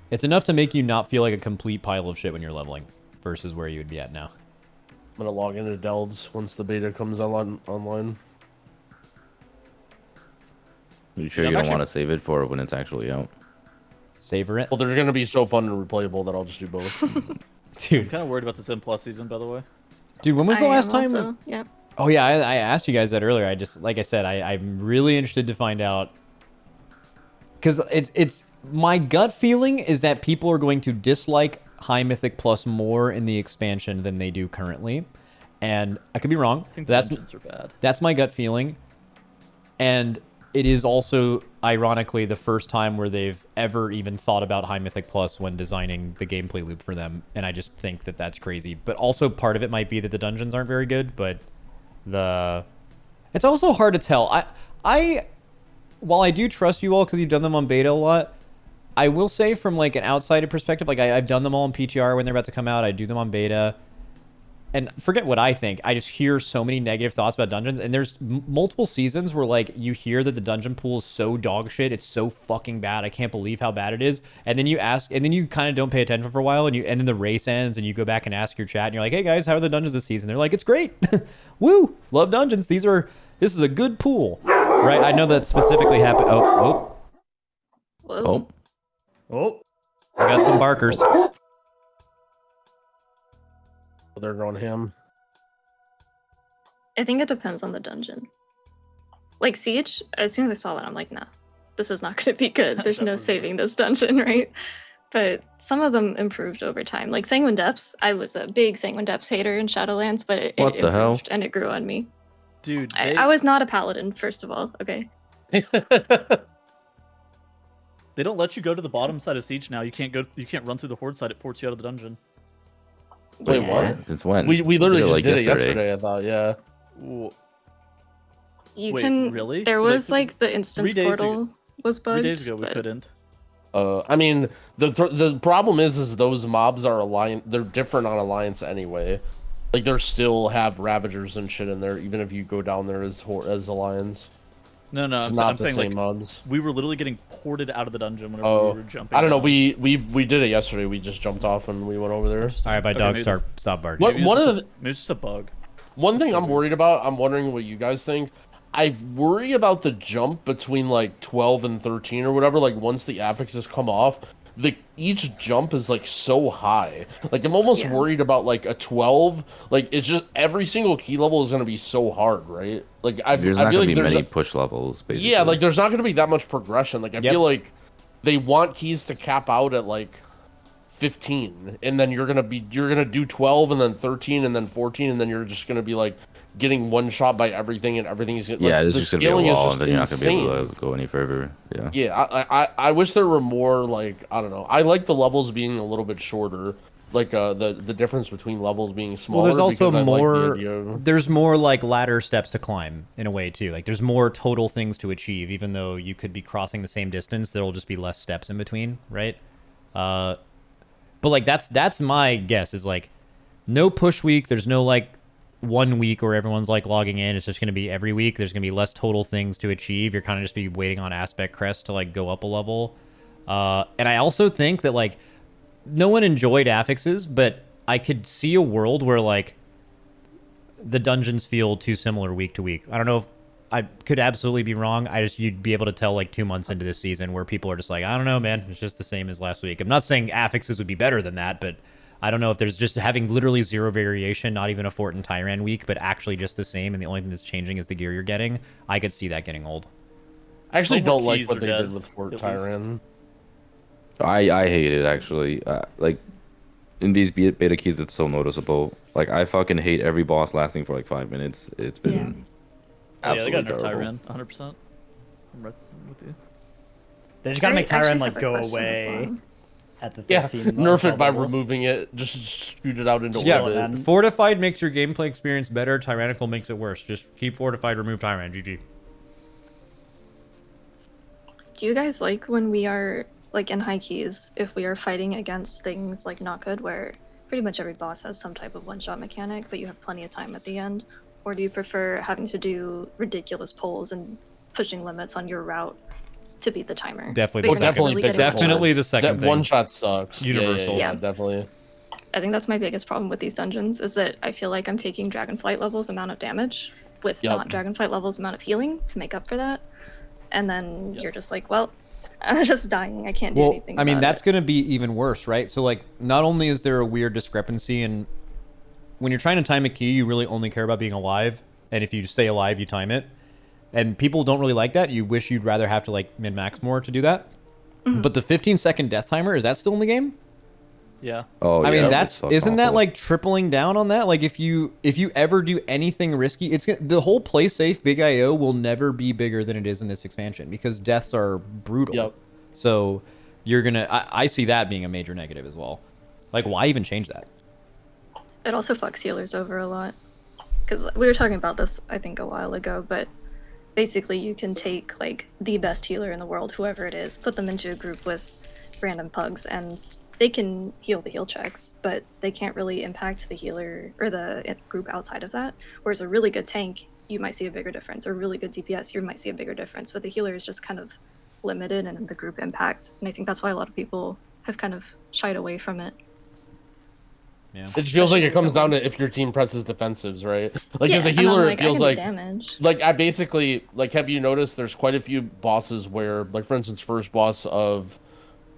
It's enough to make you not feel like a complete pile of shit when you're leveling versus where you would be at now. I'm gonna log into Delves once the beta comes online. You sure Yeah, you I'm don't want to actually- save it for when it's actually out? Savor it. Well, they're gonna be so fun and replayable that I'll just do both. I'm Dude, kind of worried about this M Plus season, by the way. when was the I last am time? also, yep. Oh yeah, I asked you guys that earlier. I just, like I said, I'm really interested to find out, because it's my gut feeling is that people are going to dislike High Mythic Plus more in the expansion than they do currently, and I could be wrong. I think the dungeons are bad. That's my gut feeling, and it is also ironically the first time where they've ever even thought about High Mythic Plus when designing the gameplay loop for them, and I just think that that's crazy. But also part of it might be that the dungeons aren't very good, but it's also hard to tell. While I do trust you all because you've done them on beta a lot, I will say from like an outsider perspective, like I've done them all in PTR when they're about to come out. I do them on beta. And forget what I think. I just hear so many negative thoughts about dungeons. And there's multiple seasons where like you hear that the dungeon pool is so dog shit. It's so fucking bad. I can't believe how bad it is. And then you ask, and then you kind of don't pay attention for a while. And then the race ends and you go back and ask your chat. And you're like, hey guys, how are the dungeons this season? They're like, it's great. Woo. Love dungeons. This is a good pool. Right? I know that specifically happened. Oh. Whoa. Oh, I got some barkers. They're going ham. I think it depends on the dungeon. Like Siege, as soon as I saw that, I'm like, nah, this is not going to be good. There's no saving this dungeon, right? But some of them improved over time. Like Sanguine Depths, I was a big Sanguine Depths hater in Shadowlands, but it What the hell? improved and it grew on me. Dude, I was not a paladin, first of all. Okay. they don't let you go to the bottom side of Siege now. You can't run through the Horde side. It ports you out of the dungeon. Wait, Yeah. what? Since when? We literally just like did it yesterday. I thought, yeah. Ooh, You Wait, can. really? There Like, was like the instance 3 days portal was bugged. 3 days ago we but couldn't. I mean, the problem is those mobs are Alliance. They're different on Alliance anyway. Like, they still have Ravagers and shit in there, even if you go down there as Alliance. No, It's I'm not the saying same like mobs. we were literally getting ported out of the dungeon whenever Oh, we were jumping. I don't know. down. We did it yesterday. We just jumped off and we went over there. All right, my Okay, dog maybe- stop barking. What- Maybe one it's of just maybe it's just a bug. One thing so I'm weird. worried about, I'm wondering what you guys think. I worry about the jump between like 12 and 13 or whatever. Like once the affixes come off, each jump is like so high. Like I'm almost Yeah. worried about like a 12. Like it's just every single key level is gonna be so hard, right? Like There's I not feel gonna like be there's many push levels. Basically. yeah, like there's not gonna be that much progression. Like I Yep. feel like they want keys to cap out at like 15, and then you're gonna do 12 and then 13 and then 14, and then you're just gonna be like getting one shot by everything, and everything's like, yeah, it's the just gonna be a scaling is wall, just and then you're not gonna be able insane. to go any further. Yeah. Yeah, I wish there were more, like, I don't know. I like the levels being a little bit shorter, like the difference between levels being smaller. Well, there's also because I more. like the idea of... There's more like ladder steps to climb in a way too. Like there's more total things to achieve, even though you could be crossing the same distance. There'll just be less steps in between, right? But like that's my guess is like no push week. There's no like 1 week where everyone's like logging in. It's just going to be every week. There's going to be less total things to achieve. You're kind of just be waiting on aspect crest to like go up a level. And I also think that like no one enjoyed affixes, but I could see a world where like the dungeons feel too similar week to week. I don't know if I could absolutely be wrong. You'd be able to tell like 2 months into this season where people are just like, I don't know, man, it's just the same as last week. I'm not saying affixes would be better than that, but I don't know if there's just having literally zero variation, not even a Fort and Tyran week, but actually just the same, and the only thing that's changing is the gear you're getting. I could see that getting old. I actually Homework don't like keys what are they dead, did with Fort at least. Tyran. I hate it actually. Like in these beta keys, it's so noticeable. Like I fucking hate every boss lasting for like 5 minutes. It's been Yeah, they absolutely got nerfed terrible. Tyran, 100%. I'm right with you. They just gotta make I actually Tyran like have a go question as away well. at the Yeah, 13. nerf it by level. removing it. Just shoot it out into Yeah, orbit. man. Fortified makes your gameplay experience better. Tyrannical makes it worse. Just keep Fortified, remove Tyran. GG. Do you guys like when we are like in high keys, if we are fighting against things like not good, where pretty much every boss has some type of one-shot mechanic, but you have plenty of time at the end? Or do you prefer having to do ridiculous pulls and pushing limits on your route to beat the timer? Definitely But the you're not second. really getting Definitely one-shots? the second That thing. one shot sucks. Universal. Yeah, Yeah. definitely. I think that's my biggest problem with these dungeons, is that I feel like I'm taking Dragonflight levels amount of damage with Yep. not Dragonflight levels amount of healing to make up for that. And then you're just like, well, I'm just dying. I can't do Well, anything I mean, about that's it. going to be even worse, right? So, like, not only is there a weird discrepancy in when you're trying to time a key, you really only care about being alive. And if you stay alive, you time it. And people don't really like that. You wish you'd rather have to, like, min-max more to do that. But the 15-second death timer, is that still in the game? Yeah. Oh, I mean, yeah, that's suck isn't that awful. like tripling down on that? Like if you ever do anything risky, the whole play safe big IO will never be bigger than it is in this expansion because deaths are brutal. Yep. So you're gonna I see that being a major negative as well. Like why even change that? It also fucks healers over a lot. Because we were talking about this, I think, a while ago, but basically you can take, like, the best healer in the world, whoever it is, put them into a group with random pugs, and they can heal the heal checks, but they can't really impact the healer or the group outside of that. Whereas a really good tank, you might see a bigger difference, or really good DPS, you might see a bigger difference, but the healer is just kind of limited in the group impact, and I think that's why a lot of people have kind of shied away from it. Yeah. It feels like Especially it comes someone- down to if your team presses defensives, right? Like yeah, if the and I'm healer, like, it feels I can like do damage. like I basically like. Have you noticed? There's quite a few bosses where, like for instance, first boss of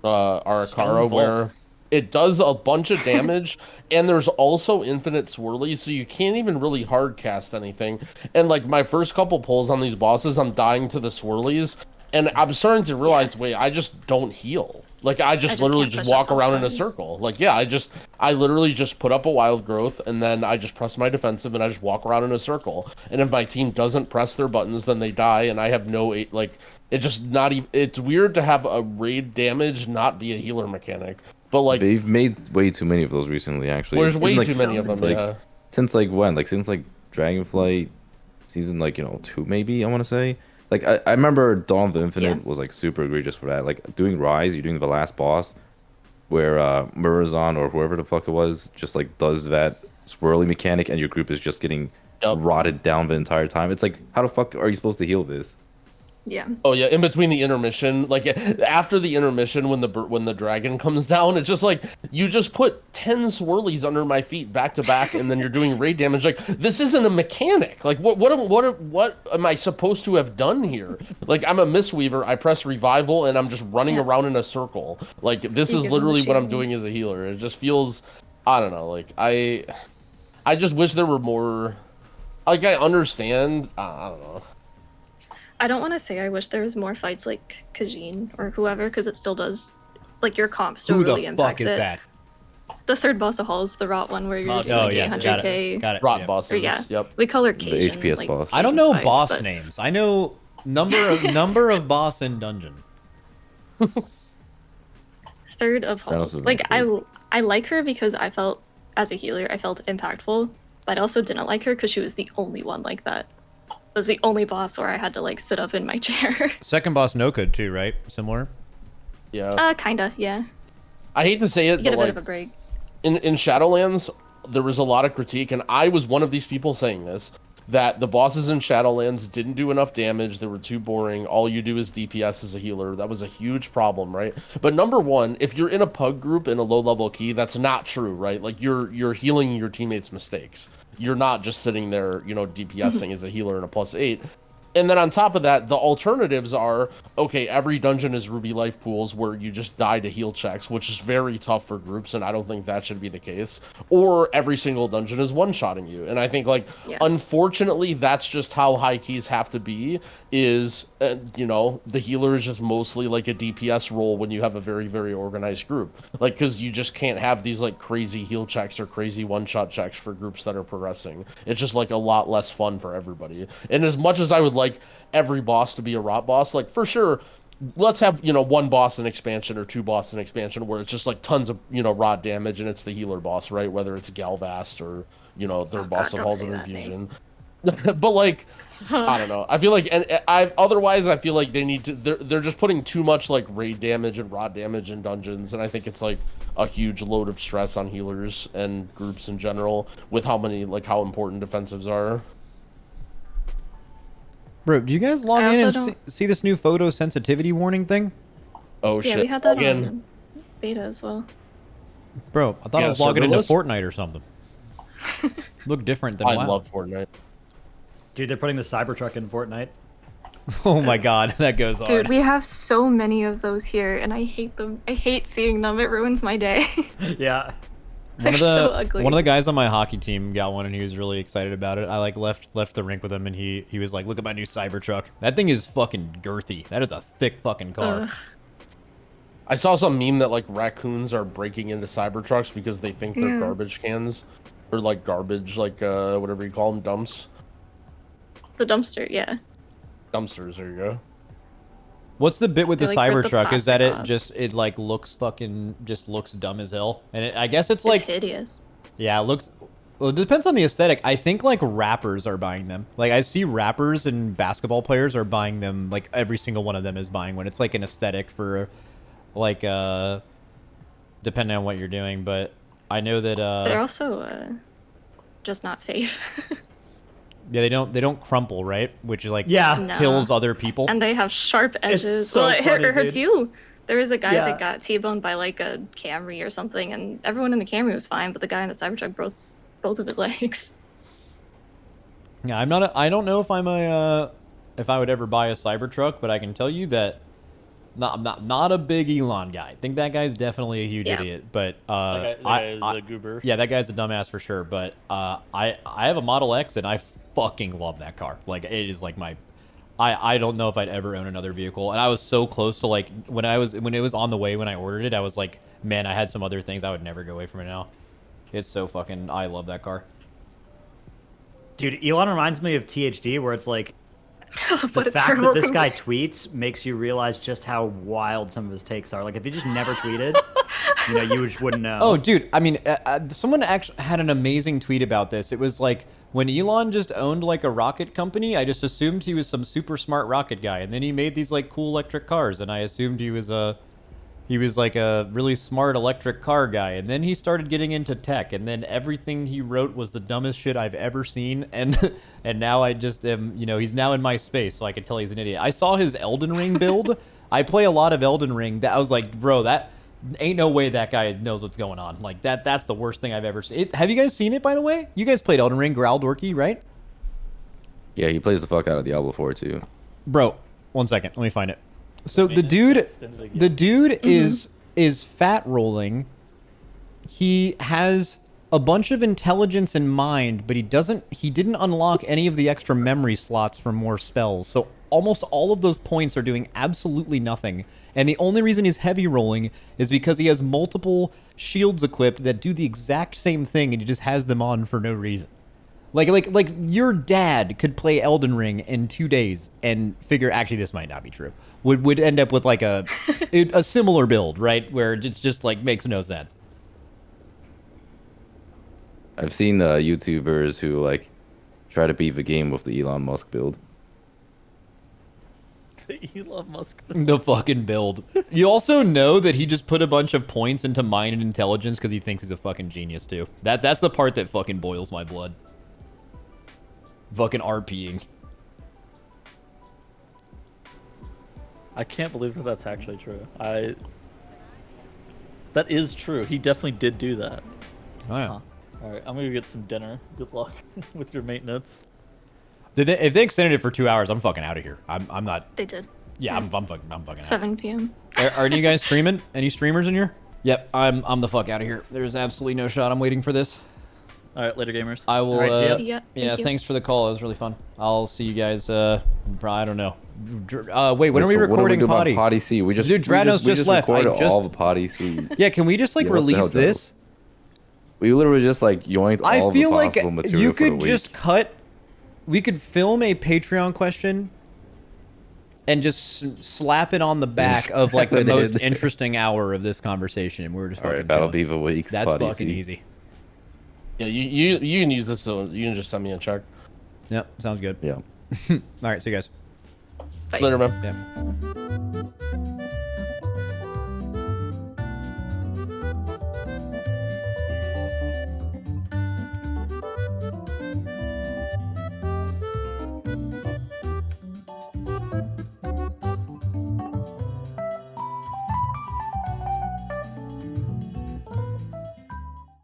Arakara, Stone Vault. where it does a bunch of damage, and there's also infinite swirlies, so you can't even really hard cast anything. And like my first couple pulls on these bosses, I'm dying to the swirlies, and I'm starting to realize, wait, I just don't heal. Like I just literally can't just push walk up around in a buttons. circle. Like yeah, I literally just put up a wild growth, and then I just press my defensive, and I just walk around in a circle. And if my team doesn't press their buttons, then they die, and I have no like. It just not even. It's weird to have a raid damage not be a healer mechanic, but like They've made way too many of those recently. Actually, there's It's way been, like, too many of them. since, like, Yeah. Since like when? Like since like Dragonflight season 2 maybe I want to say. Like I remember Dawn of the Infinite Yeah. was like super egregious for that. Like doing Rise, you're doing the last boss, where Murazan or whoever the fuck it was just like does that swirly mechanic, and your group is just getting Yup. rotted down the entire time. It's like, how the fuck are you supposed to heal this? Yeah. Oh yeah, in between the intermission, like after the intermission, when the dragon comes down, it's just like you just put 10 swirlies under my feet back to back, and then you're doing raid damage. Like this isn't a mechanic. Like what am I supposed to have done here? Like I'm a Mistweaver, I press revival, and I'm just running Yeah. around in a circle. Like this You is give them the literally what I'm doing shields. as a healer. It just feels, I don't know. Like I just wish there were more. Like I understand. I don't know. I don't want to say I wish there was more fights like Kajin or whoever, because it still does, like, your comp still Who the really fuck impacts is it. that? The third boss of Halls, the rot one, where you're doing Oh like yeah, got 800k. it. Got it. Rot yeah. bosses. Or, yeah. Yep. We call her The Cajun. HPS like, boss. I don't Cajun know Spice, boss but names. I know number of boss in dungeon. Third of Halls. is Like, nice, I like her because I felt, as a healer, I felt impactful, but I also didn't like her because she was the only one like that. It was the only boss where I had to like sit up in my chair. Second boss no code too, right? Similar. Yeah. Kinda, yeah. I hate to say it, You get but a bit like of a break. in Shadowlands, there was a lot of critique, and I was one of these people saying this, that the bosses in Shadowlands didn't do enough damage, they were too boring, all you do is DPS as a healer. That was a huge problem, right? But number one, if you're in a pug group in a low-level key, that's not true, right? Like, you're healing your teammates' mistakes. You're not just sitting there, you know, DPSing as a healer in a +8. And then on top of that, the alternatives are, okay, every dungeon is Ruby life pools where you just die to heal checks, which is very tough for groups, and I don't think that should be the case. Or every single dungeon is one-shotting you. And I think, like, unfortunately, that's just how high keys have to be, is, you know, the healer is just mostly like a DPS role when you have a very, very organized group. Like, because you just can't have these, like, crazy heal checks or crazy one-shot checks for groups that are progressing. It's just, like, a lot less fun for everybody. And as much as I would like every boss to be a rot boss, like, for sure, let's have, you know, one boss in expansion or two boss in expansion where it's just like tons of, you know, rot damage and it's the healer boss, right? Whether it's Galvast or, you know, their boss of Halden Infusion. But like, I don't know. I feel like, and otherwise I feel like they need to, they're just putting too much like raid damage and rot damage in dungeons, and I think it's like a huge load of stress on healers and groups in general with how many, like, how important defensives are. Bro, do you guys log in and see this new photo sensitivity warning thing? Oh shit. Yeah, we had that on beta as well. Bro, I thought I was logging into Fortnite or something. Look different than WoW. I love Fortnite. Dude, they're putting the Cybertruck in Fortnite. Oh my god, that goes hard. Dude, we have so many of those here, and I hate them. I hate seeing them. It ruins my day. Yeah. They're so ugly. One of the guys on my hockey team got one, and he was really excited about it. I like left the rink with him, and he was like, "Look at my new Cybertruck. That thing is fucking girthy. That is a thick fucking car." I saw some meme that like raccoons are breaking into Cybertrucks because they think they're garbage cans, or like garbage, like whatever you call them, dumps. The dumpster, yeah. Dumpsters. There you go. What's the bit with the Cybertruck? Is that it like looks dumb as hell? And I guess it's like hideous. Yeah, it looks. Well, it depends on the aesthetic. I think like rappers are buying them. Like I see rappers and basketball players are buying them. Like every single one of them is buying one. It's like an aesthetic for, like depending on what you're doing. But I know that they're also just not safe. Yeah, they don't crumple, right? Which is like No. kills other people. And they have sharp edges. So well, funny, it hurts dude. you. There was a guy that got T-boned by like a Camry or something, and everyone in the Camry was fine, but the guy in the Cybertruck broke both of his legs. Yeah, I don't know if if I would ever buy a Cybertruck, but I can tell you that I'm not a big Elon guy. I think that guy's definitely a huge idiot. But that guy is a goober. Yeah, that guy's a dumbass for sure. But I have a Model X and I fucking love that car. Like it is like my. I don't know if I'd ever own another vehicle, and I was so close to like when it was on the way when I ordered it. I was like, man, I had some other things I would never go away from it now. It's so fucking. I love that car. Dude, Elon reminds me of THD, where it's like the fact terrible that this guy tweets makes you realize just how wild some of his takes are. Like if he just never tweeted, you know, you just wouldn't know. Oh, dude, I mean, someone actually had an amazing tweet about this. It was like when Elon just owned like a rocket company, I just assumed he was some super smart rocket guy, and then he made these like cool electric cars, and I assumed he was like a really smart electric car guy, and then he started getting into tech, and then everything he wrote was the dumbest shit I've ever seen, and now I just am, you know, he's now in my space, so I can tell he's an idiot. I saw his Elden Ring build. I play a lot of Elden Ring. That I was like, bro, that ain't no way that guy knows what's going on. Like that's the worst thing I've ever seen. Have you guys seen it, by the way? You guys played Elden Ring, Growl Dorky, right? Yeah, he plays the fuck out of Diablo 4 too. Bro, 1 second, let me find it. So the dude is fat rolling. He has a bunch of intelligence and mind, but he didn't unlock any of the extra memory slots for more spells. So almost all of those points are doing absolutely nothing. And the only reason he's heavy rolling is because he has multiple shields equipped that do the exact same thing, and he just has them on for no reason. Like your dad could play Elden Ring in 2 days and figure actually this might not be true. Would end up with like a similar build, right? Where it's just like makes no sense. I've seen YouTubers who like try to beat the game with the Elon Musk build. The Elon Musk. The fucking build. You also know that he just put a bunch of points into mind and intelligence because he thinks he's a fucking genius too. That's the part that fucking boils my blood. Fucking RPing. I can't believe that that's actually true. That is true. He definitely did do that. Oh yeah. Huh. All right, I'm gonna get some dinner. Good luck with your maintenance. If they extended it for 2 hours, I'm fucking out of here. I'm not. They did. Yeah, I'm fucking out. 7 p.m. Are any of you guys streaming? Any streamers in here? Yep, I'm the fuck out of here. There's absolutely no shot I'm waiting for this. All right, later, gamers. I will. All right, See ya. yeah, Thank you. thanks for the call. It was really fun. I'll see you guys. I don't know. Wait, when are we recording Poddy? PoddyC. We just Dude, Dranos just left. Recorded all the PoddyC. Yeah, can we just like Yeah, what the hell, release this? We literally just like yoinked all I the feel like possible material you for the could week. just cut. We could film a Patreon question and just slap it on the back of like the Slap it most in. interesting hour of this conversation. And we're just All fucking right, that'll chilling. be the week's That's PoddyC. fucking easy. Yeah, you can use this, so you can just send me a check. Yep, sounds good. Yeah. All right, see you guys. Bye. Later, man. Yeah.